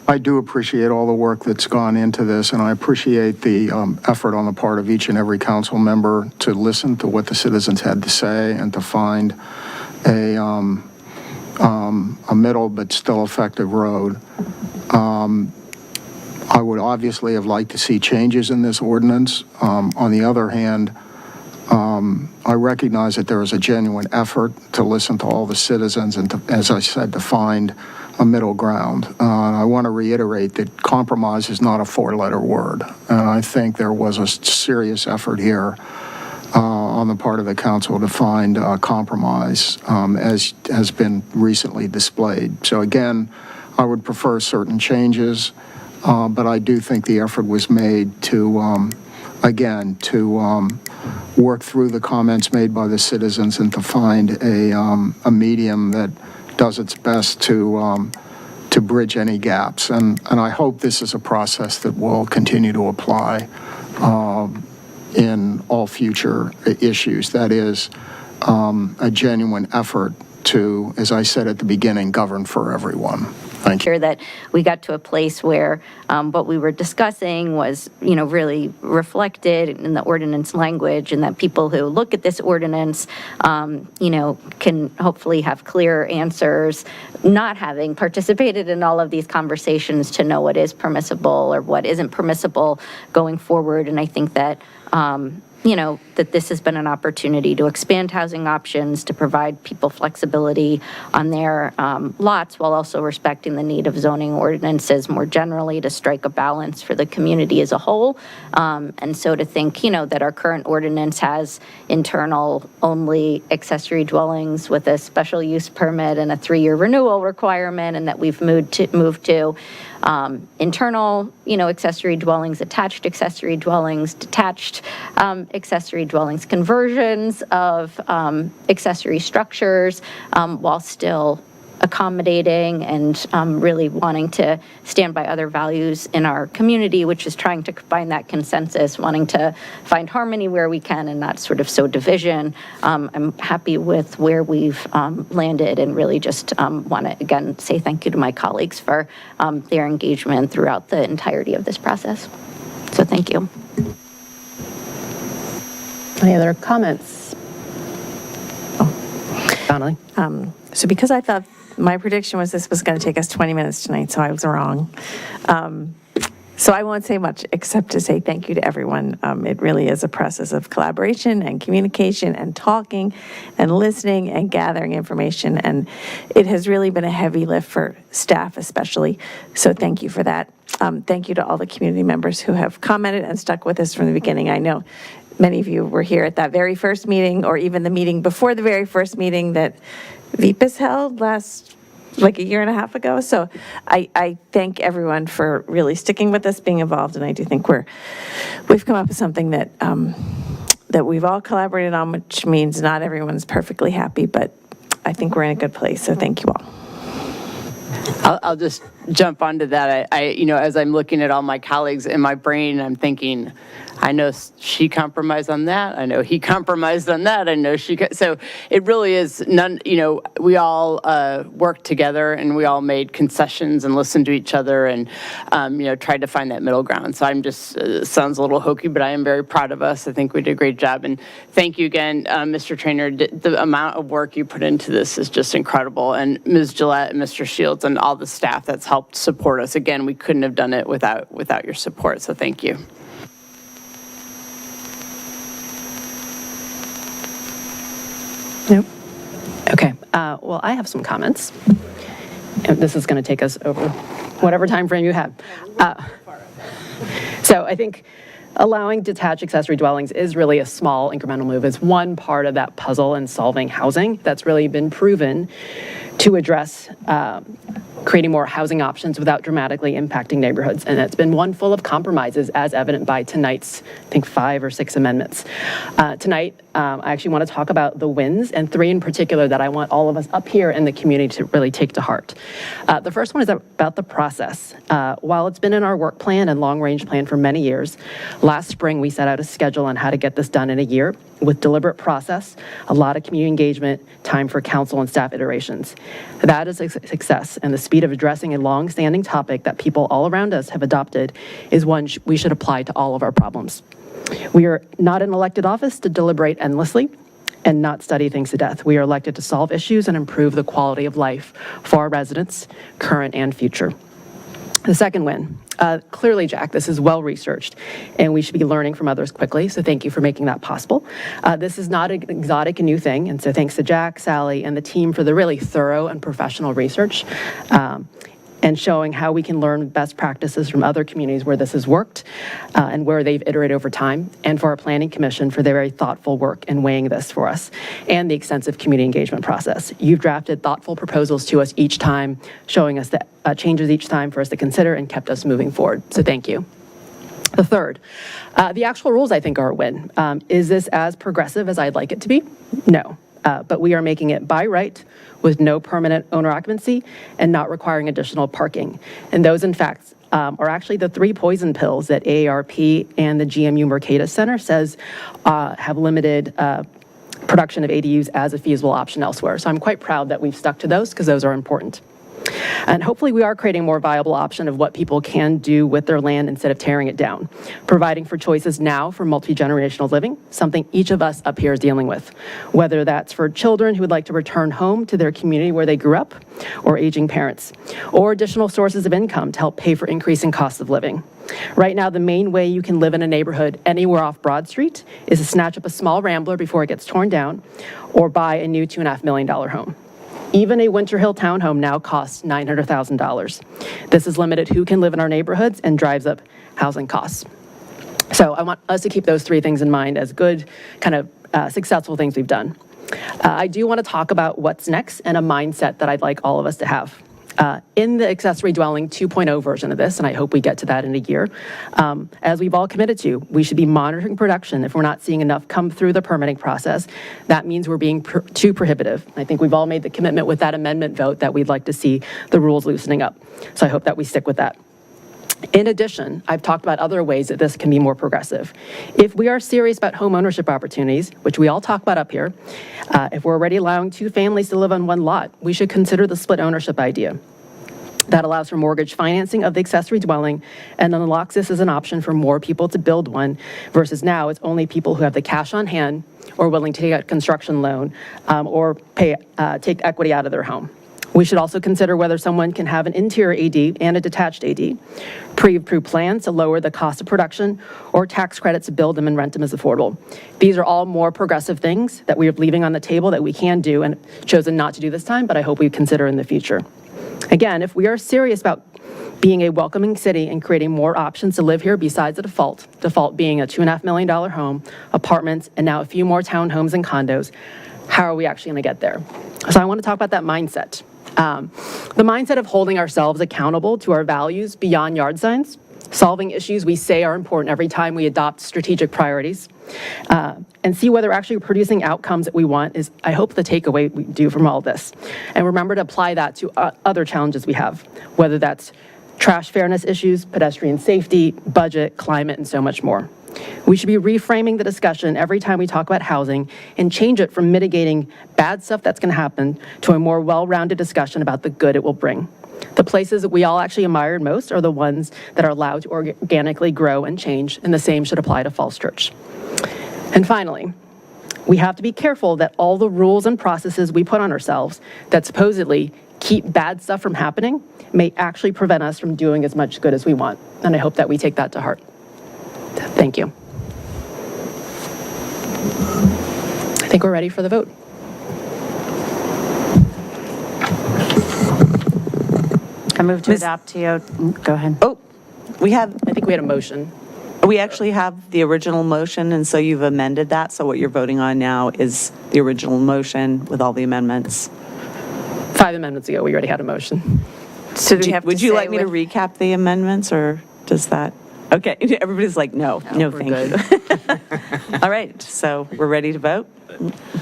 I do appreciate all the work that's gone into this, and I appreciate the effort on the part of each and every council member to listen to what the citizens had to say and to find a middle but still effective road. I would obviously have liked to see changes in this ordinance. On the other hand, I recognize that there is a genuine effort to listen to all the citizens and, to, as I said, to find a middle ground. I want to reiterate that compromise is not a four-letter word. And I think there was a serious effort here on the part of the council to find a compromise, as has been recently displayed. So again, I would prefer certain changes, but I do think the effort was made to, again, to work through the comments made by the citizens and to find a medium that does its best to bridge any gaps. And I hope this is a process that will continue to apply in all future issues. That is a genuine effort to, as I said at the beginning, govern for everyone. Thank you. Sure that we got to a place where what we were discussing was, really reflected in the ordinance language, and that people who look at this ordinance, can hopefully have clear answers, not having participated in all of these conversations, to know what is permissible or what isn't permissible going forward. And I think that, that this has been an opportunity to expand housing options, to provide people flexibility on their lots, while also respecting the need of zoning ordinances more generally, to strike a balance for the community as a whole. And so to think, that our current ordinance has internal only accessory dwellings with a special use permit and a 3-year renewal requirement, and that we've moved to internal, accessory dwellings, attached accessory dwellings, detached accessory dwellings, conversions of accessory structures, while still accommodating and really wanting to stand by other values in our community, which is trying to find that consensus, wanting to find harmony where we can and not sort of sow division. I'm happy with where we've landed, and really just want to, again, say thank you to my colleagues for their engagement throughout the entirety of this process. So thank you. Any other comments? Donnelly? So because I thought my prediction was this was going to take us 20 minutes tonight, so I was wrong. So I won't say much except to say thank you to everyone. It really is a process of collaboration and communication and talking and listening and gathering information. And it has really been a heavy lift for staff especially. So thank you for that. Thank you to all the community members who have commented and stuck with us from the beginning. I know many of you were here at that very first meeting, or even the meeting before the very first meeting that VPAS held like a year and a half ago. So I thank everyone for really sticking with us, being involved, and I do think we've come up with something that that we've all collaborated on, which means not everyone's perfectly happy, but I think we're in a good place. So thank you all. I'll just jump onto that. I as I'm looking at all my colleagues in my brain, I'm thinking, I know she compromised on that. I know he compromised on that. I know so it really is none, we all worked together, and we all made concessions and listened to each other, and, tried to find that middle ground. So I'm just, sounds a little hokey, but I am very proud of us. I think we did a great job. And thank you again, Mr. Trainer. The amount of work you put into this is just incredible. And Ms. Gillette and Mr. Shields and all the staff that's helped support us. Again, we couldn't have done it without your support. So thank you. Nope. Okay. Well, I have some comments. And this is going to take us over whatever time frame you have. So I think allowing detached accessory dwellings is really a small incremental move. It's one part of that puzzle in solving housing that's really been proven to address creating more housing options without dramatically impacting neighborhoods. And it's been one full of compromises, as evident by tonight's, I think, 5 or 6 amendments. Tonight, I actually want to talk about the wins, and 3 in particular that I want all of us up here in the community to really take to heart. The first one is about the process. While it's been in our work plan and long-range plan for many years, last spring we set out a schedule on how to get this done in a year with deliberate process, a lot of community engagement, time for council and staff iterations. That is a success, and the speed of addressing a long-standing topic that people all around us have adopted is one we should apply to all of our problems. We are not in elected office to deliberate endlessly and not study things to death. We are elected to solve issues and improve the quality of life for our residents, current and future. The second win, clearly, Jack, this is well researched, and we should be learning from others quickly, so thank you for making that possible. This is not an exotic and new thing, and so thanks to Jack, Sally, and the team for the really thorough and professional research and showing how we can learn best practices from other communities where this has worked and where they've iterated over time, and for our Planning Commission for their very thoughtful work in weighing this for us, and the extensive community engagement process. You've drafted thoughtful proposals to us each time, showing us the changes each time for us to consider, and kept us moving forward, so thank you. The third, the actual rules I think are a win. Is this as progressive as I'd like it to be? No, but we are making it by right with no permanent owner occupancy and not requiring additional parking. And those, in fact, are actually the 3 poison pills that AARP and the GMU Mercatus Center says have limited production of ADUs as a feasible option elsewhere. So I'm quite proud that we've stuck to those because those are important. And hopefully we are creating a more viable option of what people can do with their land instead of tearing it down, providing for choices now for multi-generational living, something each of us up here is dealing with, whether that's for children who would like to return home to their community where they grew up, or aging parents, or additional sources of income to help pay for increasing costs of living. Right now, the main way you can live in a neighborhood anywhere off Broad Street is to snatch up a small rambler before it gets torn down, or buy a new $2.5 million home. Even a Winter Hill townhome now costs $900,000. This has limited who can live in our neighborhoods and drives up housing costs. So I want us to keep those 3 things in mind as good, kind of successful things we've done. I do want to talk about what's next and a mindset that I'd like all of us to have. In the accessory dwelling 2.0 version of this, and I hope we get to that in a year, as we've all committed to, we should be monitoring production. If we're not seeing enough come through the permitting process, that means we're being too prohibitive. I think we've all made the commitment with that amendment vote that we'd like to see the rules loosening up. So I hope that we stick with that. In addition, I've talked about other ways that this can be more progressive. If we are serious about home ownership opportunities, which we all talk about up here, if we're already allowing 2 families to live on 1 lot, we should consider the split ownership idea. That allows for mortgage financing of the accessory dwelling and unlocks this as an option for more people to build one, versus now it's only people who have the cash on hand or willing to take a construction loan or take equity out of their home. We should also consider whether someone can have an interior AD and a detached AD, pre-approved plans to lower the cost of production, or tax credits to build them and rent them as affordable. These are all more progressive things that we are leaving on the table that we can do and chosen not to do this time, but I hope we consider in the future. Again, if we are serious about being a welcoming city and creating more options to live here besides the default being a $2.5 million home, apartments, and now a few more townhomes and condos, how are we actually going to get there? So I want to talk about that mindset. The mindset of holding ourselves accountable to our values beyond yard signs, solving issues we say are important every time we adopt strategic priorities, and see whether actually producing outcomes that we want is, I hope, the takeaway we do from all this. And remember to apply that to other challenges we have, whether that's trash fairness issues, pedestrian safety, budget, climate, and so much more. We should be reframing the discussion every time we talk about housing and change it from mitigating bad stuff that's going to happen to a more well-rounded discussion about the good it will bring. The places that we all actually admire most are the ones that are allowed to organically grow and change, and the same should apply to Falls Church. And finally, we have to be careful that all the rules and processes we put on ourselves that supposedly keep bad stuff from happening may actually prevent us from doing as much good as we want. And I hope that we take that to heart. Thank you. I think we're ready for the vote. I move to adopt TO. Go ahead. Oh, I think we had a motion. We actually have the original motion, and so you've amended that. So what you're voting on now is the original motion with all the amendments. 5 amendments ago, we already had a motion. So do we have to Would you say like me to recap the amendments, or does that? Okay, everybody's like, no, thank you. All right, so we're ready to vote?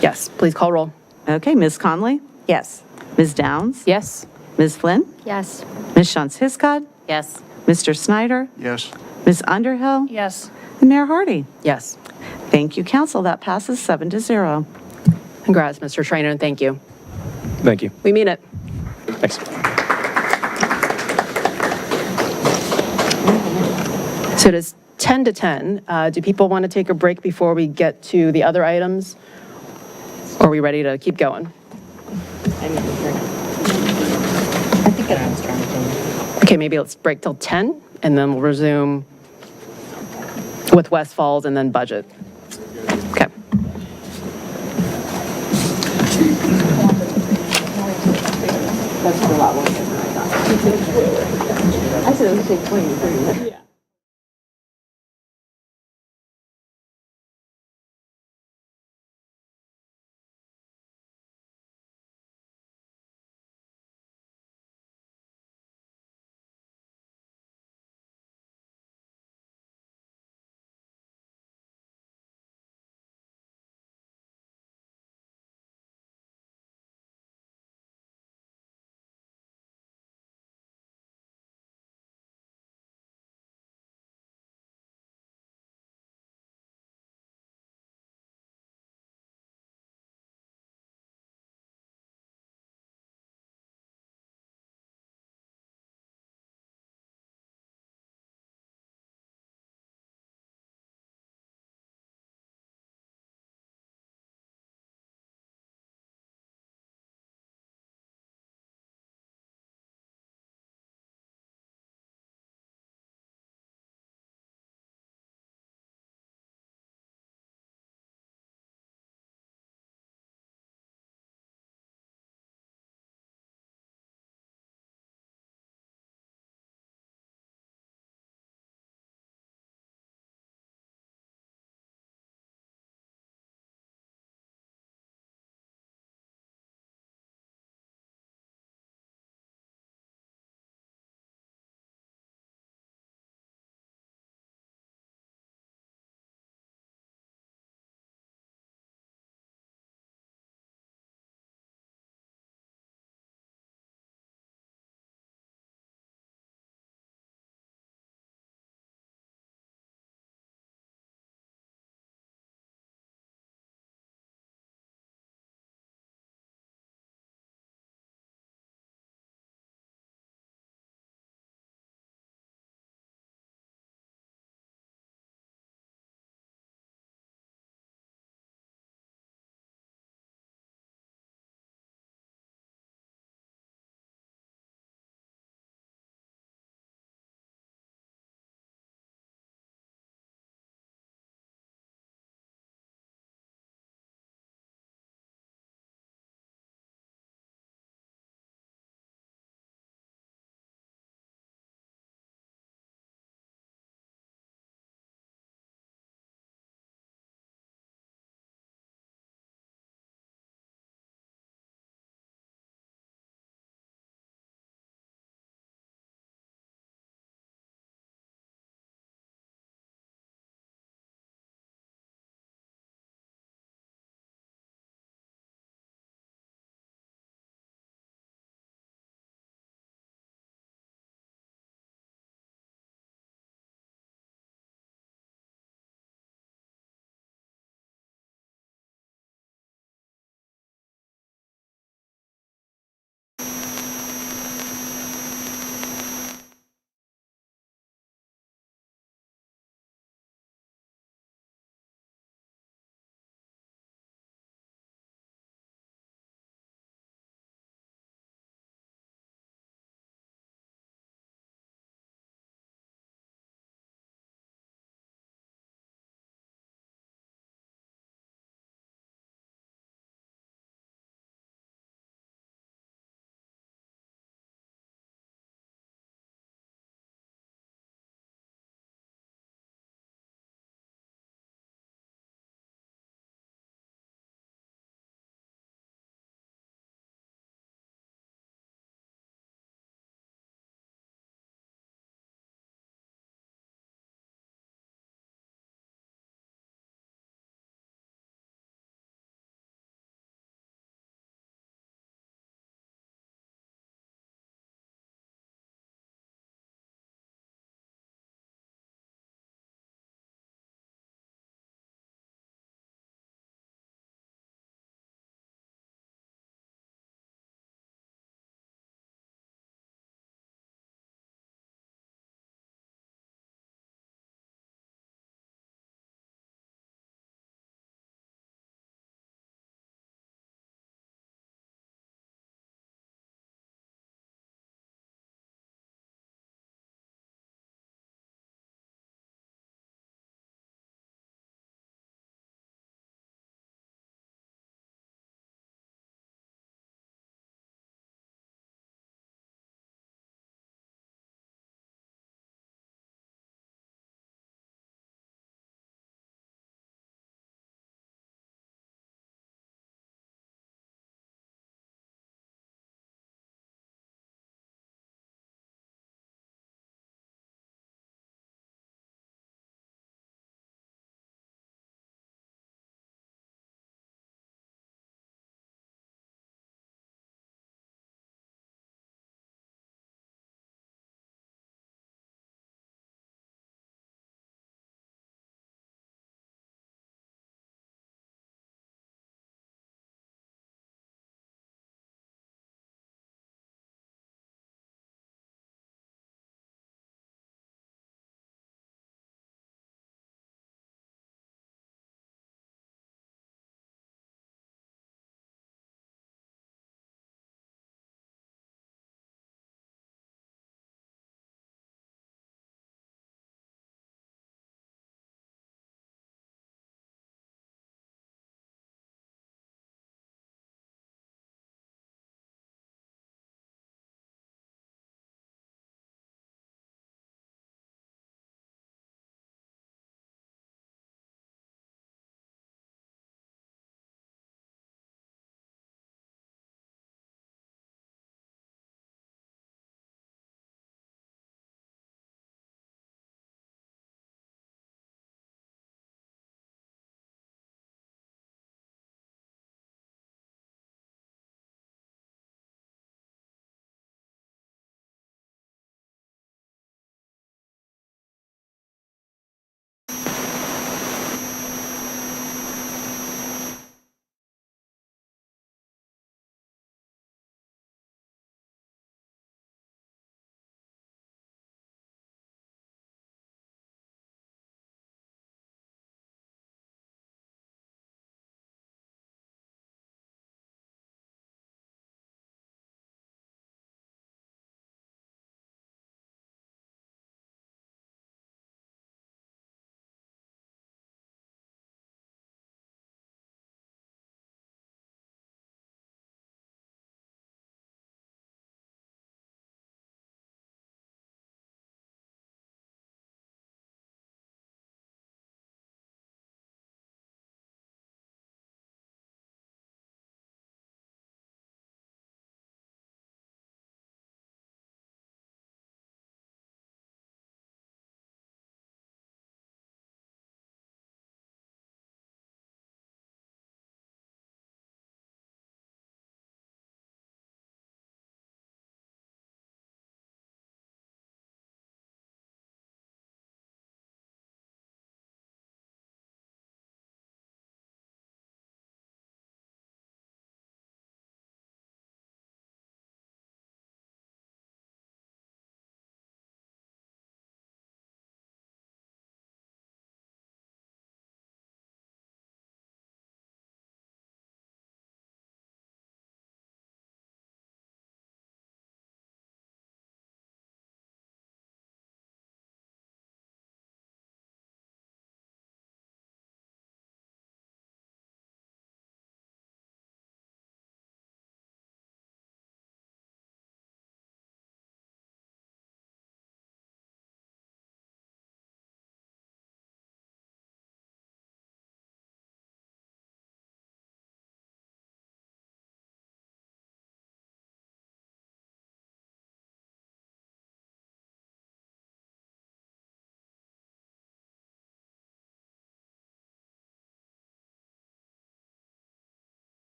Yes, please call roll. Okay, Ms. Conley? Yes. Ms. Downs? Yes. Ms. Flynn? Yes. Ms. Shantz-Hiscod? Yes. Mr. Snyder? Yes. Ms. Underhill? Yes. And Mayor Hardy? Yes. Thank you, council. That passes 7-0. Congrats, Mr. Trainer, and thank you. Thank you. We mean it. Thanks. So it is 10 to 10. Do people want to take a break before we get to the other items? Or are we ready to keep going? Okay, maybe let's break till 10, and then we'll resume with West Falls and then budget. Okay. That's a lot more than I thought. I said it would take 20 to 30 minutes.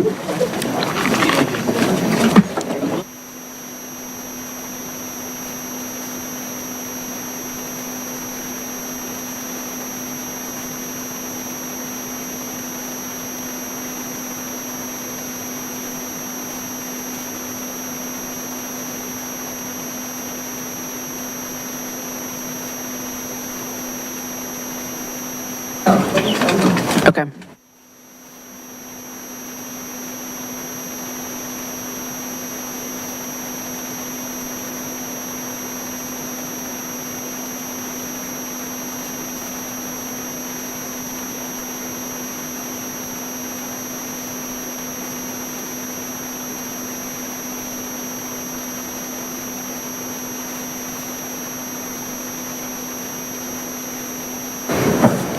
Okay.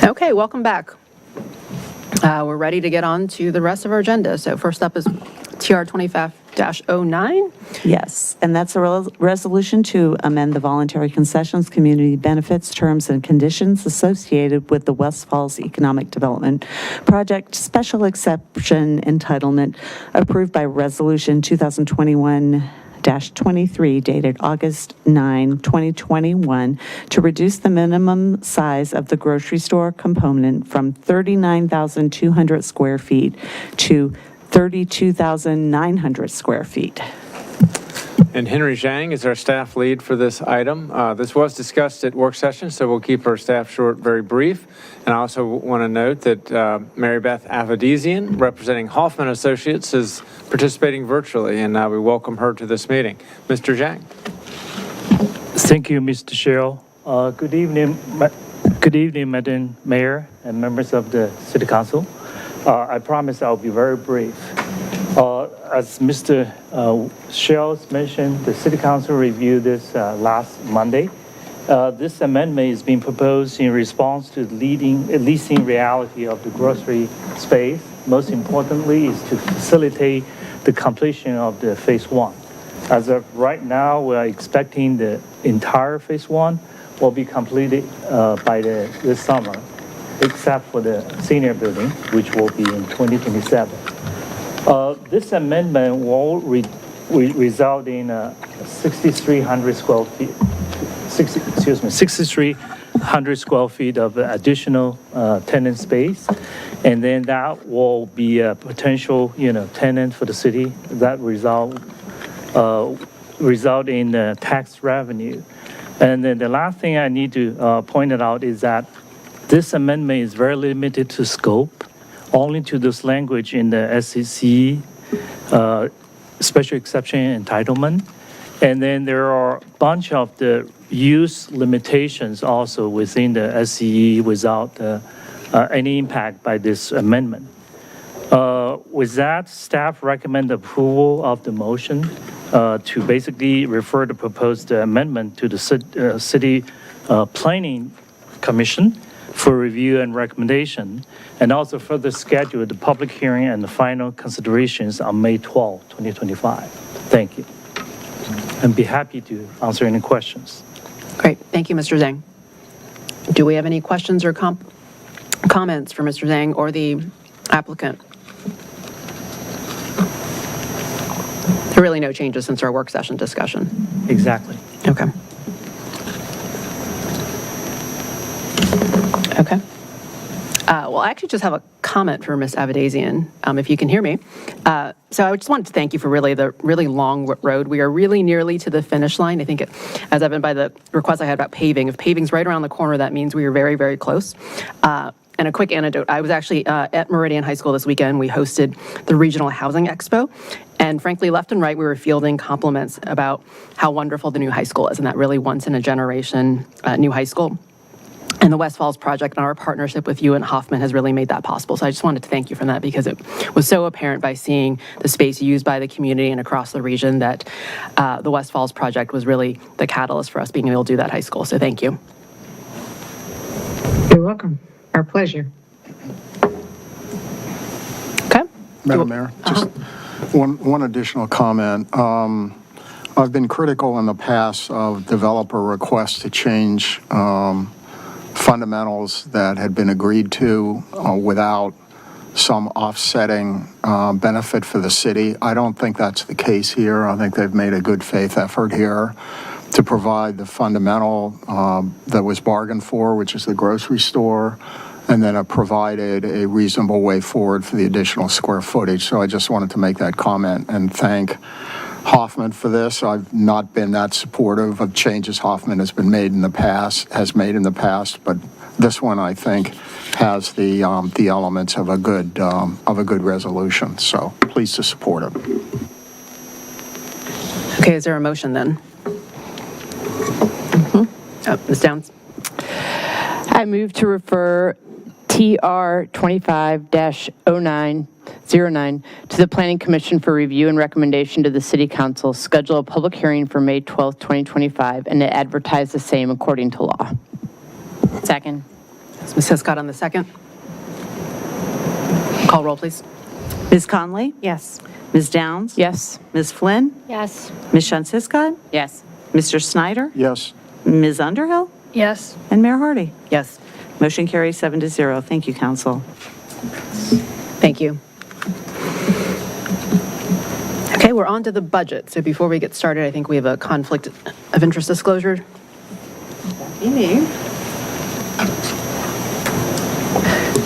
Okay, welcome back. We're ready to get on to the rest of our agenda. So first up is TR 25-09. Yes, and that's a resolution to amend the voluntary concessions community benefits terms and conditions associated with the West Falls Economic Development Project Special Exception Entitlement approved by Resolution 2021-23 dated August 9, 2021, to reduce the minimum size of the grocery store component from 39,200 square feet to 32,900 square feet. And Henry Zhang is our staff lead for this item. This was discussed at work session, so we'll keep our staff short, very brief. And I also want to note that Mary Beth Avedizian, representing Hoffman Associates, is participating virtually, and we welcome her to this meeting. Mr. Zhang. Thank you, Mr. Sherrill. Good evening, Madam Mayor and members of the City Council. I promise I'll be very brief. As Mr. Sherrill mentioned, the City Council reviewed this last Monday. This amendment is being proposed in response to the leasing reality of the grocery space. Most importantly is to facilitate the completion of the phase one. As of right now, we are expecting the entire phase one will be completed by this summer, except for the senior building, which will be in 2027. This amendment will result in 6,300 square feet, 6,300 square feet of additional tenant space, and then that will be a potential, tenant for the city that result in tax revenue. And then the last thing I need to point out is that this amendment is very limited to scope, only to this language in the SEC special exception entitlement. And then there are a bunch of the use limitations also within the SCE without any impact by this amendment. With that, staff recommend approval of the motion to basically refer the proposed amendment to the City Planning Commission for review and recommendation, and also further schedule the public hearing and the final considerations on May 12, 2025. Thank you. And be happy to answer any questions. Great. Thank you, Mr. Zhang. Do we have any questions or comments for Mr. Zhang or the applicant? There are really no changes since our work session discussion. Exactly. Okay. Okay. Well, I actually just have a comment for Ms. Avedizian, if you can hear me. So I just wanted to thank you for the really long road. We are really nearly to the finish line. I think, as evident by the request I had about paving, if paving's right around the corner, that means we are very, very close. And a quick anecdote, I was actually at Meridian High School this weekend. We hosted the Regional Housing Expo. And frankly, left and right, we were fielding compliments about how wonderful the new high school is, and that really once-in-a-generation new high school. And the West Falls project and our partnership with you and Hoffman has really made that possible. So I just wanted to thank you for that, because it was so apparent by seeing the space used by the community and across the region that the West Falls project was really the catalyst for us being able to do that high school. So thank you. You're welcome. Our pleasure. Okay. Madam Mayor, just one additional comment. I've been critical in the past of developer requests to change fundamentals that had been agreed to without some offsetting benefit for the city. I don't think that's the case here. I think they've made a good faith effort here to provide the fundamental that was bargained for, which is the grocery store, and then it provided a reasonable way forward for the additional square footage. So I just wanted to make that comment and thank Hoffman for this. I've not been that supportive of changes Hoffman has made in the past, but this one I think has the elements of a good resolution. So pleased to support it. Okay, is there a motion then? Ms. Downs? I move to refer TR 25-0909 to the Planning Commission for review and recommendation to the City Council, schedule a public hearing for May 12th, 2025, and to advertise the same according to law. Second. Is Ms. Hiscott on the second? Call roll, please. Ms. Conley? Yes. Ms. Downs? Yes. Ms. Flynn? Yes. Ms. Shunts-Hiscott? Yes. Mr. Snyder? Yes. Ms. Underhill? Yes. And Mayor Hardy? Yes. Motion carries 7-0. Thank you, Council. Thank you. Okay, we're on to the budget. So before we get started, I think we have a conflict of interest disclosure.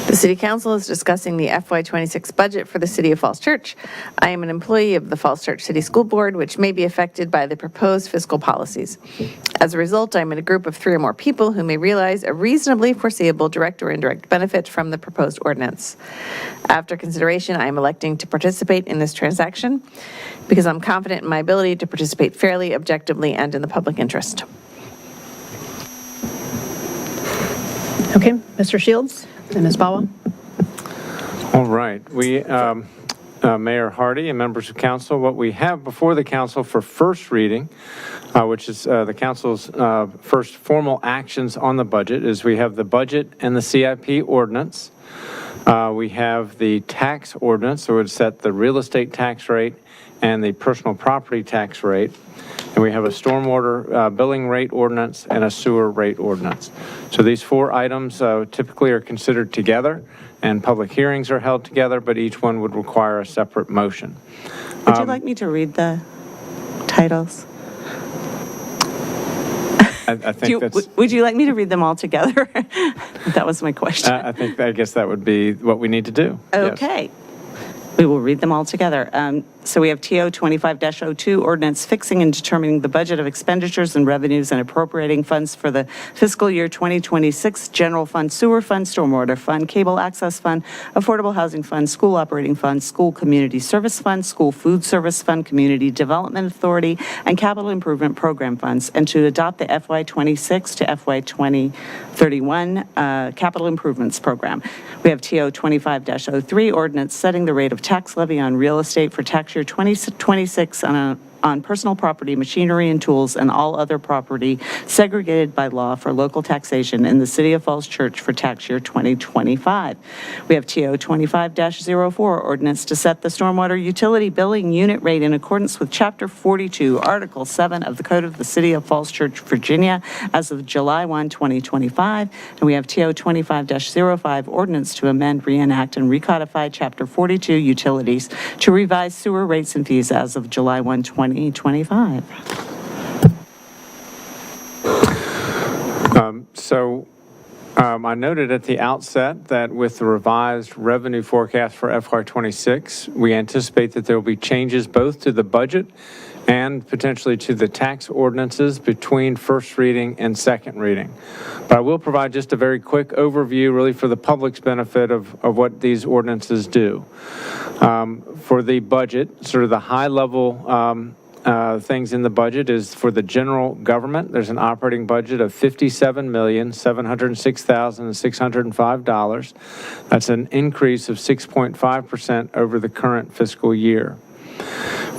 The City Council is discussing the FY26 budget for the City of Falls Church. I am an employee of the Falls Church City School Board, which may be affected by the proposed fiscal policies. As a result, I'm in a group of 3 or more people who may realize a reasonably foreseeable direct or indirect benefit from the proposed ordinance. After consideration, I am electing to participate in this transaction because I'm confident in my ability to participate fairly, objectively, and in the public interest. Okay, Mr. Shields and Ms. Bawa. All right. Mayor Hardy and members of council, what we have before the council for first reading, which is the council's first formal actions on the budget, is we have the budget and the CIP ordinance. We have the tax ordinance, so it would set the real estate tax rate and the personal property tax rate. And we have a stormwater billing rate ordinance and a sewer rate ordinance. So these 4 items typically are considered together, and public hearings are held together, but each one would require a separate motion. Would you like me to read the titles? I think that's... Would you like me to read them all together? That was my question. I guess that would be what we need to do. Okay. Yes. We will read them all together. So we have TO 25-02, ordinance fixing and determining the budget of expenditures and revenues and appropriating funds for the fiscal year 2026, general fund, sewer fund, stormwater fund, cable access fund, affordable housing fund, school operating fund, school community service fund, school food service fund, community development authority, and capital improvement program funds, and to adopt the FY26 to FY2031 capital improvements program. We have TO 25-03, ordinance setting the rate of tax levy on real estate for tax year 2026 on personal property, machinery and tools, and all other property segregated by law for local taxation in the City of Falls Church for tax year 2025. We have TO 25-04, ordinance to set the stormwater utility billing unit rate in accordance with Chapter 42, Article 7 of the Code of the City of Falls Church, Virginia, as of July 1, 2025. And we have TO 25-05, ordinance to amend, reenact, and recodify Chapter 42, Utilities, to revise sewer rates and fees as of July 1, 2025. I noted at the outset that with the revised revenue forecast for FY26, we anticipate that there will be changes both to the budget and potentially to the tax ordinances between first reading and second reading. But I will provide just a very quick overview, really for the public's benefit, of what these ordinances do. For the budget, sort of the high-level things in the budget is for the general government. There's an operating budget of $57,706,605. That's an increase of 6.5% over the current fiscal year.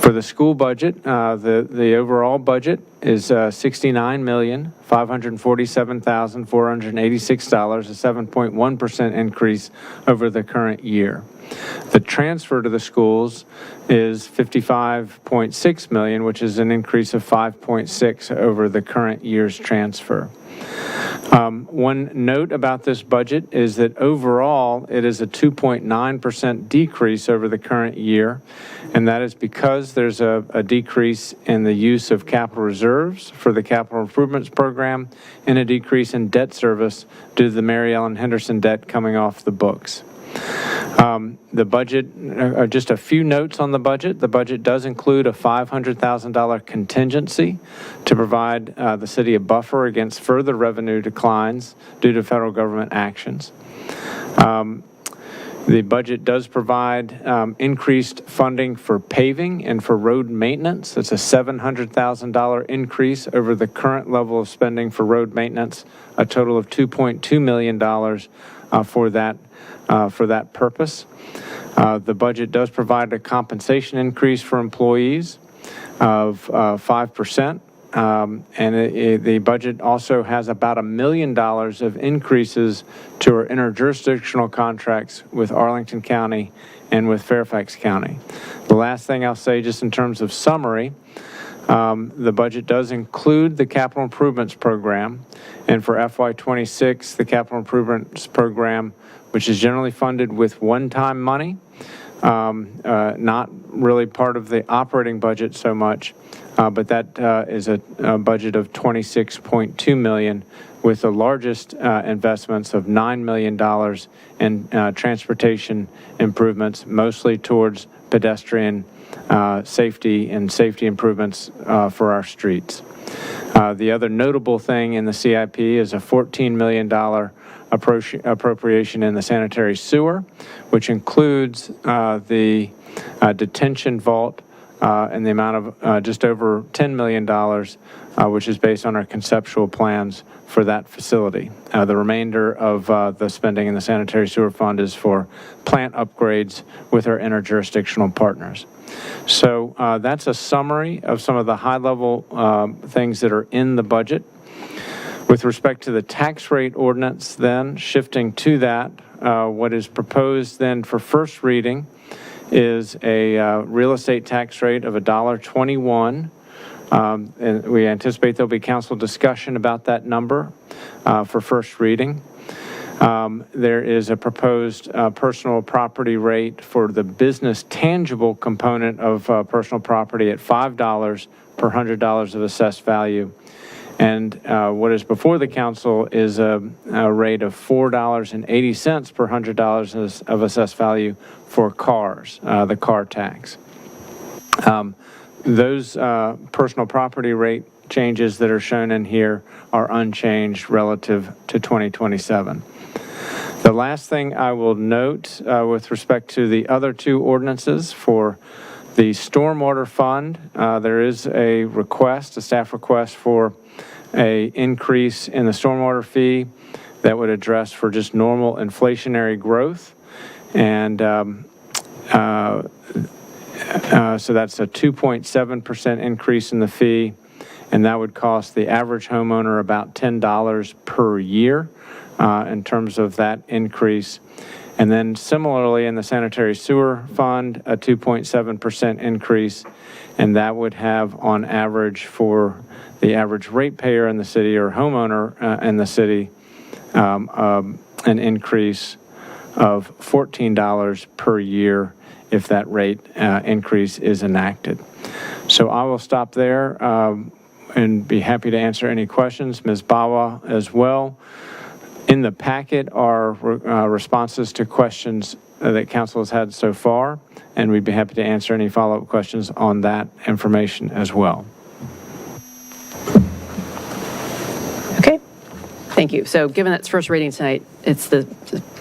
For the school budget, the overall budget is $69,547,486, a 7.1% increase over the current year. The transfer to the schools is $55.6 million, which is an increase of 5.6 over the current year's transfer. One note about this budget is that overall, it is a 2.9% decrease over the current year, and that is because there's a decrease in the use of capital reserves for the capital improvements program and a decrease in debt service due to the Mary Ellen Henderson debt coming off the books. The budget, just a few notes on the budget. The budget does include a $500,000 contingency to provide the city a buffer against further revenue declines due to federal government actions. The budget does provide increased funding for paving and for road maintenance. It's a $700,000 increase over the current level of spending for road maintenance, a total of $2.2 million for that purpose. The budget does provide a compensation increase for employees of 5%. And the budget also has about $1 million of increases to our interjurisdictional contracts with Arlington County and with Fairfax County. The last thing I'll say, just in terms of summary, the budget does include the capital improvements program, and for FY26, the capital improvements program, which is generally funded with one-time money, not really part of the operating budget so much, but that is a budget of $26.2 million, with the largest investments of $9 million in transportation improvements, mostly towards pedestrian safety and safety improvements for our streets. The other notable thing in the CIP is a $14 million appropriation in the sanitary sewer, which includes the detention vault in the amount of just over $10 million, which is based on our conceptual plans for that facility. The remainder of the spending in the sanitary sewer fund is for plant upgrades with our interjurisdictional partners. So that's a summary of some of the high-level things that are in the budget. With respect to the tax rate ordinance, then, shifting to that, what is proposed then for first reading is a real estate tax rate of $1.21. And we anticipate there'll be council discussion about that number for first reading. There is a proposed personal property rate for the business tangible component of personal property at $5 per $100 of assessed value. And what is before the council is a rate of $4.80 per $100 of assessed value for cars, the car tax. Those personal property rate changes that are shown in here are unchanged relative to 2027. The last thing I will note with respect to the other two ordinances for the stormwater fund, there is a request, a staff request for a increase in the stormwater fee that would address for just normal inflationary growth. And so that's a 2.7% increase in the fee, and that would cost the average homeowner about $10 per year in terms of that increase. And then similarly in the sanitary sewer fund, a 2.7% increase, and that would have on average for the average ratepayer in the city or homeowner in the city an increase of $14 per year if that rate increase is enacted. So I will stop there and be happy to answer any questions. Ms. Bawa as well. In the packet are responses to questions that council has had so far, and we'd be happy to answer any follow-up questions on that information as well. Okay, thank you. So given that it's first reading tonight, it's the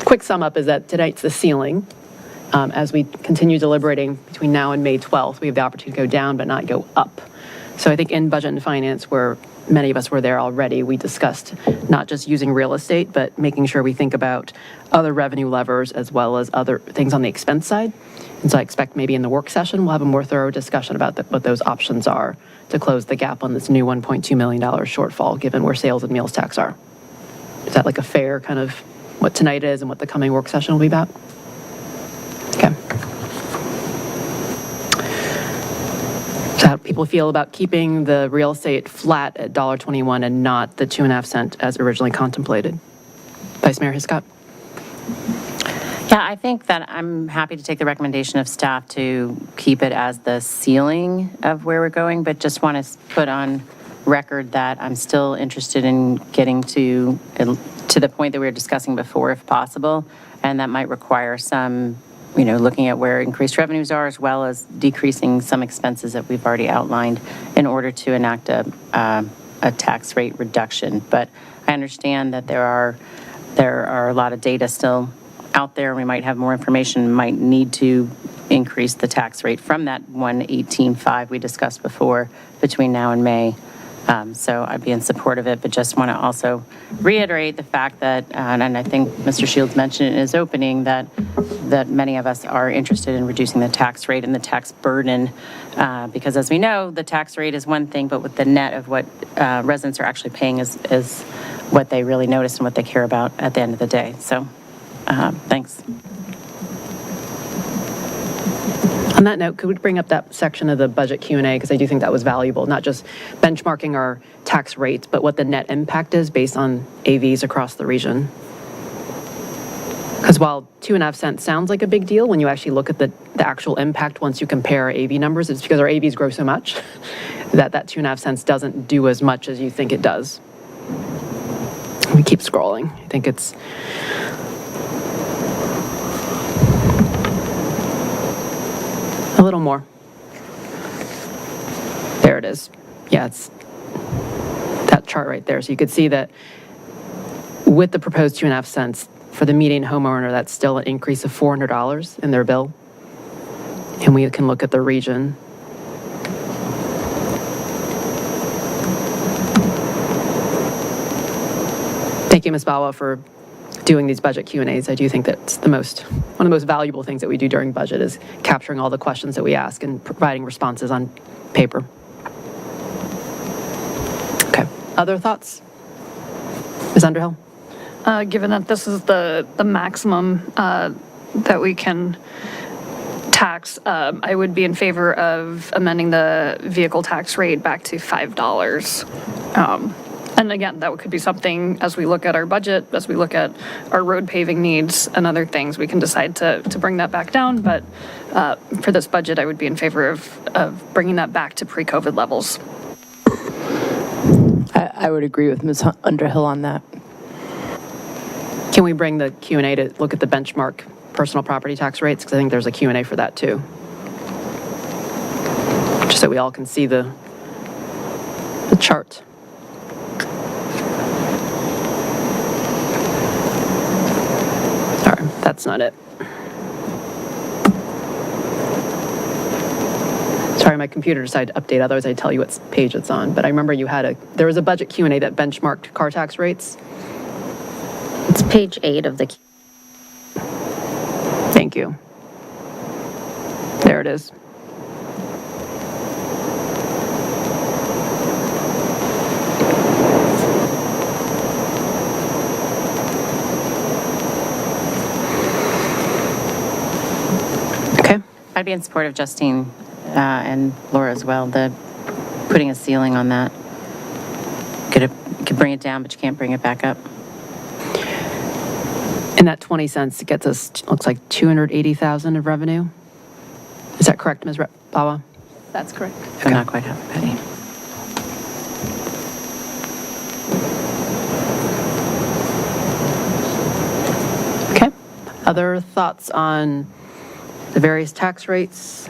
quick sum up is that tonight's the ceiling. As we continue deliberating between now and May 12th, we have the opportunity to go down but not go up. So I think in Budget and Finance, where many of us were there already, we discussed not just using real estate, but making sure we think about other revenue levers as well as other things on the expense side. And so I expect maybe in the work session, we'll have a more thorough discussion about what those options are to close the gap on this new $1.2 million shortfall, given where sales and meals tax are. Is that like a fair kind of what tonight is and what the coming work session will be about? Okay. How people feel about keeping the real estate flat at $1.21 and not the 2.5 cent as originally contemplated. Vice Mayor Hiscott. Yeah, I think that I'm happy to take the recommendation of staff to keep it as the ceiling of where we're going, but just want to put on record that I'm still interested in getting to the point that we were discussing before, if possible, and that might require some, looking at where increased revenues are, as well as decreasing some expenses that we've already outlined in order to enact a tax rate reduction. But I understand that there are a lot of data still out there. We might have more information, might need to increase the tax rate from that 118.5 we discussed before between now and May. So I'd be in support of it, but just want to also reiterate the fact that, and I think Mr. Shields mentioned in his opening, that many of us are interested in reducing the tax rate and the tax burden, because as we know, the tax rate is one thing, but with the net of what residents are actually paying is what they really notice and what they care about at the end of the day. So thanks. On that note, could we bring up that section of the budget Q&A, because I do think that was valuable, not just benchmarking our tax rates, but what the net impact is based on AVs across the region. Because while 2.5 cents sounds like a big deal, when you actually look at the actual impact once you compare AV numbers, it's because our AVs grow so much that 2.5 cents doesn't do as much as you think it does. We keep scrolling. I think it's... a little more. There it is. Yeah, it's that chart right there. So you could see that with the proposed 2.5 cents for the median homeowner, that's still an increase of $400 in their bill. And we can look at the region. Thank you, Ms. Bawa, for doing these budget Q&As. I do think that's one of the most valuable things that we do during budget is capturing all the questions that we ask and providing responses on paper. Okay, other thoughts? Ms. Underhill? Given that this is the maximum that we can tax, I would be in favor of amending the vehicle tax rate back to $5. And again, that could be something as we look at our budget, as we look at our road paving needs and other things, we can decide to bring that back down. But for this budget, I would be in favor of bringing that back to pre-COVID levels. I would agree with Ms. Underhill on that. Can we bring the Q&A to look at the benchmark personal property tax rates? Because I think there's a Q&A for that too. Just so we all can see the chart. Sorry, that's not it. Sorry, my computer decided to update, otherwise I'd tell you what page it's on. But I remember there was a budget Q&A that benchmarked car tax rates. It's page 8 of the... Thank you. There it is. Okay. I'd be in support of Justine and Laura as well, putting a ceiling on that. You could bring it down, but you can't bring it back up. And that 20 cents gets us, looks like 280,000 of revenue. Is that correct, Ms. Bawa? That's correct. So not quite half a penny. Okay. Other thoughts on the various tax rates?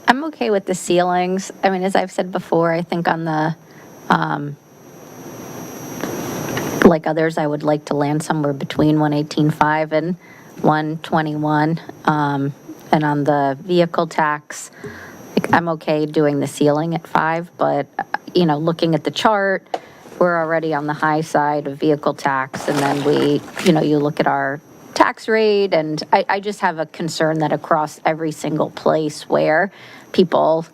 I'm okay with the ceilings. I mean, as I've said before, I think on the, like others, I would like to land somewhere between 118.5 and 121. And on the vehicle tax, I'm okay doing the ceiling at 5, but, looking at the chart, we're already on the high side of vehicle tax, and then you look at our tax rate, and I just have a concern that across every single place where people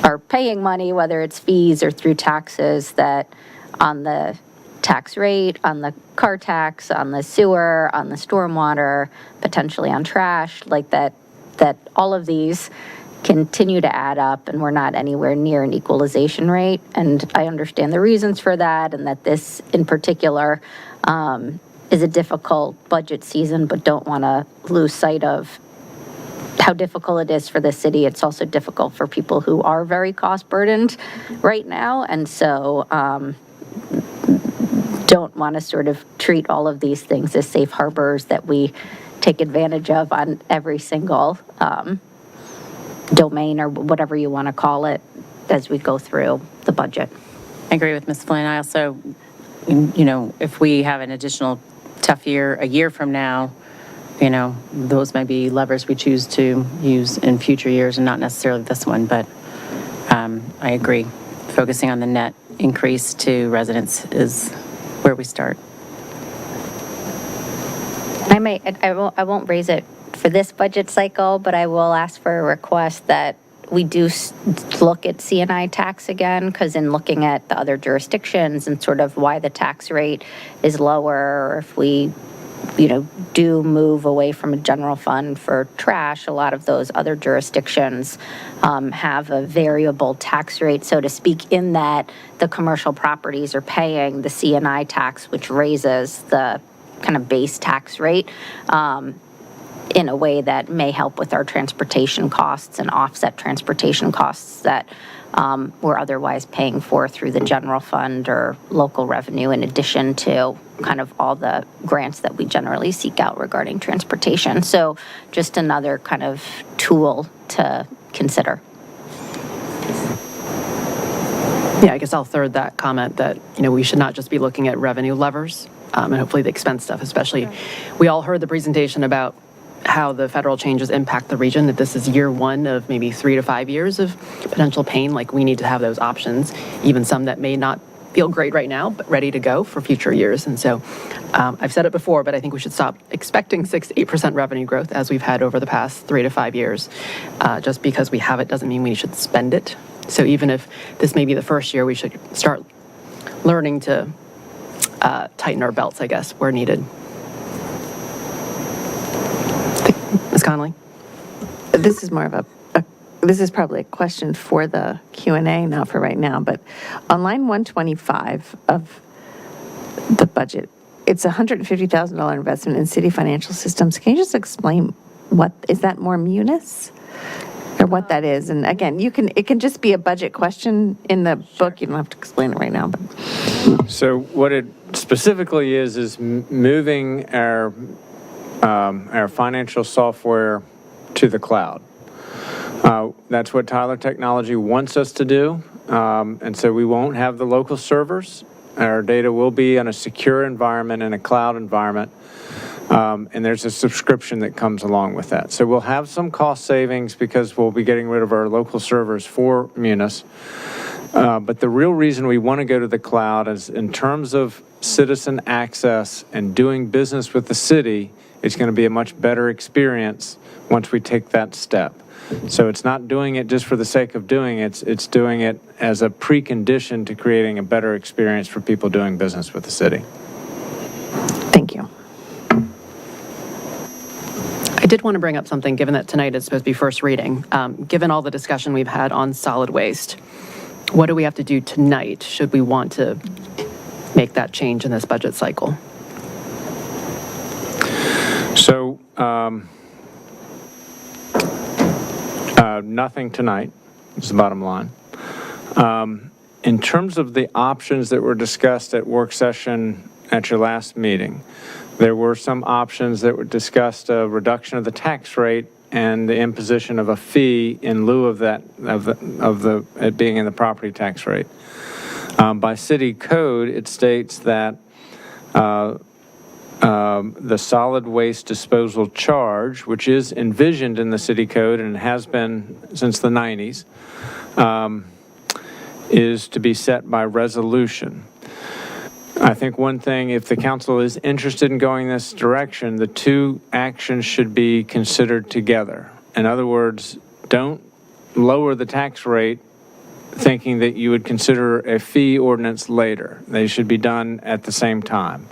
are paying money, whether it's fees or through taxes, that on the tax rate, on the car tax, on the sewer, on the stormwater, potentially on trash, like that that all of these continue to add up, and we're not anywhere near an equalization rate. And I understand the reasons for that, and that this in particular is a difficult budget season, but don't want to lose sight of how difficult it is for the city. It's also difficult for people who are very cost burdened right now. And so don't want to sort of treat all of these things as safe harbors that we take advantage of on every single domain, or whatever you want to call it, as we go through the budget. I agree with Ms. Flynn. I also, if we have an additional tough year a year from now, those may be levers we choose to use in future years and not necessarily this one. But I agree. Focusing on the net increase to residents is where we start. I won't raise it for this budget cycle, but I will ask for a request that we do look at C&I tax again, because in looking at the other jurisdictions and sort of why the tax rate is lower, or if we, do move away from a general fund for trash, a lot of those other jurisdictions have a variable tax rate, so to speak, in that the commercial properties are paying the C&I tax, which raises the kind of base tax rate in a way that may help with our transportation costs and offset transportation costs that we're otherwise paying for through the general fund or local revenue, in addition to kind of all the grants that we generally seek out regarding transportation. So just another kind of tool to consider. Yeah, I guess I'll third that comment that, we should not just be looking at revenue levers and hopefully the expense stuff, especially. We all heard the presentation about how the federal changes impact the region, that this is year one of maybe 3 to 5 years of potential pain. Like, we need to have those options, even some that may not feel great right now, but ready to go for future years. And so I've said it before, but I think we should stop expecting 6 to 8% revenue growth as we've had over the past 3 to 5 years. Just because we have it doesn't mean we should spend it. So even if this may be the first year, we should start learning to tighten our belts, I guess, where needed. Ms. Connolly? This is more of this is probably a question for the Q&A, not for right now, but on line 125 of the budget, it's a $150,000 investment in city financial systems. Can you just explain what, is that more munis? Or what that is? And again, it can just be a budget question in the book. You don't have to explain it right now. But So what it specifically is moving our financial software to the cloud. That's what Tyler Technology wants us to do. And so we won't have the local servers. Our data will be in a secure environment, in a cloud environment. And there's a subscription that comes along with that. So we'll have some cost savings because we'll be getting rid of our local servers for Munis. But the real reason we want to go to the cloud is in terms of citizen access and doing business with the city, it's going to be a much better experience once we take that step. So it's not doing it just for the sake of doing it. It's doing it as a precondition to creating a better experience for people doing business with the city. Thank you. I did want to bring up something, given that tonight is supposed to be first reading. Given all the discussion we've had on solid waste, what do we have to do tonight should we want to make that change in this budget cycle? So, nothing tonight is the bottom line. In terms of the options that were discussed at work session at your last meeting, there were some options that were discussed, a reduction of the tax rate and the imposition of a fee in lieu of that, it being in the property tax rate. By city code, it states that the solid waste disposal charge, which is envisioned in the city code and has been since the 90s, is to be set by resolution. I think one thing, if the council is interested in going this direction, the two actions should be considered together. In other words, don't lower the tax rate thinking that you would consider a fee ordinance later. They should be done at the same time.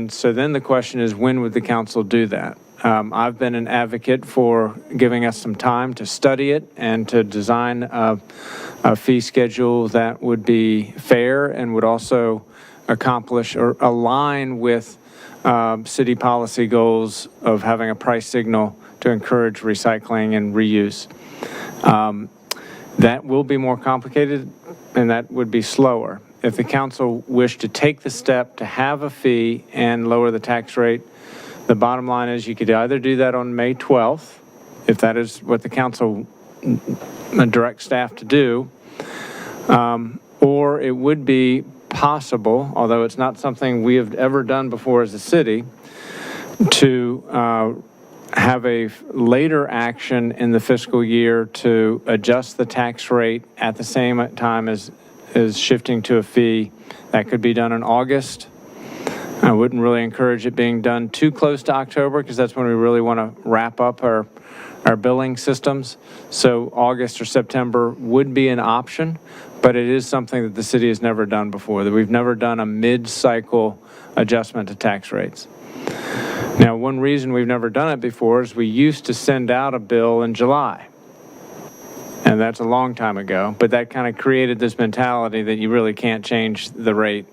So then the question is, when would the council do that? I've been an advocate for giving us some time to study it and to design a fee schedule that would be fair and would also accomplish or align with city policy goals of having a price signal to encourage recycling and reuse. That will be more complicated and that would be slower. If the council wished to take the step to have a fee and lower the tax rate, the bottom line is you could either do that on May 12th, if that is what the council directs staff to do, or it would be possible, although it's not something we have ever done before as a city, to have a later action in the fiscal year to adjust the tax rate at the same time as shifting to a fee. That could be done in August. I wouldn't really encourage it being done too close to October because that's when we really want to wrap up our billing systems. So August or September would be an option, but it is something that the city has never done before, that we've never done a mid-cycle adjustment to tax rates. Now, one reason we've never done it before is we used to send out a bill in July. And that's a long time ago, but that kind of created this mentality that you really can't change the rate.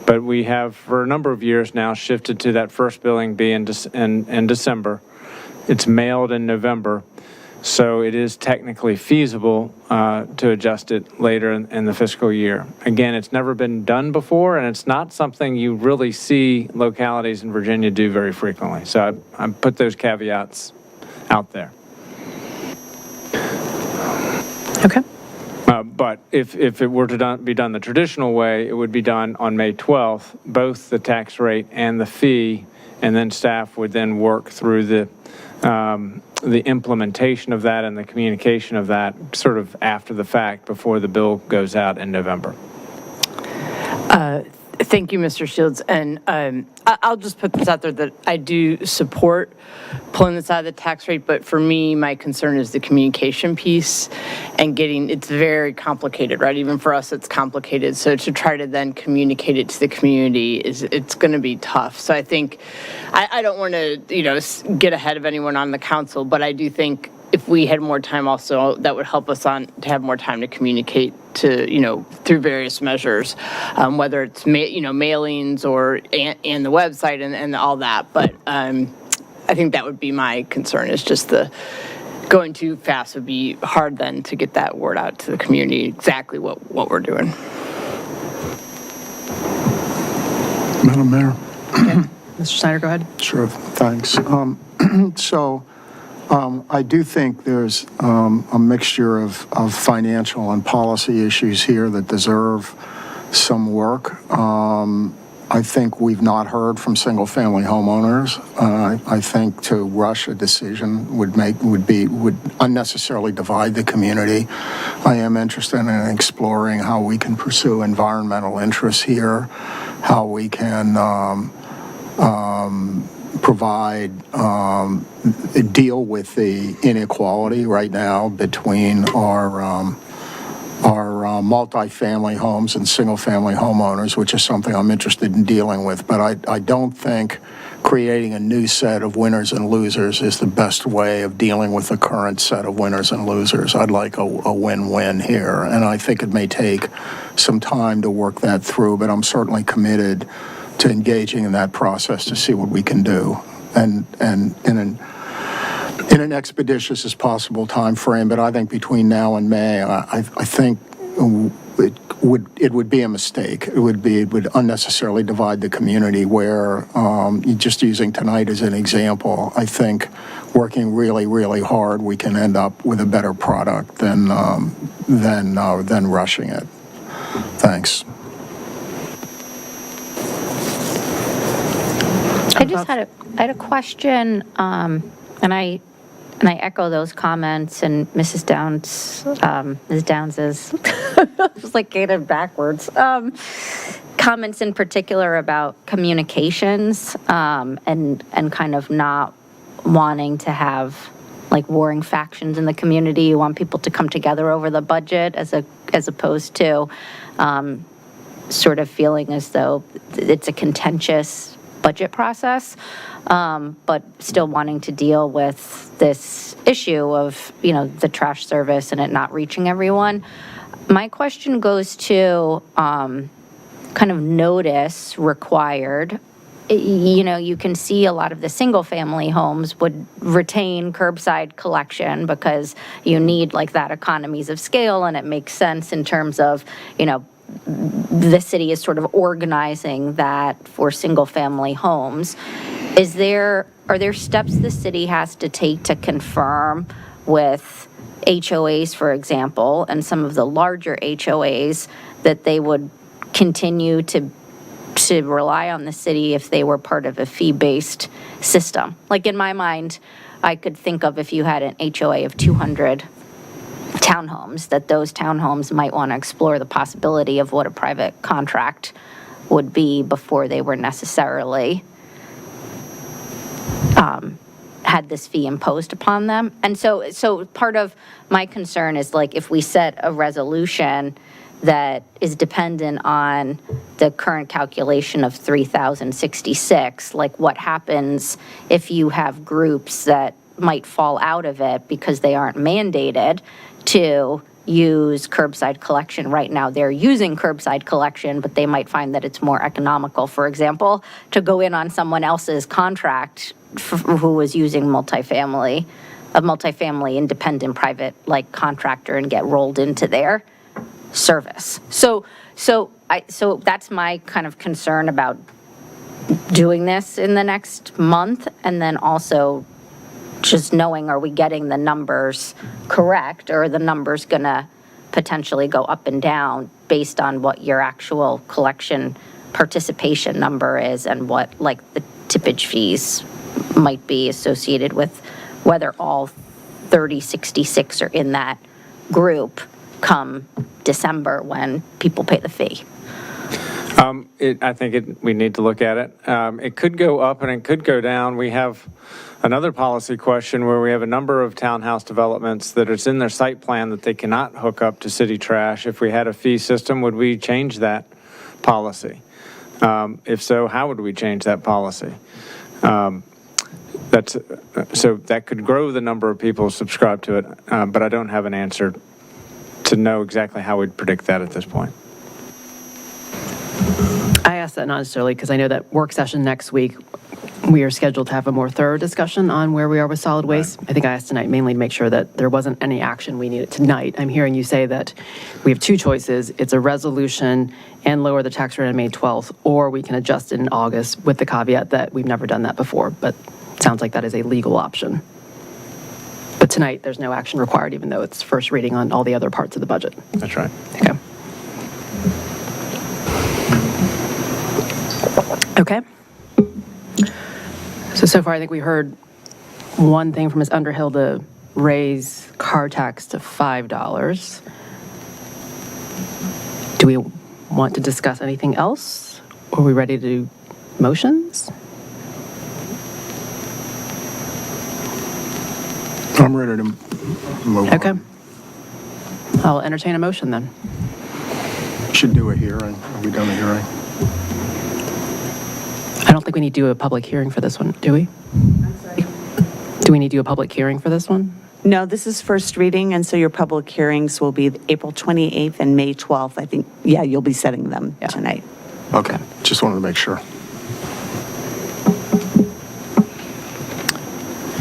But we have, for a number of years now, shifted to that first billing be in December. It's mailed in November, so it is technically feasible to adjust it later in the fiscal year. Again, it's never been done before, and it's not something you really see localities in Virginia do very frequently. So I put those caveats out there. Okay. But if it were to be done the traditional way, it would be done on May 12th, both the tax rate and the fee, and then staff would then work through the implementation of that and the communication of that sort of after the fact before the bill goes out in November. Thank you, Mr. Shields. And I'll just put this out there that I do support pulling this out of the tax rate, but for me, my concern is the communication piece and it's very complicated, right? Even for us, it's complicated. So to try to then communicate it to the community it's going to be tough. So I think, I don't want to, get ahead of anyone on the council, but I do think if we had more time also, that would help us to have more time to communicate to, through various measures, whether it's, mailings or and the website and all that. But I think that would be my concern, is just going too fast would be hard then to get that word out to the community exactly what we're doing. Madam Mayor? Mr. Snyder, go ahead. Sure, thanks. I do think there's a mixture of financial and policy issues here that deserve some work. I think we've not heard from single-family homeowners. I think to rush a decision would unnecessarily divide the community. I am interested in exploring how we can pursue environmental interests here, how we can deal with the inequality right now between our multifamily homes and single-family homeowners, which is something I'm interested in dealing with. But I don't think creating a new set of winners and losers is the best way of dealing with the current set of winners and losers. I'd like a win-win here, and I think it may take some time to work that through, but I'm certainly committed to engaging in that process to see what we can do, and in an expeditious as possible time frame. But I think between now and May, I think it would be a mistake. It would unnecessarily divide the community. Where just using tonight as an example, I think working really, really hard, we can end up with a better product than rushing it. Thanks. I had a question, and I echo those comments, and Ms. Downs's, it was like gated backwards, comments in particular about communications, and kind of not wanting to have like warring factions in the community. You want people to come together over the budget as opposed to sort of feeling as though it's a contentious budget process, but still wanting to deal with this issue of, the trash service and it not reaching everyone. My question goes to kind of notice required. You can see a lot of the single-family homes would retain curbside collection because you need like that economies of scale, and it makes sense in terms of, the city is sort of organizing that for single-family homes. Are there steps the city has to take to confirm with HOAs, for example, and some of the larger HOAs that they would continue to rely on the city if they were part of a fee-based system? Like in my mind, I could think of if you had an HOA of 200 townhomes, that those townhomes might want to explore the possibility of what a private contract would be before they were necessarily had this fee imposed upon them. And so part of my concern is like if we set a resolution that is dependent on the current calculation of 3,066, like what happens if you have groups that might fall out of it because they aren't mandated to use curbside collection. Right now they're using curbside collection, but they might find that it's more economical, for example, to go in on someone else's contract who was using a multifamily independent private like contractor and get rolled into their service. So that's my kind of concern about doing this in the next month, and then also just knowing, are we getting the numbers correct, or are the numbers gonna potentially go up and down based on what your actual collection participation number is and what like the tippage fees might be associated with whether all 3066 are in that group come December when people pay the fee. I think we need to look at it. It could go up and it could go down. We have another policy question where we have a number of townhouse developments that it's in their site plan that they cannot hook up to city trash. If we had a fee system, would we change that policy? If so, how would we change that policy? So that could grow the number of people who subscribe to it, but I don't have an answer to know exactly how we'd predict that at this point. I asked that not necessarily because I know that work session next week, we are scheduled to have a more thorough discussion on where we are with solid waste. I think I asked tonight mainly to make sure that there wasn't any action we needed tonight. I'm hearing you say that we have two choices. It's a resolution and lower the tax rate on May 12th, or we can adjust it in August with the caveat that we've never done that before, but it sounds like that is a legal option. But tonight, there's no action required, even though it's first reading on all the other parts of the budget. That's right. Okay. So far, I think we heard one thing from Ms. Underhill to raise car tax to $5. Do we want to discuss anything else? Or are we ready to do motions? I'm ready to move Okay. on. I'll entertain a motion then. Should do a hearing. Have we done a hearing? I don't think we need to do a public hearing for this one, do we? I'm sorry. Do we need to do a public hearing for this one? No, this is first reading, and so your public hearings will be April 28th and May 12th. I think, you'll be setting them tonight. Okay, just wanted to make sure.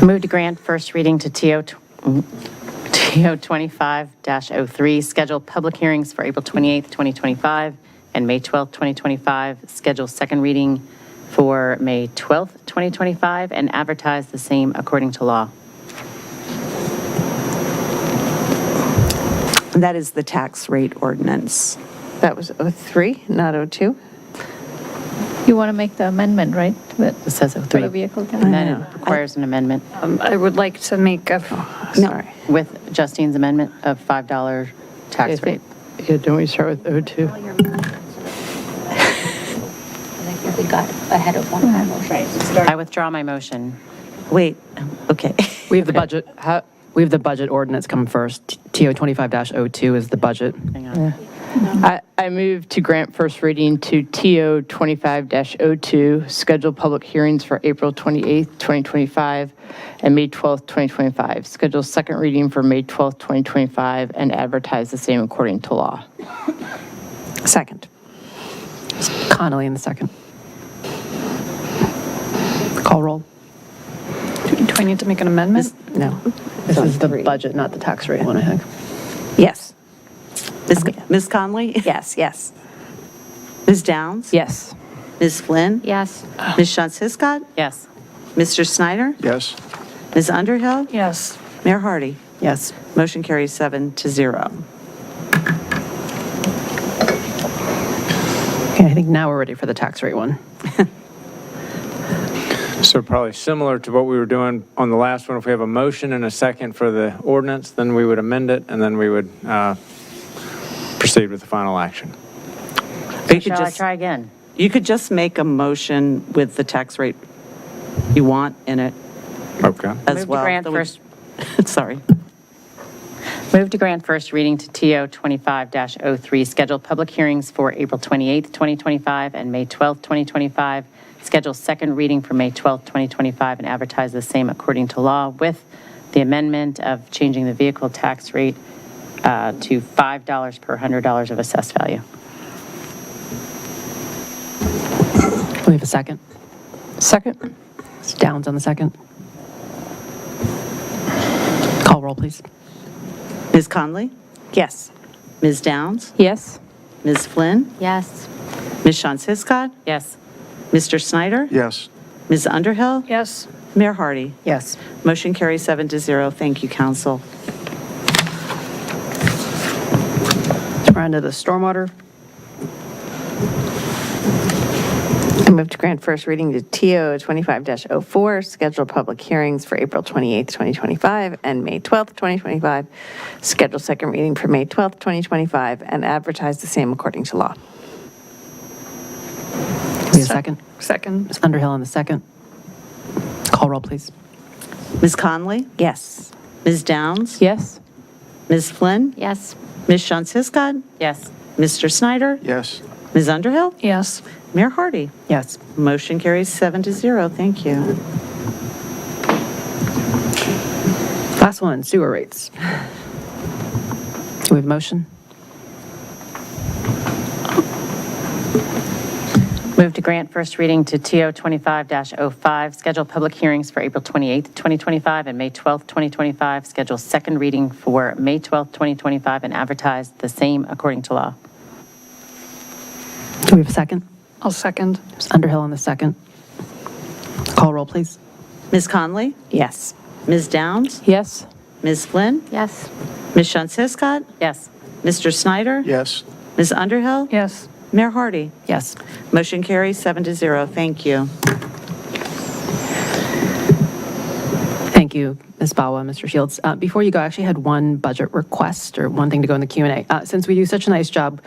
Move to grant first reading to TO 25-03, schedule public hearings for April 28th, 2025, and May 12th, 2025, schedule second reading for May 12th, 2025, and advertise the same according to law. That is the tax rate ordinance. That was 03, not 02? You want to make the amendment, right? It says 03. For the vehicle count? And then it requires an amendment. I would like to make a, Sorry. With Justine's amendment of $5 tax rate. Yeah, don't we start with 02? I think we got ahead of one of our motions. I withdraw my motion. Wait, okay. We have the budget. We have the budget ordinance come first. TO 25-02 is the budget. Hang on. I move to grant first reading to TO 25-02, schedule public hearings for April 28th, 2025, and May 12th, 2025. Schedule second reading for May 12th, 2025, and advertise the same according to law. Second. Connolly in the second. Call roll. Do I need to make an amendment? No. This is the budget, not the tax rate one, I think. Yes. Ms. Conley? Yes, yes. Ms. Downs? Yes. Ms. Flynn? Yes. Ms. Shantz Hiscott? Yes. Mr. Snyder? Yes. Ms. Underhill? Yes. Mayor Hardy? Yes. Motion carries 7-0. Okay, I think now we're ready for the tax rate one. So probably similar to what we were doing on the last one, if we have a motion and a second for the ordinance, then we would amend it, and then we would proceed with the final action. You could Shall I just, try again? you could just make a motion with the tax rate you want in it Okay. as Move to well. grant That would- first- Sorry. Move to grant first reading to TO 25-03, schedule public hearings for April 28th, 2025, and May 12th, 2025. Schedule second reading for May 12th, 2025, and advertise the same according to law with the amendment of changing the vehicle tax rate to $5 per $100 of assessed value. We have a second. Second. It's Downs on the second. Call roll, please. Ms. Conley? Yes. Ms. Downs? Yes. Ms. Flynn? Yes. Ms. Shantz Hiscott? Yes. Mr. Snyder? Yes. Ms. Underhill? Yes. Mayor Hardy? Yes. Motion carries 7-0. Thank you, council. So we're on to the stormwater. I move to grant first reading to TO 25-04, schedule public hearings for April 28th, 2025, and May 12th, 2025. Schedule second reading for May 12th, 2025, and advertise the same according to law. We have a second. Second. Ms. Underhill on the second. Call roll, please. Ms. Conley? Yes. Ms. Downs? Yes. Ms. Flynn? Yes. Ms. Shantz Hiscott? Yes. Mr. Snyder? Yes. Ms. Underhill? Yes. Mayor Hardy? Yes. Motion carries 7-0. Thank you. Last one, sewer rates. Do we have a motion? Move to grant first reading to TO 25-05, schedule public hearings for April 28th, 2025, and May 12th, 2025. Schedule second reading for May 12th, 2025, and advertise the same according to law. Do we have a second? I'll second. Ms. Underhill on the second. Call roll, please. Ms. Conley? Yes. Ms. Downs? Yes. Ms. Flynn? Yes. Ms. Shantz Hiscott? Yes. Mr. Snyder? Yes. Ms. Underhill? Yes. Mayor Hardy? Yes. Motion carries 7-0. Thank you. Thank you, Ms. Bawa, Mr. Shields. Before you go, I actually had one budget request or one thing to go in the Q&A. Since we do such a nice job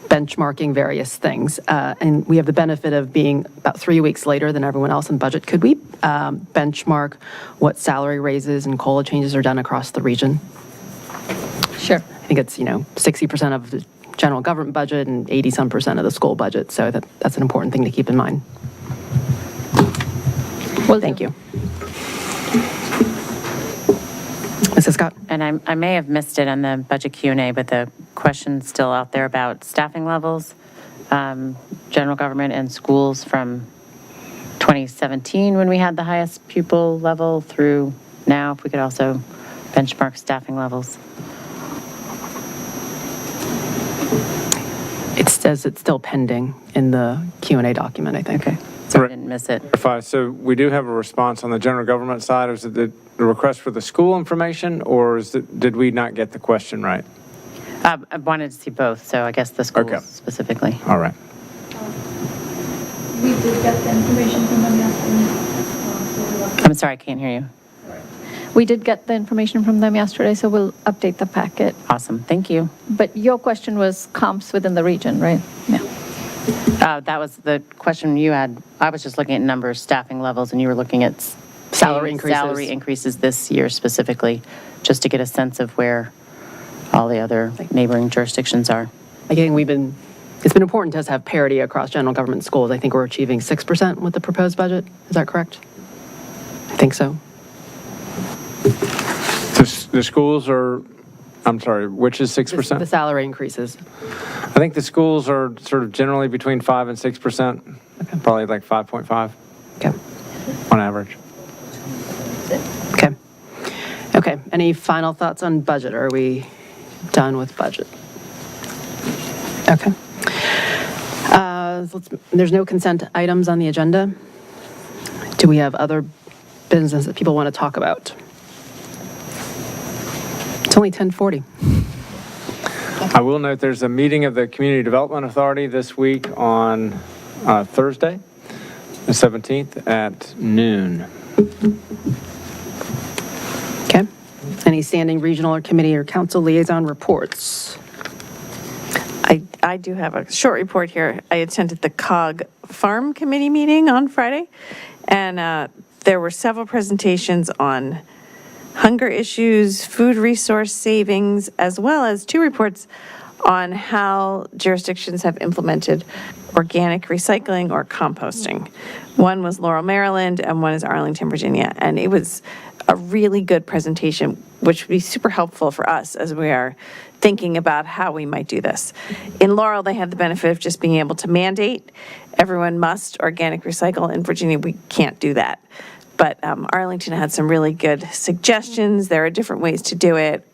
benchmarking various things, and we have the benefit of being about 3 weeks later than everyone else in budget, could we benchmark what salary raises and COLA changes are done across the region? Sure. I think it's, 60% of the general government budget and 80-some% of the school budget, so that's an important thing to keep in mind. Well, thank you. Mrs. Scott? And I may have missed it on the budget Q&A, but the question's still out there about staffing levels, general government and schools from 2017 when we had the highest pupil level through now, if we could also benchmark staffing levels. It says it's still pending in the Q&A document, I think. Okay, so I didn't miss it. So we do have a response on the general government side. Is it the request for the school information, or did we not get the question right? I wanted to see both, so I guess the schools Okay. specifically. All right. We did get the information from them yesterday. I'm sorry, I can't hear you. We did get the information from them yesterday, so we'll update the packet. Awesome, thank you. But your question was comps within the region, right? Yeah. That was the question you had. I was just looking at numbers, staffing levels, and you were looking at Salary increases. Salary increases this year specifically, just to get a sense of where all the other neighboring jurisdictions are. Again, we've been It's been important to us to have parity across general government schools. I think we're achieving 6% with the proposed budget. Is that correct? I think so. The schools are, I'm sorry, which is 6%? The salary increases. I think the schools are sort of generally between 5 and 6%, probably like 5.5. Okay. On average. Okay. Okay. Any final thoughts on budget? Are we done with budget? Okay. There's no consent items on the agenda. Do we have other business that people want to talk about? It's only 10:40. I will note there's a meeting of the Community Development Authority this week on Thursday, the 17th at noon. Okay. Any standing regional or committee or council liaison reports? I do have a short report here. I attended the COG Farm Committee meeting on Friday, and there were several presentations on hunger issues, food resource savings, as well as 2 reports on how jurisdictions have implemented organic recycling or composting. One was Laurel, Maryland, and one is Arlington, Virginia. And it was a really good presentation, which would be super helpful for us as we are thinking about how we might do this. In Laurel, they had the benefit of just being able to mandate everyone must organic recycle. In Virginia, we can't do that. But Arlington had some really good suggestions. There are different ways to do it.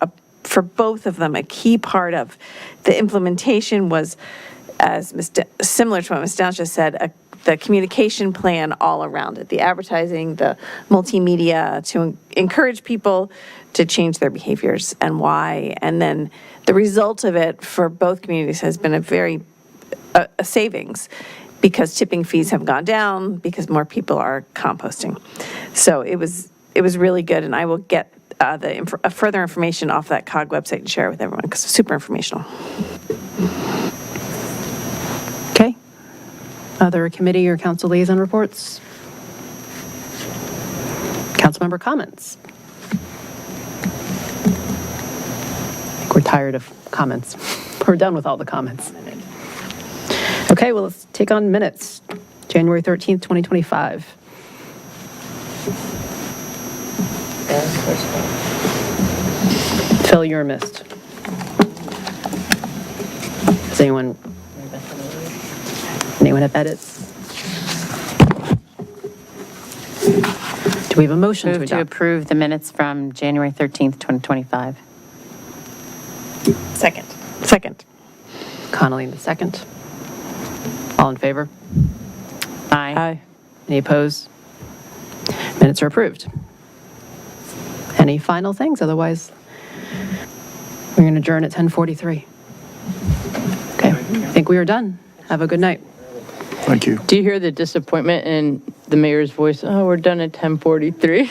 For both of them, a key part of the implementation was, similar to what Ms. Downs just said, the communication plan all around it, the advertising, the multimedia to encourage people to change their behaviors and why. And then the result of it for both communities has been a savings, because tipping fees have gone down because more people are composting. So it was really good, and I will get further information off that COG website and share it with everyone because it's super informational. Okay. Other committee or council liaison reports? Councilmember comments? I think we're tired of comments. We're done with all the comments. Okay, well, let's take on minutes. January 13th, 2025. Phil, you're missed. Does anyone have edits? Do we have a motion to Move to adopt? approve the minutes from January 13th, 2025. Second. Connolly in the second. All in favor? Aye. Any opposed? Minutes are approved. Any final things? Otherwise, we're going to adjourn at 10:43. Okay, I think we are done. Have a good night. Thank you. Do you hear the disappointment in the mayor's voice? Oh, we're done at 10:43.